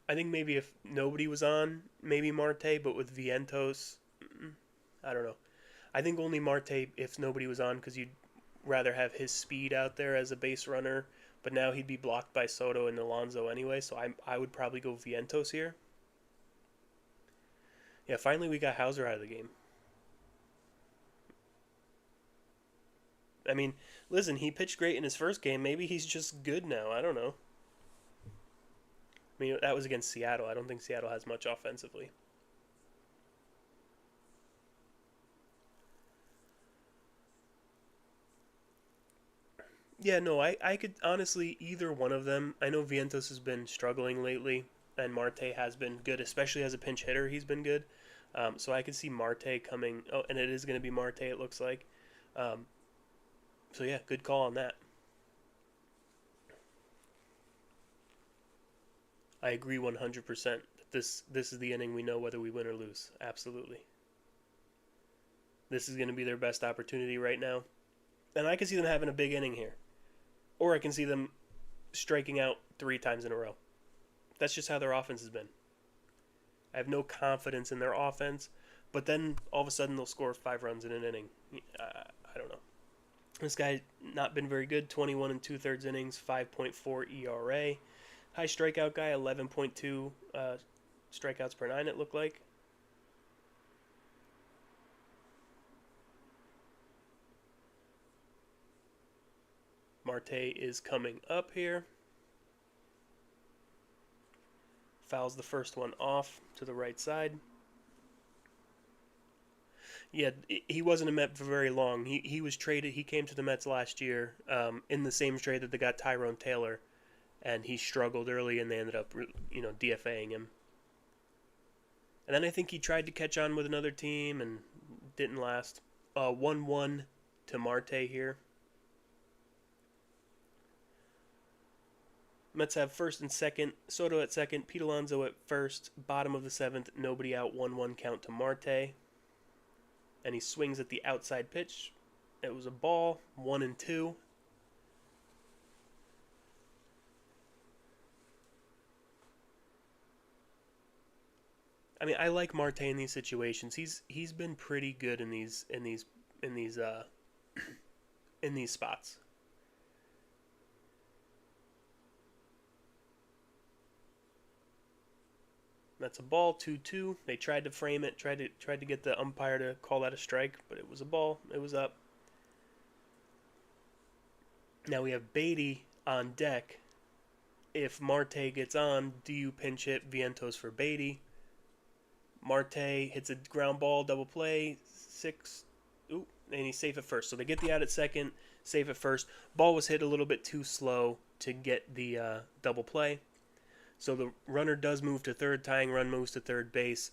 I think maybe if nobody was on, maybe Marte, but with Vientos, I don't know. I think only Marte if nobody was on because you'd rather have his speed out there as a base runner. But now he'd be blocked by Soto and Alonso anyway, so I would probably go Vientos here. Yeah, finally we got Hauser out of the game. I mean, listen, he pitched great in his first game. Maybe he's just good now. I don't know. I mean, that was against Seattle. I don't think Seattle has much offensively. Yeah, no, I could honestly either one of them. I know Vientos has been struggling lately, and Marte has been good, especially as a pinch hitter. He's been good. So I could see Marte coming. Oh, and it is going to be Marte, it looks like. Um, so yeah, good call on that. I agree 100% that this is the inning we know whether we win or lose. Absolutely. This is going to be their best opportunity right now. And I can see them having a big inning here. Or I can see them striking out 3 times in a row. That's just how their offense has been. I have no confidence in their offense, but then all of a sudden they'll score 5 runs in an inning. I don't know. This guy not been very good. 21 and 2/3 innings, 5.4 ERA. High strikeout guy, 11.2 strikeouts per nine. It looked like. Marte is coming up here. Fouls the first one off to the right side. Yeah, he wasn't a Met for very long. He was traded. He came to the Mets last year in the same trade that they got Tyrone Taylor, and he struggled early, and they ended up DFAing him. And then I think he tried to catch on with another team and didn't last. 1-1 to Marte here. Mets have first and second. Soto at second. Pete Alonso at first. Bottom of the seventh. Nobody out. 1-1 count to Marte. And he swings at the outside pitch. It was a ball. 1-2. I mean, I like Marte in these situations. He's been pretty good in these in these spots. That's a ball, 2-2. They tried to frame it, tried to get the umpire to call that a strike, but it was a ball. It was up. Now we have Beatty on deck. If Marte gets on, do you pinch hit Vientos for Beatty? Marte hits a ground ball, double play, 6. Ooh, and he's safe at first. So they get the out at second, safe at first. Ball was hit a little bit too slow to get the double play. So the runner does move to third, tying run moves to third base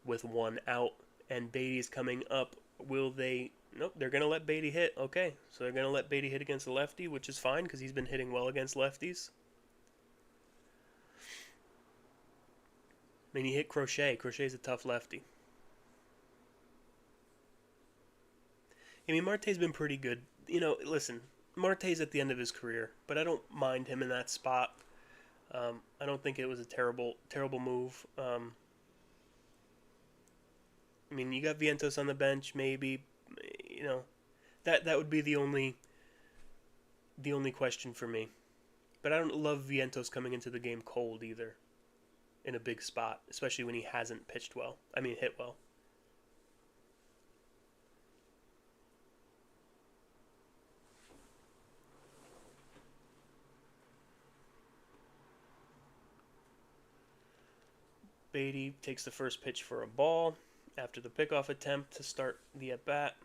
with 1 out, and Beatty's coming up. Will they? Nope, they're going to let Beatty hit. Okay, so they're going to let Beatty hit against the lefty, which is fine because he's been hitting well against lefties. I mean, he hit Crochet. Crochet's a tough lefty. I mean, Marte's been pretty good. Listen, Marte's at the end of his career, but I don't mind him in that spot. I don't think it was a terrible move. I mean, you got Vientos on the bench, maybe. That would be the only question for me. But I don't love Vientos coming into the game cold either, in a big spot, especially when he hasn't pitched well. I mean, hit well. Beatty takes the first pitch for a ball after the pickoff attempt to start the at bat.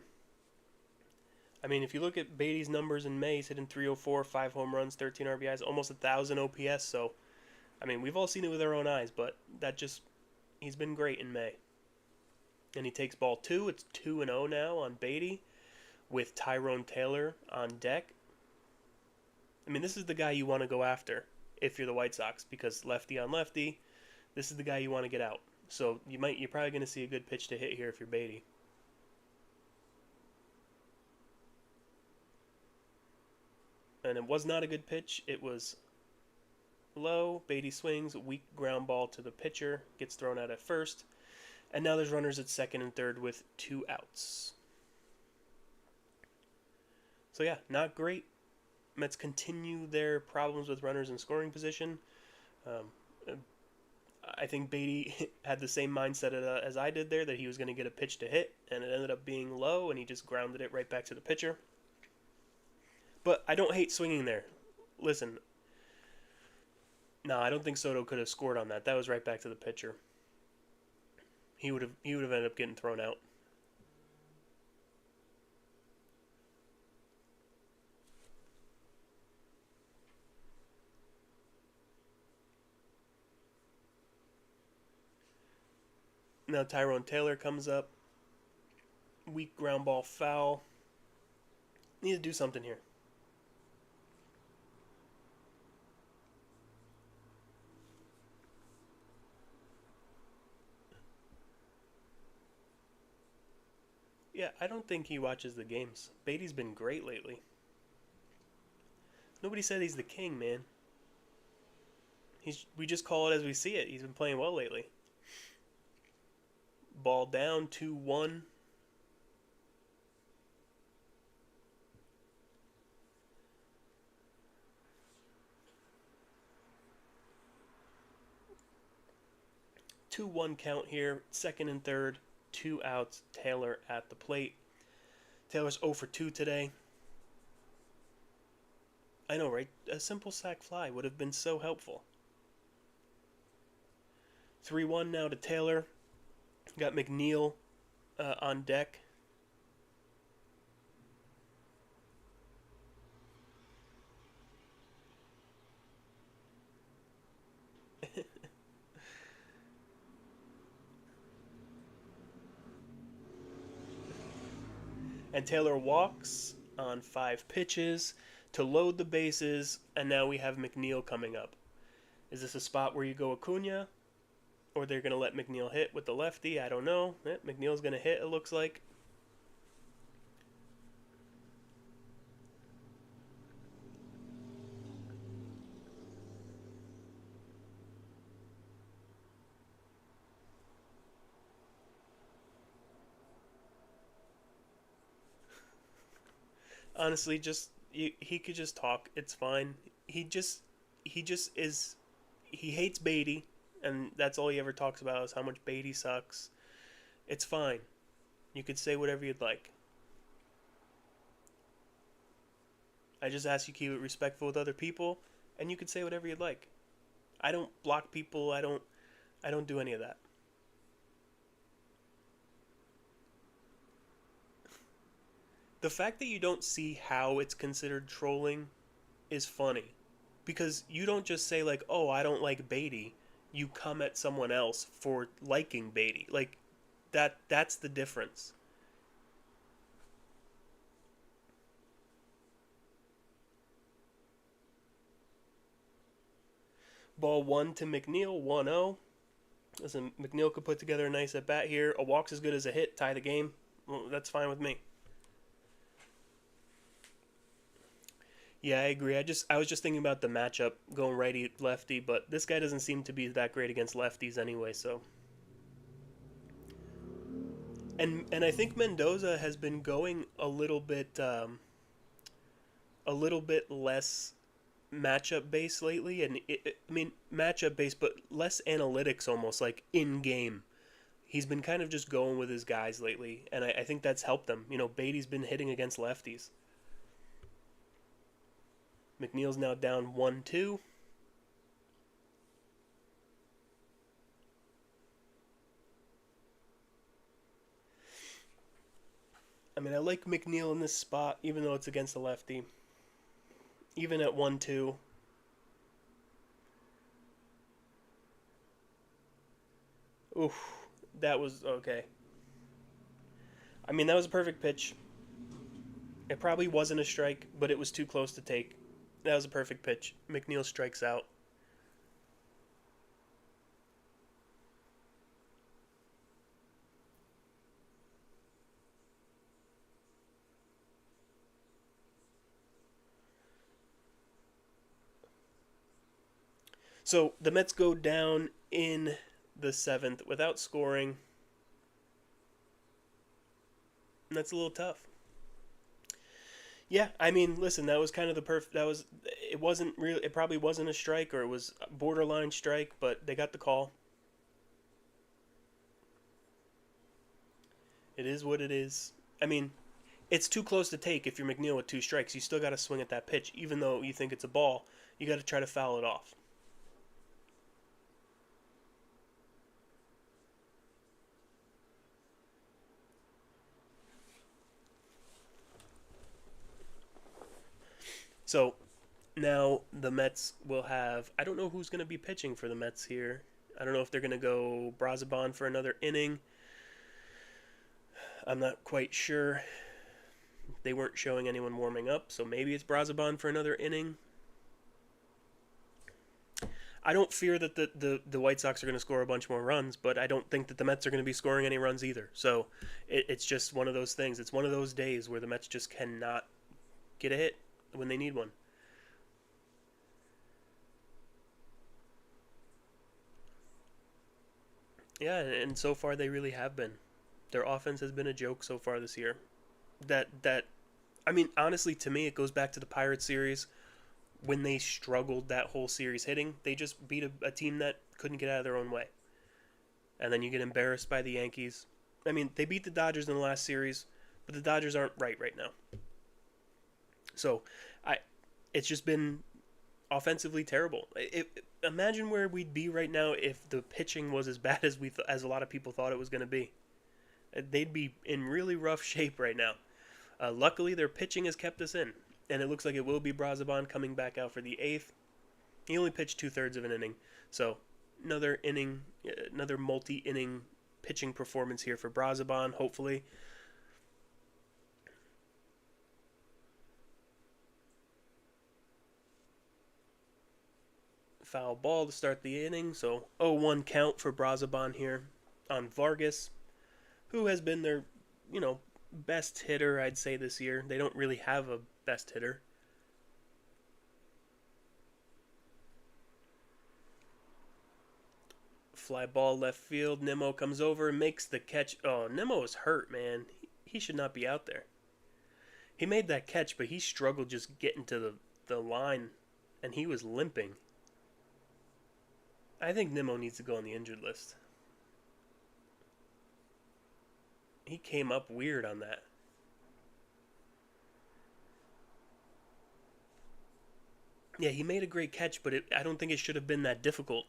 I mean, if you look at Beatty's numbers in May, he's hitting 304, 5 home runs, 13 RBIs, almost 1,000 OPS. So, I mean, we've all seen it with our own eyes, but he's been great in May. And he takes ball two. It's 2-0 now on Beatty with Tyrone Taylor on deck. I mean, this is the guy you want to go after if you're the White Sox, because lefty on lefty, this is the guy you want to get out. So you're probably going to see a good pitch to hit here if you're Beatty. And it was not a good pitch. It was low. Beatty swings, weak ground ball to the pitcher, gets thrown out at first. And now there's runners at second and third with 2 outs. So yeah, not great. Mets continue their problems with runners in scoring position. I think Beatty had the same mindset as I did there, that he was going to get a pitch to hit, and it ended up being low, and he just grounded it right back to the pitcher. But I don't hate swinging there. Listen, no, I don't think Soto could have scored on that. That was right back to the pitcher. He would have ended up getting thrown out. Now Tyrone Taylor comes up. Weak ground ball foul. Need to do something here. Yeah, I don't think he watches the games. Beatty's been great lately. Nobody said he's the king, man. We just call it as we see it. He's been playing well lately. Ball down, 2-1. Two-one count here. Second and third. 2 outs. Taylor at the plate. Taylor's 0 for 2 today. I know, right? A simple sac fly would have been so helpful. 3-1 now to Taylor. Got McNeil on deck. And Taylor walks on 5 pitches to load the bases, and now we have McNeil coming up. Is this a spot where you go Acuna? Or they're going to let McNeil hit with the lefty? I don't know. McNeil's going to hit, it looks like. Honestly, he could just talk. It's fine. He just is. He hates Beatty, and that's all he ever talks about is how much Beatty sucks. It's fine. You could say whatever you'd like. I just ask you keep it respectful with other people, and you could say whatever you'd like. I don't block people. I don't do any of that. The fact that you don't see how it's considered trolling is funny. Because you don't just say, like, oh, I don't like Beatty. You come at someone else for liking Beatty. Like, that's the difference. Ball 1 to McNeil, 1-0. Listen, McNeil could put together a nice at-bat here. A walk's as good as a hit, tie the game. Well, that's fine with me. Yeah, I agree. I was just thinking about the matchup going righty lefty, but this guy doesn't seem to be that great against lefties anyway. So, and I think Mendoza has been going a little bit less matchup based lately, and I mean matchup based, but less analytics almost like in game. He's been kind of just going with his guys lately, and I think that's helped them. You know, Beatty's been hitting against lefties. McNeil's now down 1-2. I mean, I like McNeil in this spot, even though it's against a lefty. Even at 1-2. Oof, that was okay. I mean, that was a perfect pitch. It probably wasn't a strike, but it was too close to take. That was a perfect pitch. McNeil strikes out. So the Mets go down in the seventh without scoring. And that's a little tough. Yeah, I mean, listen, that was kind of the perfect. That was. It wasn't real. It probably wasn't a strike, or it was a borderline strike, but they got the call. It is what it is. I mean, it's too close to take if you're McNeil with two strikes. You still got to swing at that pitch, even though you think it's a ball. You got to try to foul it off. So now the Mets will have. I don't know who's going to be pitching for the Mets here. I don't know if they're going to go Brazaban for another inning. I'm not quite sure. They weren't showing anyone warming up, so maybe it's Brazaban for another inning. I don't fear that the White Sox are going to score a bunch more runs, but I don't think that the Mets are going to be scoring any runs either. So it's just one of those things. It's one of those days where the Mets just cannot get a hit when they need one. Yeah, and so far they really have been. Their offense has been a joke so far this year. That I mean, honestly, to me, it goes back to the Pirates series when they struggled that whole series hitting. They just beat a team that couldn't get out of their own way, and then you get embarrassed by the Yankees. I mean, they beat the Dodgers in the last series, but the Dodgers aren't right now. So, I it's just been offensively terrible. Imagine where we'd be right now if the pitching was as bad as as a lot of people thought it was going to be. They'd be in really rough shape right now. Luckily, their pitching has kept us in, and it looks like it will be Brazaban coming back out for the eighth. He only pitched 2/3 of an inning, so another inning, another multi-inning pitching performance here for Brazaban. Hopefully, foul ball to start the inning. So 0-1 count for Brazaban here on Vargas, who has been their, you know, best hitter, I'd say, this year. They don't really have a best hitter. Fly ball left field. Nimmo comes over, makes the catch. Oh, Nimmo is hurt, man. He should not be out there. He made that catch, but he struggled just getting to the line, and he was limping. I think Nimmo needs to go on the injured list. He came up weird on that. Yeah, he made a great catch, but I don't think it should have been that difficult.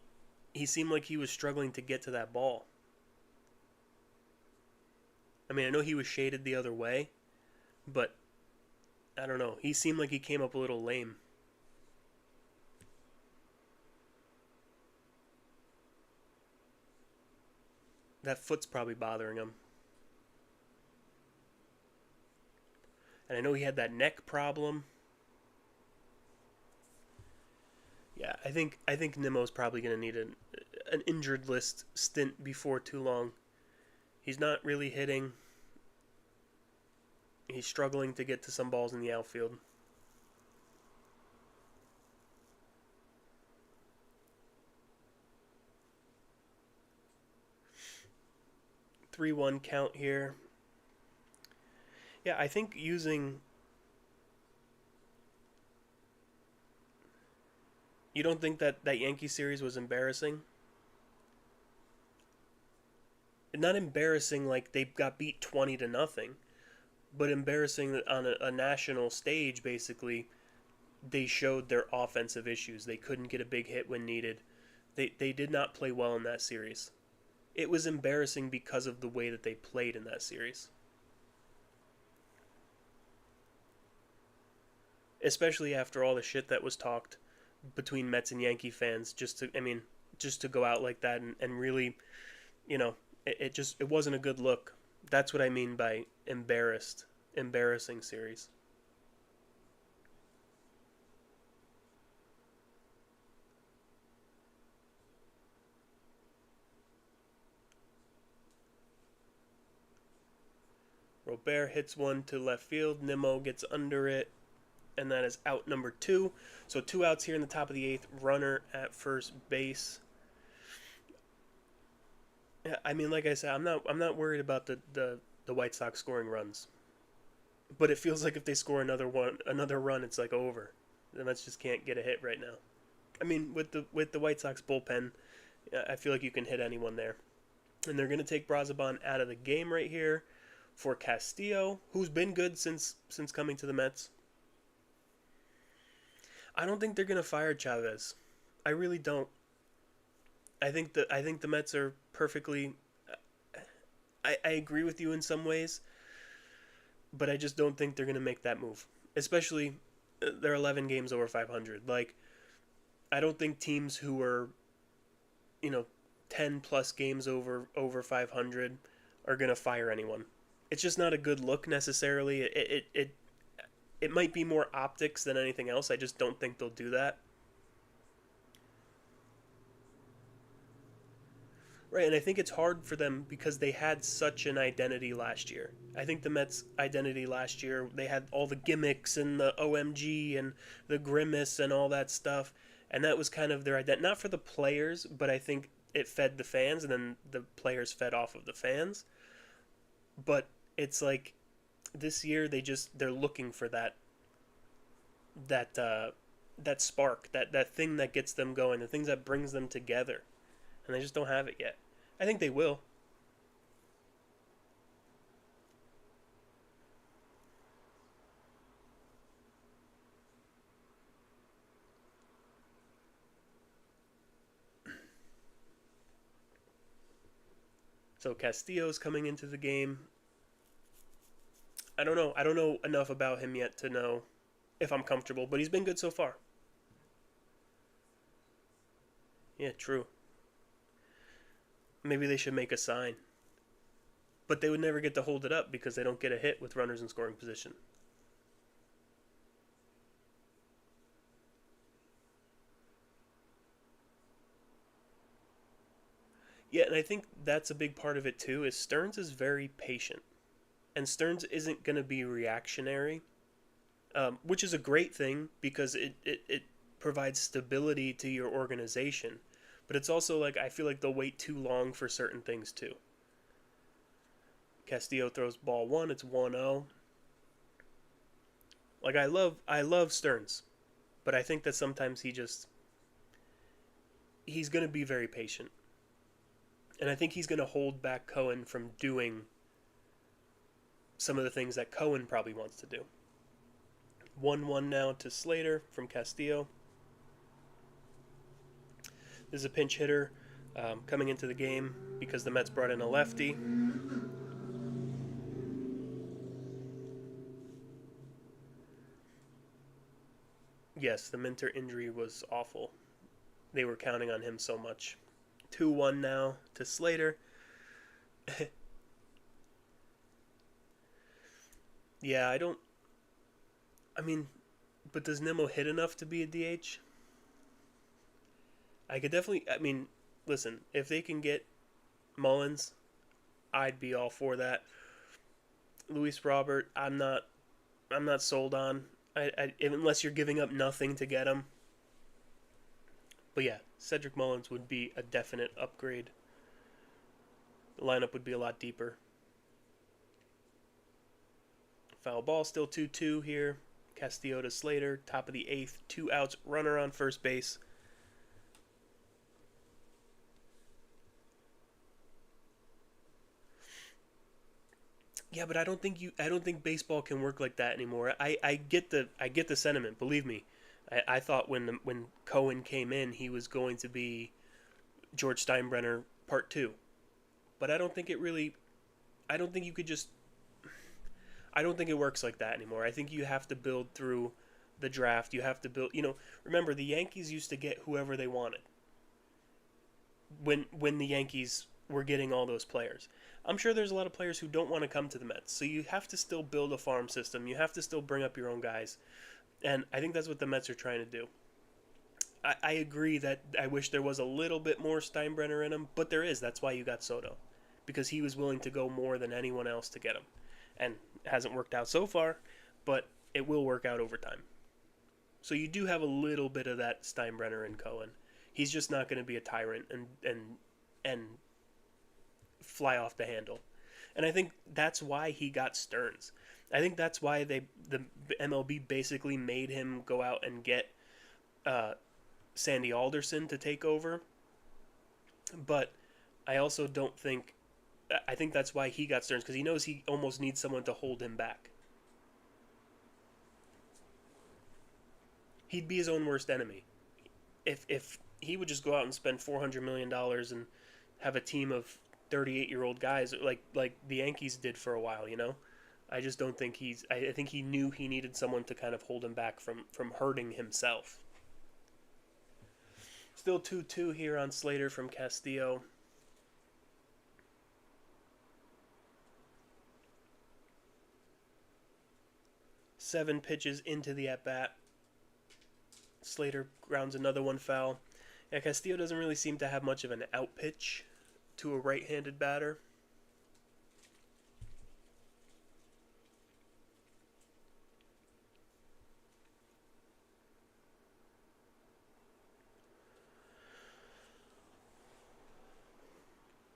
He seemed like he was struggling to get to that ball. I mean, I know he was shaded the other way, but I don't know. He seemed like he came up a little lame. That foot's probably bothering him. And I know he had that neck problem. Yeah, I think Nimmo's probably going to need an injured list stint before too long. He's not really hitting. He's struggling to get to some balls in the outfield. 3-1 count here. Yeah, I think using. You don't think that Yankee series was embarrassing? Not embarrassing like they got beat 20-0, but embarrassing that on a national stage, basically, they showed their offensive issues. They couldn't get a big hit when needed. They did not play well in that series. It was embarrassing because of the way that they played in that series. especially after all the shit that was talked between Mets and Yankee fans. Just to go out like that and really, you know, it wasn't a good look. That's what I mean by embarrassing series. Robert hits one to left field. Nimmo gets under it, and that is out number two. So two outs here in the top of the eighth. Runner at first base. Yeah, I mean, like I said, I'm not worried about the White Sox scoring runs, but it feels like if they score another run, it's like over. The Mets just can't get a hit right now. I mean, with the White Sox bullpen, I feel like you can hit anyone there, and they're gonna take Brazaban out of the game right here for Castillo, who's been good since coming to the Mets. I don't think they're gonna fire Chavez. I really don't. I think the Mets are perfectly. I agree with you in some ways, but I just don't think they're gonna make that move. Especially, they're 11 games over 500. Like, I don't think teams who are, you know, 10 plus games over 500 are gonna fire anyone. It's just not a good look necessarily. It might be more optics than anything else. I just don't think they'll do that. Right, and I think it's hard for them because they had such an identity last year. I think the Mets' identity last year, they had all the gimmicks and the OMG and the grimace and all that stuff, and that was kind of their identity. Not for the players, but I think it fed the fans, and then the players fed off of the fans. But it's like this year they're looking for that that spark, that thing that gets them going, the things that brings them together, and they just don't have it yet. I think they will. So Castillo's coming into the game. I don't know. I don't know enough about him yet to know if I'm comfortable, but he's been good so far. Yeah, true. Maybe they should make a sign. But they would never get to hold it up because they don't get a hit with runners in scoring position. Yeah, and I think that's a big part of it too. Is Stearns is very patient, and Stearns isn't going to be reactionary, which is a great thing because it provides stability to your organization. But it's also like I feel like they'll wait too long for certain things too. Castillo throws ball one. It's 1-0. Like I love Stearns, but I think that sometimes he's going to be very patient, and I think he's going to hold back Cohen from doing some of the things that Cohen probably wants to do. 1-1 now to Slater from Castillo. This is a pinch hitter coming into the game because the Mets brought in a lefty. Yes, the Minter injury was awful. They were counting on him so much. 2-1 now to Slater. Yeah, I don't. I mean, but does Nimmo hit enough to be a DH? I could definitely. I mean, listen, if they can get Mullins, I'd be all for that. Luis Robert, I'm not. I'm not sold on. Unless you're giving up nothing to get him. But yeah, Cedric Mullins would be a definite upgrade. The lineup would be a lot deeper. Foul ball, still 2-2 here. Castillo to Slater, top of the eighth, 2 outs, runner on first base. Yeah, but I don't think baseball can work like that anymore. I get the sentiment. Believe me, I thought when Cohen came in, he was going to be George Steinbrenner Part Two, but I don't think it really. I don't think you could just. I don't think it works like that anymore. I think you have to build through the draft. You have to build. Remember the Yankees used to get whoever they wanted when the Yankees were getting all those players. I'm sure there's a lot of players who don't want to come to the Mets, so you have to still build a farm system. You have to still bring up your own guys, and I think that's what the Mets are trying to do. I agree that I wish there was a little bit more Steinbrenner in him, but there is. That's why you got Soto, because he was willing to go more than anyone else to get him, and it hasn't worked out so far, but it will work out over time. So you do have a little bit of that Steinbrenner in Cohen. He's just not going to be a tyrant and fly off the handle. And I think that's why he got Stearns. I think that's why the MLB basically made him go out and get Sandy Alderson to take over. But I also don't think... I think that's why he got Stearns, because he knows he almost needs someone to hold him back. He'd be his own worst enemy. If he would just go out and spend $400 million and have a team of 38-year-old guys like the Yankees did for a while, I just don't think he's... I think he knew he needed someone to kind of hold him back from hurting himself. Still 2-2 here on Slater from Castillo. Seven pitches into the at-bat. Slater grounds another one foul. Yeah, Castillo doesn't really seem to have much of an out pitch to a right-handed batter.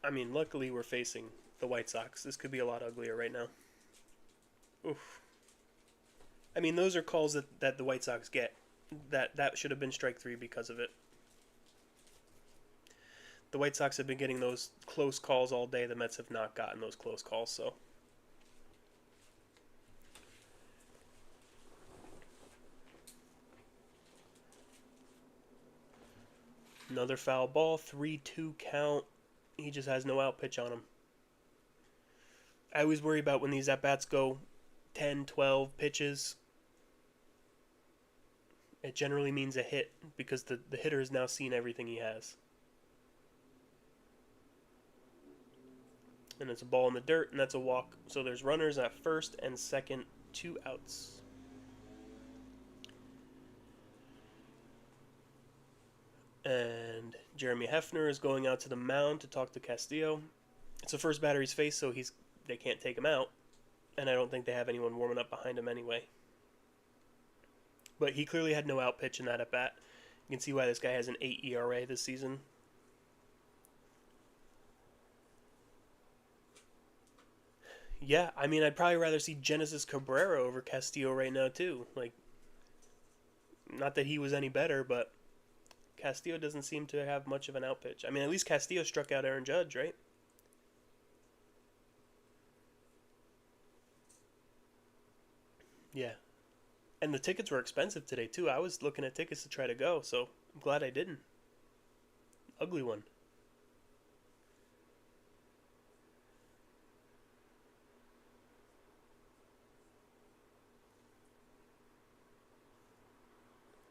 I mean, luckily we're facing the White Sox. This could be a lot uglier right now. Oof. I mean, those are calls that the White Sox get. That should have been strike three because of it. The White Sox have been getting those close calls all day. The Mets have not gotten those close calls, so... Another foul ball, 3-2 count. He just has no out pitch on him. I always worry about when these at-bats go 10, 12 pitches. It generally means a hit because the hitter has now seen everything he has. And it's a ball in the dirt, and that's a walk. So there's runners at first and second, 2 outs. And Jeremy Hefner is going out to the mound to talk to Castillo. It's the first batter he's faced, so they can't take him out. And I don't think they have anyone warming up behind him anyway. But he clearly had no out pitch in that at bat. You can see why this guy has an 8 ERA this season. Yeah, I mean, I'd probably rather see Genesis Cabrera over Castillo right now, too. Not that he was any better, but Castillo doesn't seem to have much of an out pitch. I mean, at least Castillo struck out Aaron Judge, right? Yeah. And the tickets were expensive today, too. I was looking at tickets to try to go, so I'm glad I didn't. Ugly one.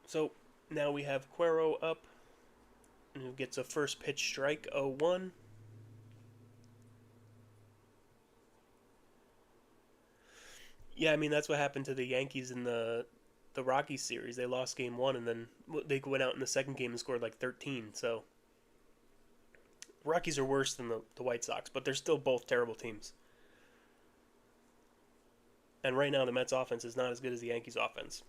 So now we have Cuero up, who gets a first pitch strike, 0-1. Yeah, I mean, that's what happened to the Yankees in the Rockies series. They lost game 1, and then they went out in the second game and scored like 13. So Rockies are worse than the White Sox, but they're still both terrible teams. And right now, the Mets offense is not as good as the Yankees offense.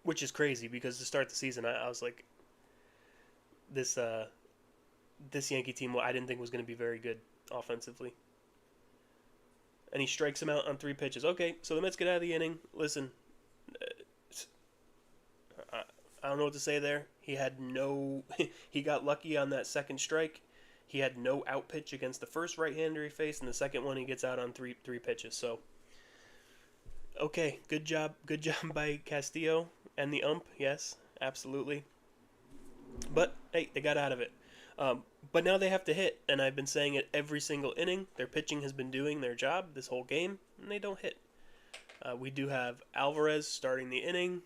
Which is crazy, because to start the season, I was like, this Yankee team, I didn't think was going to be very good offensively. And he strikes him out on 3 pitches. Okay, so the Mets get out of the inning. Listen, I don't know what to say there. He got lucky on that second strike. He had no out pitch against the first right-hander he faced, and the second one he gets out on three pitches. So, okay, good job by Castillo and the ump. Yes, absolutely. But hey, they got out of it. But now they have to hit, and I've been saying it every single inning. Their pitching has been doing their job this whole game, and they don't hit. We do have Alvarez starting the inning.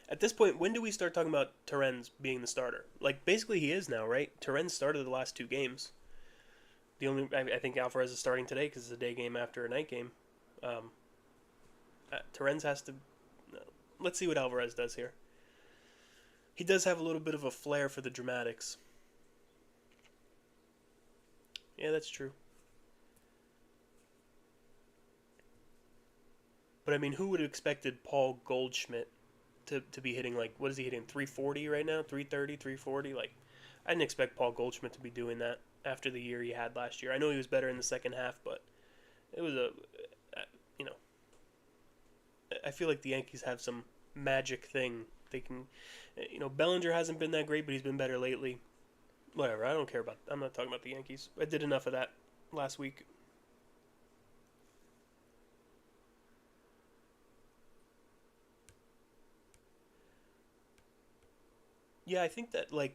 At this point, when do we start talking about Torrens being the starter? Like, basically he is now, right? Torrens started the last 2 games. I think Alvarez is starting today because it's a day game after a night game. Torrens has to. Let's see what Alvarez does here. He does have a little bit of a flair for the dramatics. Yeah, that's true. But I mean, who would have expected Paul Goldschmidt to be hitting, like, what is he hitting, 340 right now? 330, 340? Like, I didn't expect Paul Goldschmidt to be doing that after the year he had last year. I know he was better in the second half, but it was you know, I feel like the Yankees have some magic thing. They can, Bellinger hasn't been that great, but he's been better lately. Whatever, I don't care about, I'm not talking about the Yankees. I did enough of that last week. Yeah, I think that, like,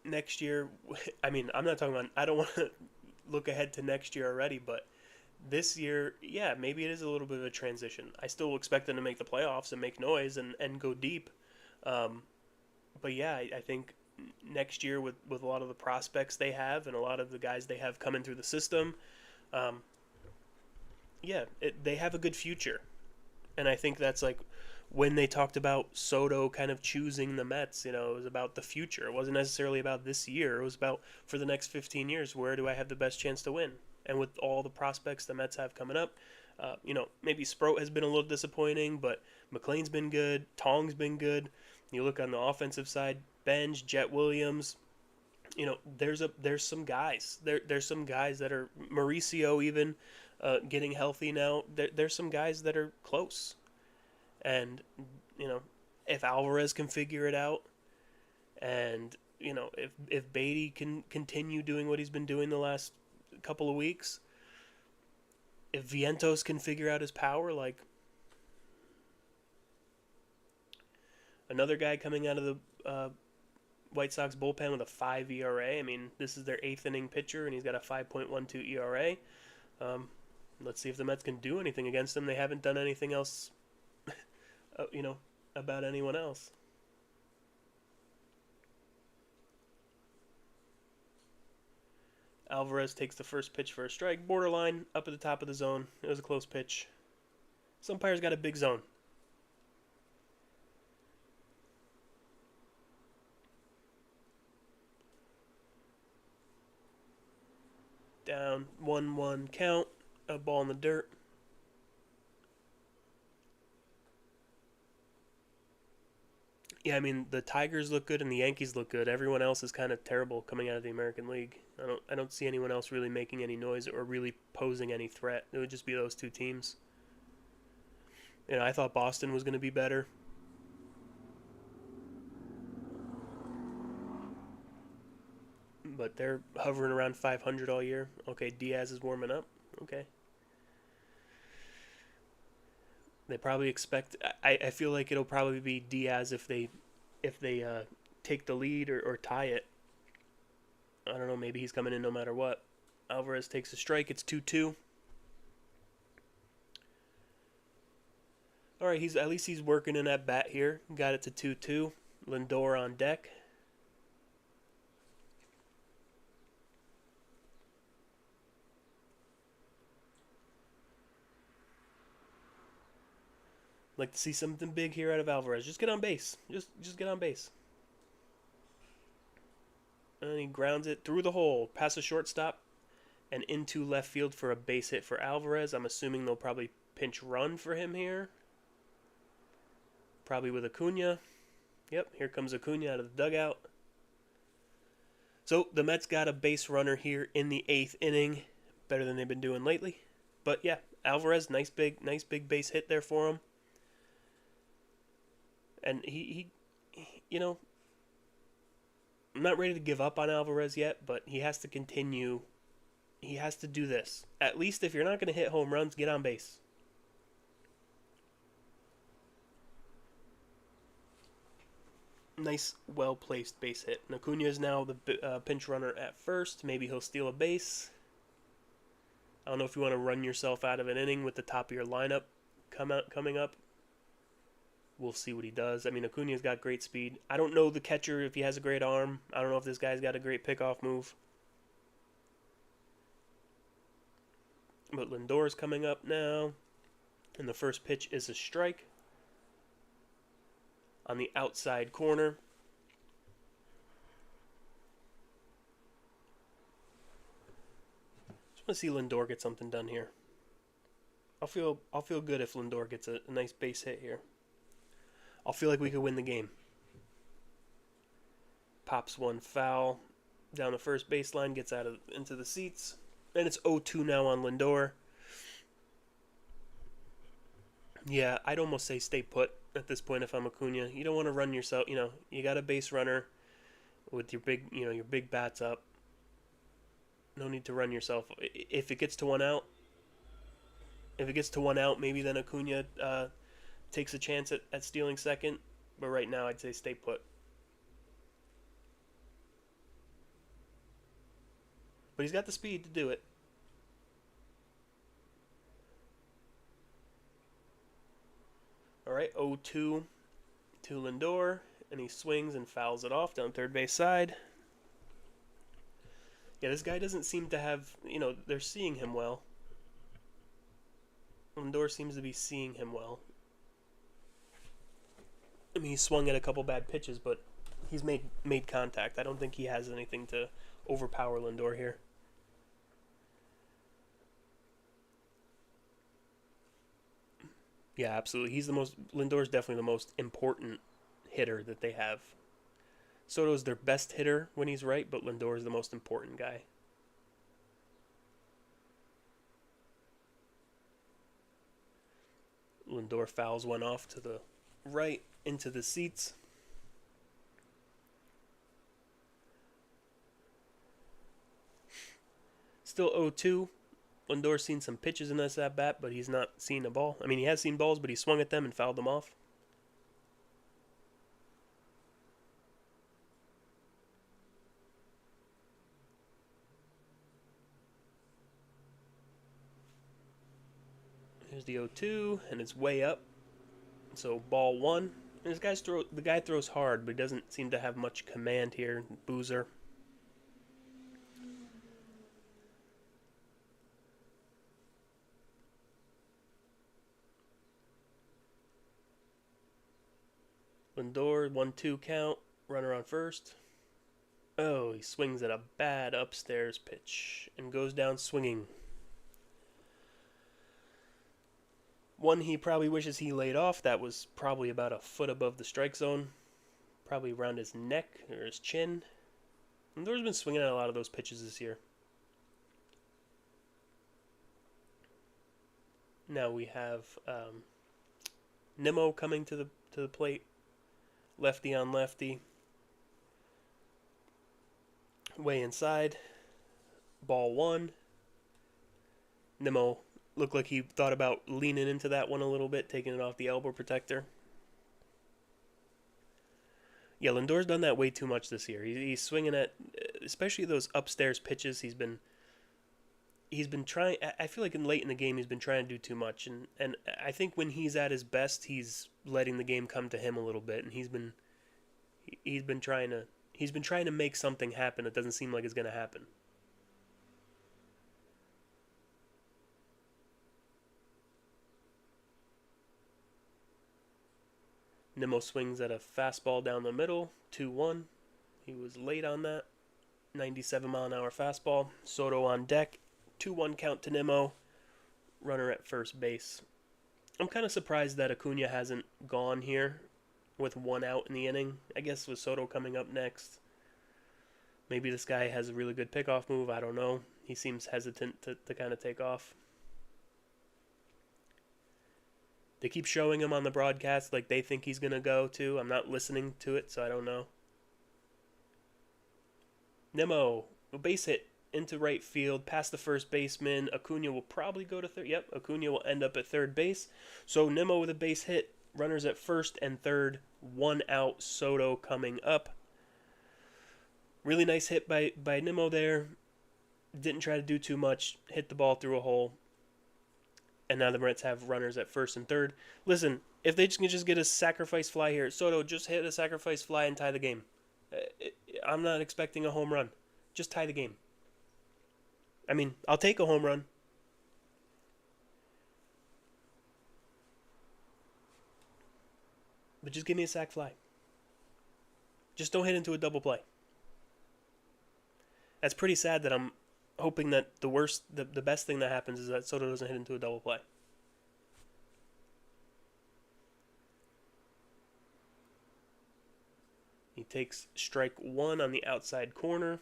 next year, I mean, I'm not talking about, I don't want to look ahead to next year already, but this year, yeah, maybe it is a little bit of a transition. I still expect them to make the playoffs and make noise and go deep. Um, but yeah, I think next year with a lot of the prospects they have and a lot of the guys they have coming through the system, um, yeah, they have a good future. And I think that's like when they talked about Soto kind of choosing the Mets, it was about the future. It wasn't necessarily about this year. It was about for the next 15 years, where do I have the best chance to win? And with all the prospects the Mets have coming up, maybe Sproat has been a little disappointing, but McLean's been good. Tong's been good. You look on the offensive side, Benj, Jet Williams. There's some guys. There's some guys that are Mauricio even getting healthy now. There's some guys that are close, and if Alvarez can figure it out, and if Beatty can continue doing what he's been doing the last couple of weeks, if Vientos can figure out his power, like another guy coming out of the White Sox bullpen with a 5 ERA. I mean, this is their 8th inning pitcher, and he's got a 5.12 ERA. Let's see if the Mets can do anything against him. They haven't done anything else, about anyone else. Alvarez takes the first pitch for a strike, borderline, up at the top of the zone. It was a close pitch. Some umpires got a big zone. Down 1-1 count, a ball in the dirt. Yeah, I mean, the Tigers look good and the Yankees look good. Everyone else is kind of terrible coming out of the American League. I don't see anyone else really making any noise or really posing any threat. It would just be those two teams. I thought Boston was going to be better. But they're hovering around 500 all year. Okay, Diaz is warming up. Okay. They probably expect. I feel like it'll probably be Diaz if they take the lead or tie it. I don't know. Maybe he's coming in no matter what. Alvarez takes a strike. It's 2-2. All right. At least he's working in at bat here. Got it to 2-2. Lindor on deck. Like to see something big here out of Alvarez. Just get on base. Just get on base. And he grounds it through the hole, past the shortstop, and into left field for a base hit for Alvarez. I'm assuming they'll probably pinch run for him here. Probably with Acuna. Yep, here comes Acuna out of the dugout. So the Mets got a base runner here in the 8th inning. Better than they've been doing lately. But yeah, Alvarez, nice big base hit there for him. And he I'm not ready to give up on Alvarez yet, but he has to continue. He has to do this. At least if you're not going to hit home runs, get on base. Nice, well-placed base hit. Acuna is now the pinch runner at first. Maybe he'll steal a base. I don't know if you want to run yourself out of an inning with the top of your lineup coming up. We'll see what he does. I mean, Acuna's got great speed. I don't know the catcher if he has a great arm. I don't know if this guy's got a great pickoff move. But Lindor's coming up now. And the first pitch is a strike on the outside corner. Just want to see Lindor get something done here. I'll feel good if Lindor gets a nice base hit here. I'll feel like we could win the game. Pops one foul down the first baseline, gets out of into the seats, and it's 0-2 now on Lindor. Yeah, I'd almost say stay put at this point if I'm Acuna. You don't want to run yourself. You got a base runner with your big bats up. No need to run yourself. If it gets to one out, maybe then Acuna takes a chance at stealing second. But right now, I'd say stay put. But he's got the speed to do it. All right, 0-2 to Lindor, and he swings and fouls it off down third base side. Yeah, this guy doesn't seem to have, they're seeing him well. Lindor seems to be seeing him well. I mean, he swung at a couple bad pitches, but he's made contact. I don't think he has anything to overpower Lindor here. Yeah, absolutely. Lindor's definitely the most important hitter that they have. Soto's their best hitter when he's right, but Lindor's the most important guy. Lindor fouls one off to the right into the seats. Still 0-2. Lindor's seen some pitches in this at bat, but he's not seen a ball. I mean, he has seen balls, but he swung at them and fouled them off. Here's the 0-2, and it's way up. So ball one. And the guy throws hard, but he doesn't seem to have much command here. Boozer. Lindor, 1-2 count. Runner on first. Oh, he swings at a bad upstairs pitch and goes down swinging. One he probably wishes he laid off. That was probably about a foot above the strike zone. Probably around his neck or his chin. Lindor's been swinging at a lot of those pitches this year. Now we have Nimmo coming to the plate. Lefty on lefty. Way inside. Ball one. Nimmo looked like he thought about leaning into that one a little bit, taking it off the elbow protector. Yeah, Lindor's done that way too much this year. He's swinging at, especially those upstairs pitches. He's been trying. I feel like late in the game he's been trying to do too much, and I think when he's at his best, he's letting the game come to him a little bit, and he's been trying to make something happen. It doesn't seem like it's going to happen. Nimmo swings at a fastball down the middle, 2-1. He was late on that. 97-mile-an-hour fastball. Soto on deck, 2-1 count to Nimmo. Runner at first base. I'm kind of surprised that Acuna hasn't gone here with one out in the inning. I guess with Soto coming up next. Maybe this guy has a really good pickoff move. I don't know. He seems hesitant to kind of take off. They keep showing him on the broadcast like they think he's going to go too. I'm not listening to it, so I don't know. Nimmo, a base hit into right field, past the first baseman. Acuna will probably go to third. Yep, Acuna will end up at third base. So Nimmo with a base hit. Runners at first and third. 1 out. Soto coming up. Really nice hit by Nimmo there. Didn't try to do too much. Hit the ball through a hole. And now the Mets have runners at first and third. Listen, if they can just get a sacrifice fly here, Soto, just hit a sacrifice fly and tie the game. I'm not expecting a home run. Just tie the game. I mean, I'll take a home run. But just give me a sac fly. Just don't hit into a double play. That's pretty sad that I'm hoping that the best thing that happens is that Soto doesn't hit into a double play. He takes strike one on the outside corner.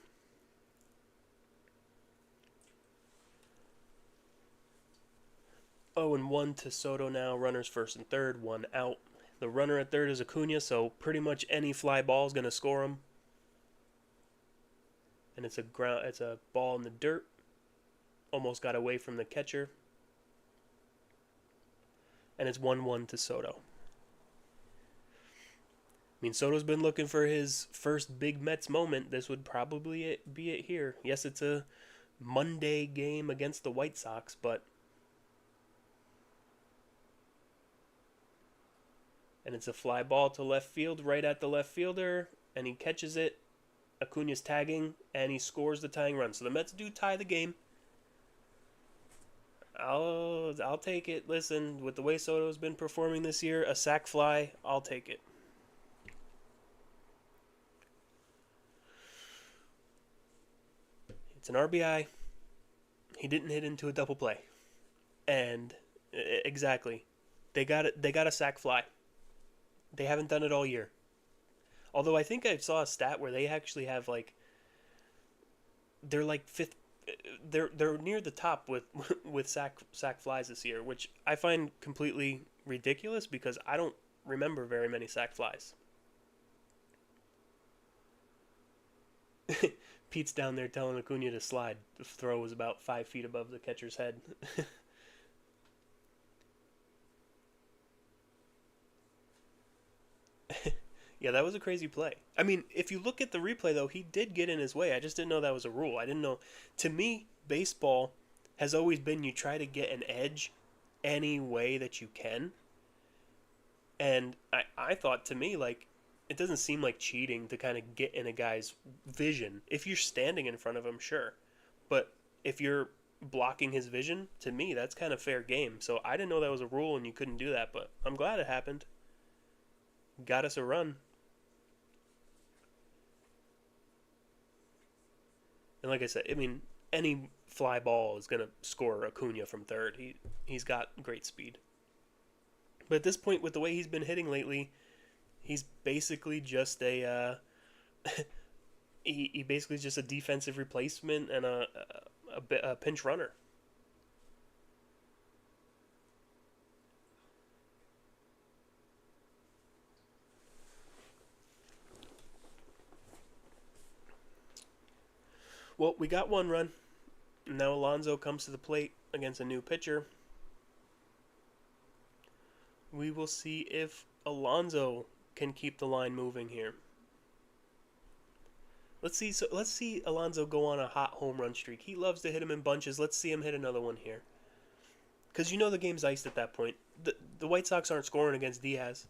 Oh, and 1 to Soto now. Runners first and third, one out. The runner at third is Acuna, so pretty much any fly ball is going to score him. And it's a ball in the dirt. Almost got away from the catcher. And it's 1-1 to Soto. I mean, Soto's been looking for his first big Mets moment. This would probably be it here. Yes, it's a Monday game against the White Sox, but... And it's a fly ball to left field, right at the left fielder, and he catches it. Acuna's tagging, and he scores the tying run. So the Mets do tie the game. I'll take it. Listen, with the way Soto's been performing this year, a sac fly, I'll take it. It's an RBI. He didn't hit into a double play. And exactly. They got a sac fly. They haven't done it all year. Although I think I saw a stat where they actually have they're like fifth. They're near the top with sac flies this year, which I find completely ridiculous because I don't remember very many sac flies. Pete's down there telling Acuna to slide. The throw was about 5 feet above the catcher's head. Yeah, that was a crazy play. I mean, if you look at the replay, though, he did get in his way. I just didn't know that was a rule. I didn't know. To me, baseball has always been you try to get an edge any way that you can. And I thought, to me, it doesn't seem like cheating to kind of get in a guy's vision. If you're standing in front of him, sure. But if you're blocking his vision, to me, that's kind of fair game. So I didn't know that was a rule and you couldn't do that, but I'm glad it happened. Got us a run. And like I said, I mean, any fly ball is going to score Acuna from third. He's got great speed. But at this point, with the way he's been hitting lately, he's basically just a he basically just a defensive replacement and a pinch runner. Well, we got one run. Now Alonso comes to the plate against a new pitcher. We will see if Alonso can keep the line moving here. Let's see Alonso go on a hot home run streak. He loves to hit him in bunches. Let's see him hit another one here. Because you know the game's iced at that point. The White Sox aren't scoring against Diaz.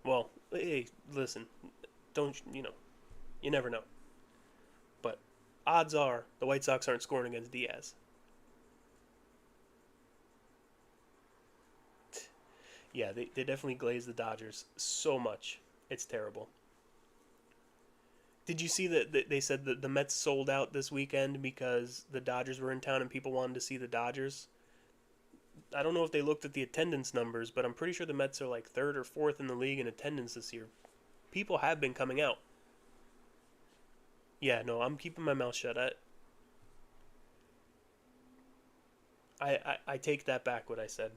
Well, hey, listen. You never know. But odds are the White Sox aren't scoring against Diaz. Yeah, they definitely glaze the Dodgers so much. It's terrible. Did you see that they said that the Mets sold out this weekend because the Dodgers were in town and people wanted to see the Dodgers? I don't know if they looked at the attendance numbers, but I'm pretty sure the Mets are like third or fourth in the league in attendance this year. People have been coming out. Yeah, no, I'm keeping my mouth shut. I take that back, what I said.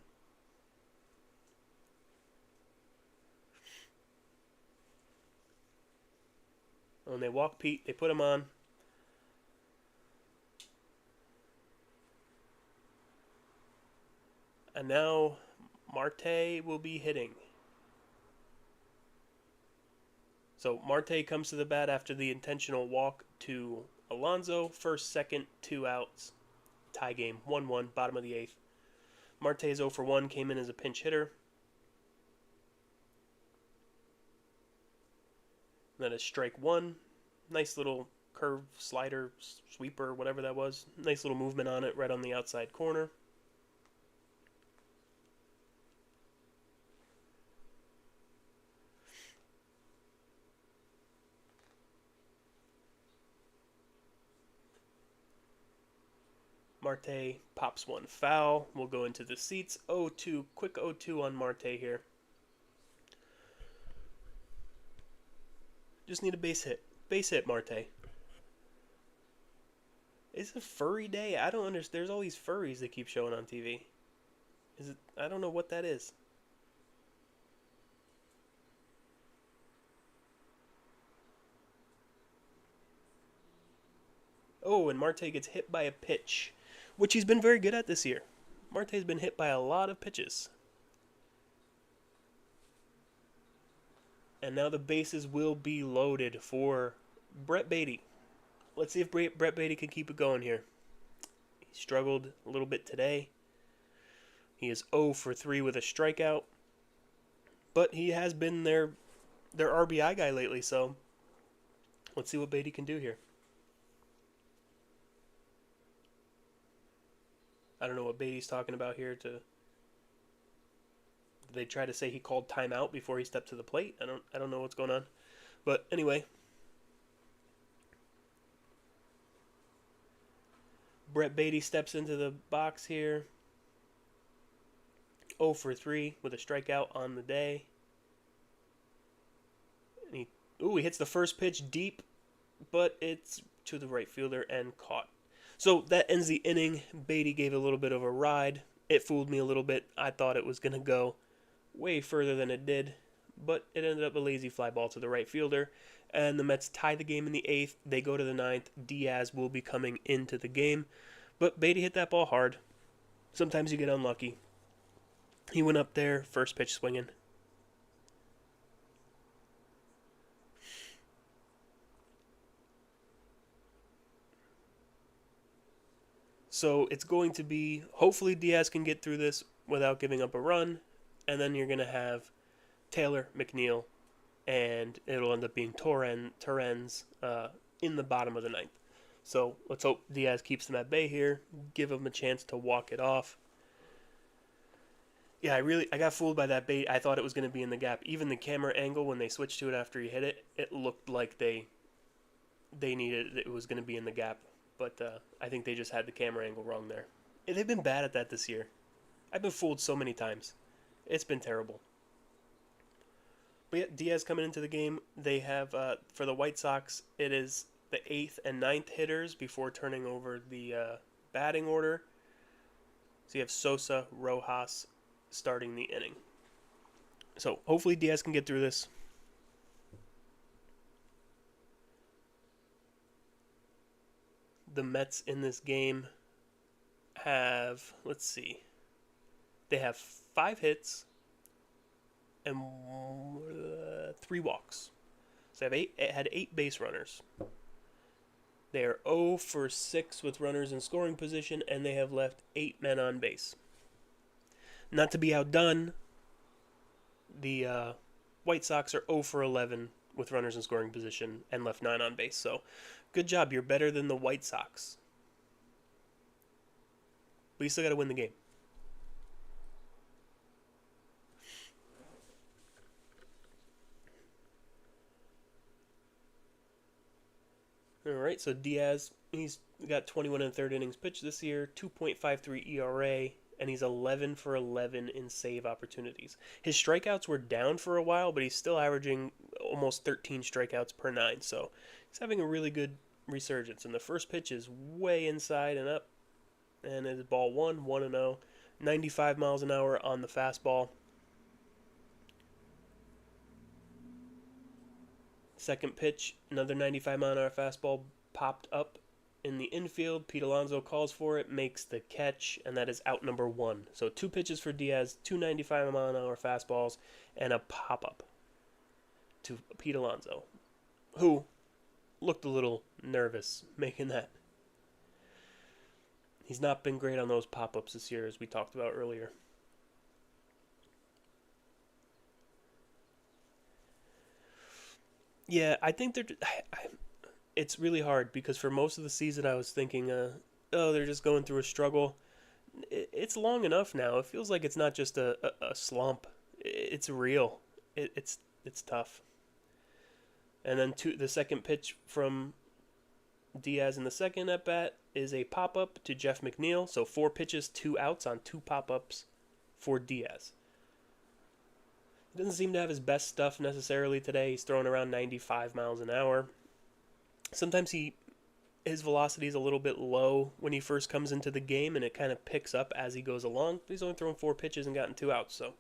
When they walk Pete, they put him on. And now Marte will be hitting. So Marte comes to the bat after the intentional walk to Alonso. First, second, 2 outs. Tie game, 1-1, bottom of the 8th. Marte's 0 for 1, came in as a pinch hitter. That is strike one. Nice little curve slider, sweeper, whatever that was. Nice little movement on it right on the outside corner. Marte pops one foul. We'll go into the seats. 0-2, quick 0-2 on Marte here. Just need a base hit. Base hit, Marte. Is it a furry day? I don't understand. There's all these furries that keep showing on TV. Is it? I don't know what that is. Oh, and Marte gets hit by a pitch, which he's been very good at this year. Marte's been hit by a lot of pitches. And now the bases will be loaded for Brett Baty. Let's see if Brett Baty can keep it going here. He struggled a little bit today. He is 0 for 3 with a strikeout. But he has been their RBI guy lately, so let's see what Baty can do here. I don't know what Baty's talking about here. Did they try to say he called timeout before he stepped to the plate? I don't know what's going on. But anyway, Brett Baty steps into the box here. 0 for 3 with a strikeout on the day. And he hits the first pitch deep, but it's to the right fielder and caught. So that ends the inning. Baty gave a little bit of a ride. It fooled me a little bit. I thought it was going to go way further than it did, but it ended up a lazy fly ball to the right fielder. And the Mets tie the game in the 8th. They go to the 9th. Diaz will be coming into the game. But Baty hit that ball hard. Sometimes you get unlucky. He went up there, first pitch swinging. So it's going to be, hopefully Diaz can get through this without giving up a run. And then you're going to have Taylor, McNeil, and it'll end up being Torrens in the bottom of the 9th. So let's hope Diaz keeps them at bay here. Give him a chance to walk it off. Yeah, I got fooled by that bait. I thought it was going to be in the gap. Even the camera angle when they switched to it after he hit it, it looked like they needed it was going to be in the gap. But I think they just had the camera angle wrong there. They've been bad at that this year. I've been fooled so many times. It's been terrible. But yeah, Diaz coming into the game. They have, for the White Sox, it is the 8th and 9th hitters before turning over the batting order. So you have Sosa, Rojas starting the inning. So hopefully Diaz can get through this. The Mets in this game have, let's see, they have 5 hits and 3 walks. So they had 8 base runners. They are 0 for 6 with runners in scoring position, and they have left 8 men on base. Not to be outdone, the White Sox are 0 for 11 with runners in scoring position and left 9 on base. So good job. You're better than the White Sox. But you still got to win the game. All right, so Diaz, he's got 21 and third innings pitched this year, 2.53 ERA, and he's 11 for 11 in save opportunities. His strikeouts were down for a while, but he's still averaging almost 13 strikeouts per 9, so he's having a really good resurgence. And the first pitch is way inside and up, and it's ball 1-0, 95 miles an hour on the fastball. Second pitch, another 95-mile-an-hour fastball popped up in the infield. Pete Alonso calls for it, makes the catch, and that is out number 1. So 2 pitches for Diaz, 2 95-mile-an-hour fastballs, and a pop-up to Pete Alonso, who looked a little nervous making that. He's not been great on those pop-ups this year, as we talked about earlier. Yeah, I think it's really hard because for most of the season I was thinking, oh, they're just going through a struggle. It's long enough now. It feels like it's not just a slump. It's real. It's tough. And then the second pitch from Diaz in the second at bat is a pop up to Jeff McNeil. So 4 pitches, 2 outs on 2 pop ups for Diaz. He doesn't seem to have his best stuff necessarily today. He's throwing around 95 miles an hour. Sometimes his velocity is a little bit low when he first comes into the game, and it kind of picks up as he goes along. He's only thrown 4 pitches and gotten 2 outs, so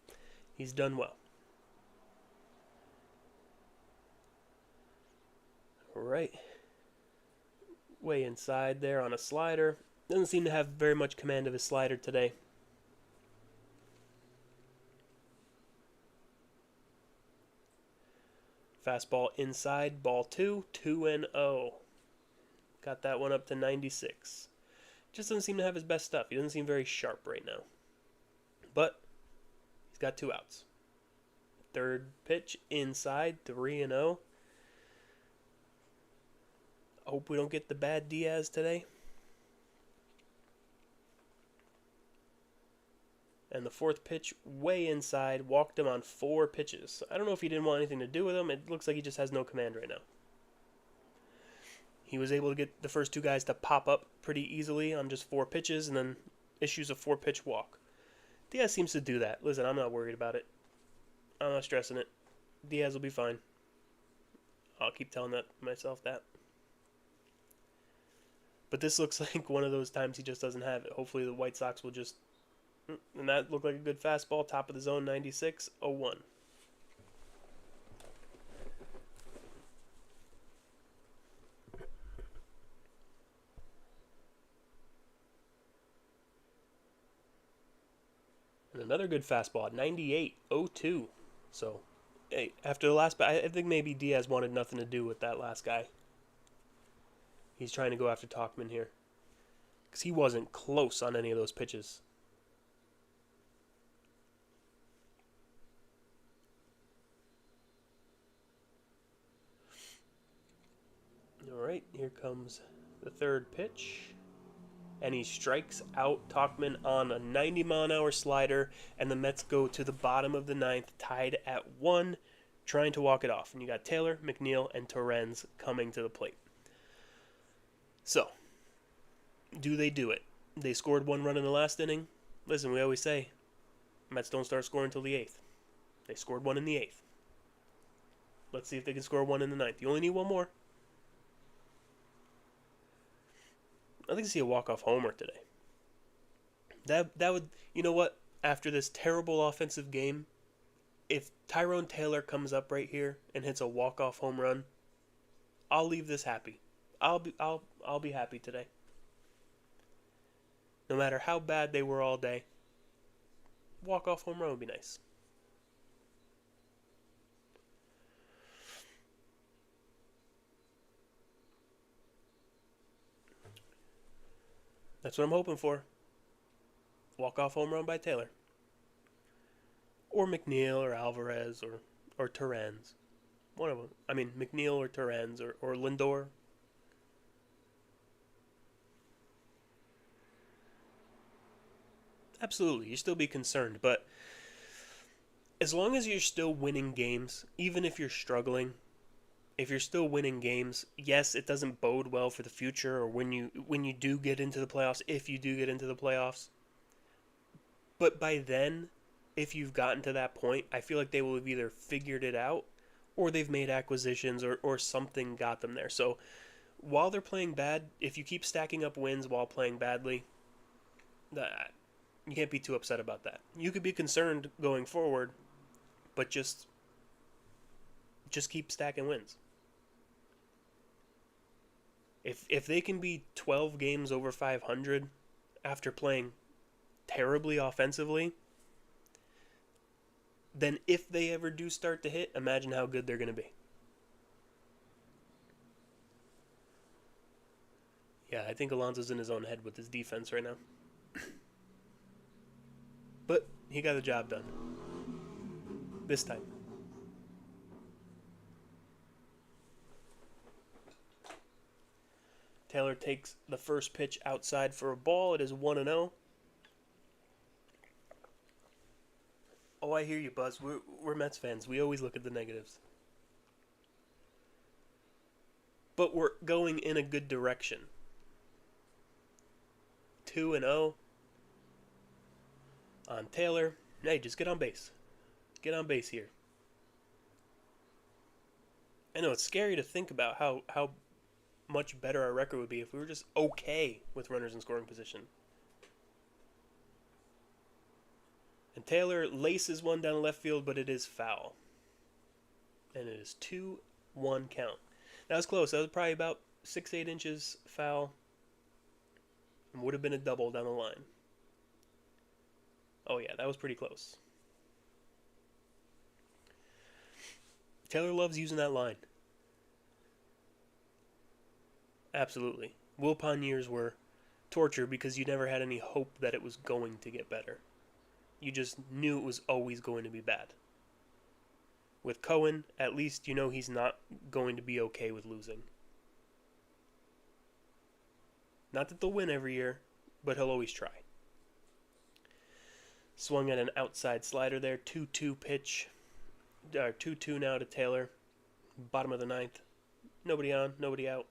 he's done well. All right. Way inside there on a slider. Doesn't seem to have very much command of his slider today. Fastball inside, ball 2, 2-0. Got that one up to 96. Just doesn't seem to have his best stuff. He doesn't seem very sharp right now. But he's got 2 outs. Third pitch inside, 3-0. Hope we don't get the bad Diaz today. And the fourth pitch, way inside, walked him on 4 pitches. I don't know if he didn't want anything to do with him. It looks like he just has no command right now. He was able to get the first 2 guys to pop up pretty easily on just 4 pitches and then issues a 4-pitch walk. Diaz seems to do that. Listen, I'm not worried about it. I'm not stressing it. Diaz will be fine. I'll keep telling myself that. But this looks like one of those times he just doesn't have it. Hopefully the White Sox will just... And that looked like a good fastball. Top of the zone, 96, 0-1. And another good fastball, 98, 0-2. So, hey, after the last... I think maybe Diaz wanted nothing to do with that last guy. He's trying to go after Tauchman here. Because he wasn't close on any of those pitches. Alright, here comes the third pitch. And he strikes out Tauchman on a 90-mile-an-hour slider. And the Mets go to the bottom of the ninth, tied at 1, trying to walk it off. And you got Taylor, McNeil, and Torrens coming to the plate. So, do they do it? They scored 1 run in the last inning. Listen, we always say, Mets don't start scoring until the 8th. They scored 1 in the 8th. Let's see if they can score 1 in the 9th. You only need 1 more. I'd like to see a walk-off homer today. That would, you know what? After this terrible offensive game, if Tyrone Taylor comes up right here and hits a walk-off home run, I'll leave this happy. I'll be happy today. No matter how bad they were all day, walk-off home run would be nice. That's what I'm hoping for. Walk-off home run by Taylor. Or McNeil or Alvarez or Torrens. One of them. I mean, McNeil or Torrens or Lindor. Absolutely, you still be concerned, but as long as you're still winning games, even if you're struggling, if you're still winning games, yes, it doesn't bode well for the future or when you do get into the playoffs, if you do get into the playoffs. But by then, if you've gotten to that point, I feel like they will have either figured it out or they've made acquisitions or something got them there. So while they're playing bad, if you keep stacking up wins while playing badly, you can't be too upset about that. You could be concerned going forward, but just keep stacking wins. If they can be 12 games over 500 after playing terribly offensively, then if they ever do start to hit, imagine how good they're going to be. Yeah, I think Alonso's in his own head with his defense right now. But he got the job done. This time. Taylor takes the first pitch outside for a ball. It is 1-0. Oh, I hear you, Buzz. We're Mets fans. We always look at the negatives. But we're going in a good direction. 2-0 on Taylor. Hey, just get on base. Get on base here. I know it's scary to think about how much better our record would be if we were just okay with runners in scoring position. And Taylor laces one down the left field, but it is foul. And it is 2-1 count. That was close. That was probably about 6-8 inches foul. And would have been a double down the line. Oh yeah, that was pretty close. Taylor loves using that line. Absolutely. Wilpon years were torture because you never had any hope that it was going to get better. You just knew it was always going to be bad. With Cohen, at least you know he's not going to be okay with losing. Not that they'll win every year, but he'll always try. Swung at an outside slider there. 2-2 pitch. 2-2 now to Taylor. Bottom of the ninth. Nobody on, nobody out.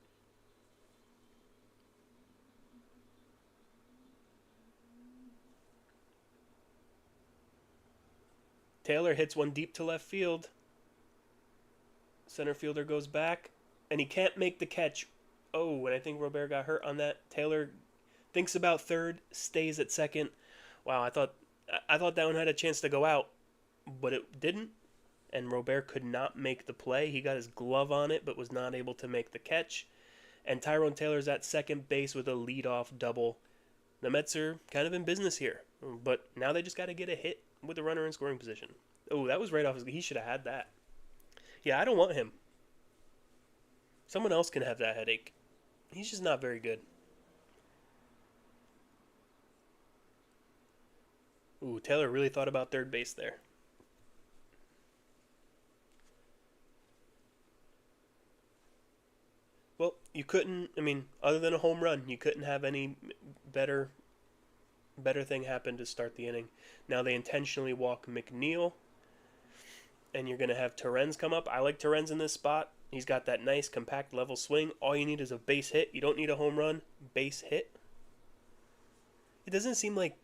Taylor hits one deep to left field. Center fielder goes back, and he can't make the catch. Oh, and I think Robert got hurt on that. Taylor thinks about third, stays at second. Wow, I thought that one had a chance to go out, but it didn't. And Robert could not make the play. He got his glove on it, but was not able to make the catch. And Tyrone Taylor's at second base with a leadoff double. The Mets are kind of in business here, but now they just got to get a hit with the runner in scoring position. Oh, that was right off his... He should have had that. Yeah, I don't want him. Someone else can have that headache. He's just not very good. Ooh, Taylor really thought about third base there. Well, you couldn't... I mean, other than a home run, you couldn't have any better thing happen to start the inning. Now they intentionally walk McNeil, and you're going to have Torrens come up. I like Torrens in this spot. He's got that nice, compact, level swing. All you need is a base hit. You don't need a home run. Base hit. It doesn't seem like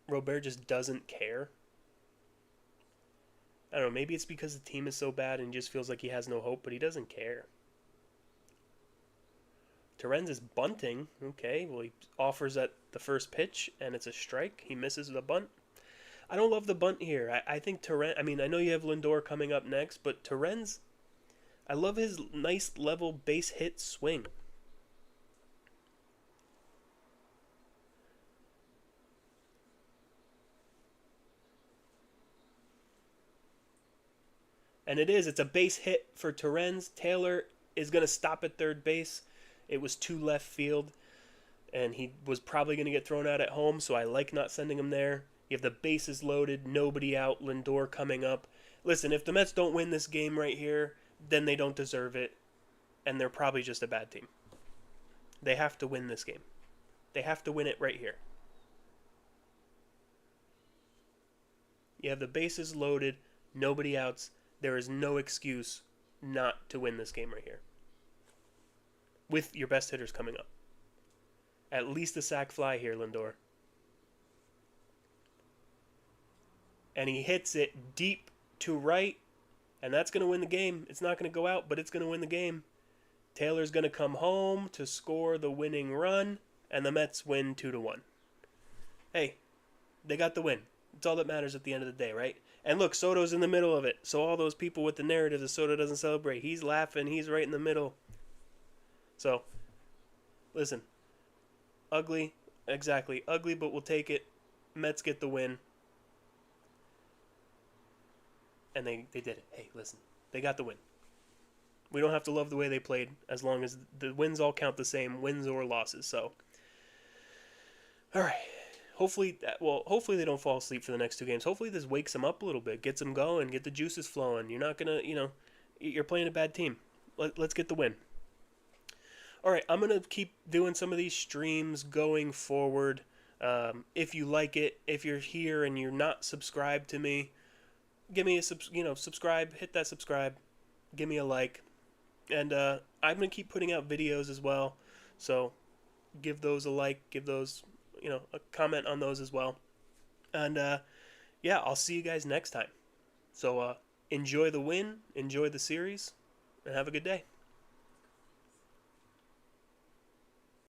Robert just doesn't care. I don't know, maybe it's because the team is so bad and he just feels like he has no hope, but he doesn't care. Torrens is bunting. Okay, well, he offers at the first pitch, and it's a strike. He misses the bunt. I don't love the bunt here. I think Torrens... I mean, I know you have Lindor coming up next, but Torrens... I love his nice level base hit swing. And it's a base hit for Torrens. Taylor is going to stop at third base. It was to left field, and he was probably going to get thrown out at home, so I like not sending him there. You have the bases loaded, nobody out, Lindor coming up. Listen, if the Mets don't win this game right here, then they don't deserve it, and they're probably just a bad team. They have to win this game. They have to win it right here. You have the bases loaded, nobody outs. There is no excuse not to win this game right here. With your best hitters coming up. At least a sac fly here, Lindor. And he hits it deep to right, and that's going to win the game. It's not going to go out, but it's going to win the game. Taylor's going to come home to score the winning run, and the Mets win 2-1. Hey, they got the win. It's all that matters at the end of the day, right? And look, Soto's in the middle of it. So all those people with the narrative that Soto doesn't celebrate, he's laughing. He's right in the middle. So, listen. Ugly. Exactly. Ugly, but we'll take it. Mets get the win. And they did it. Hey, listen. They got the win. We don't have to love the way they played as long as the wins all count the same, wins or losses. So, all right. Hopefully they don't fall asleep for the next two games. Hopefully this wakes them up a little bit, gets them going, get the juices flowing. You're not gonna, you're playing a bad team. Let's get the win. All right, I'm gonna keep doing some of these streams going forward. If you like it, if you're here and you're not subscribed to me, give me a subscribe, hit that subscribe, give me a like, and I'm gonna keep putting out videos as well. So give those a like, give those a comment on those as well, and yeah, I'll see you guys next time. So enjoy the win, enjoy the series, and have a good day.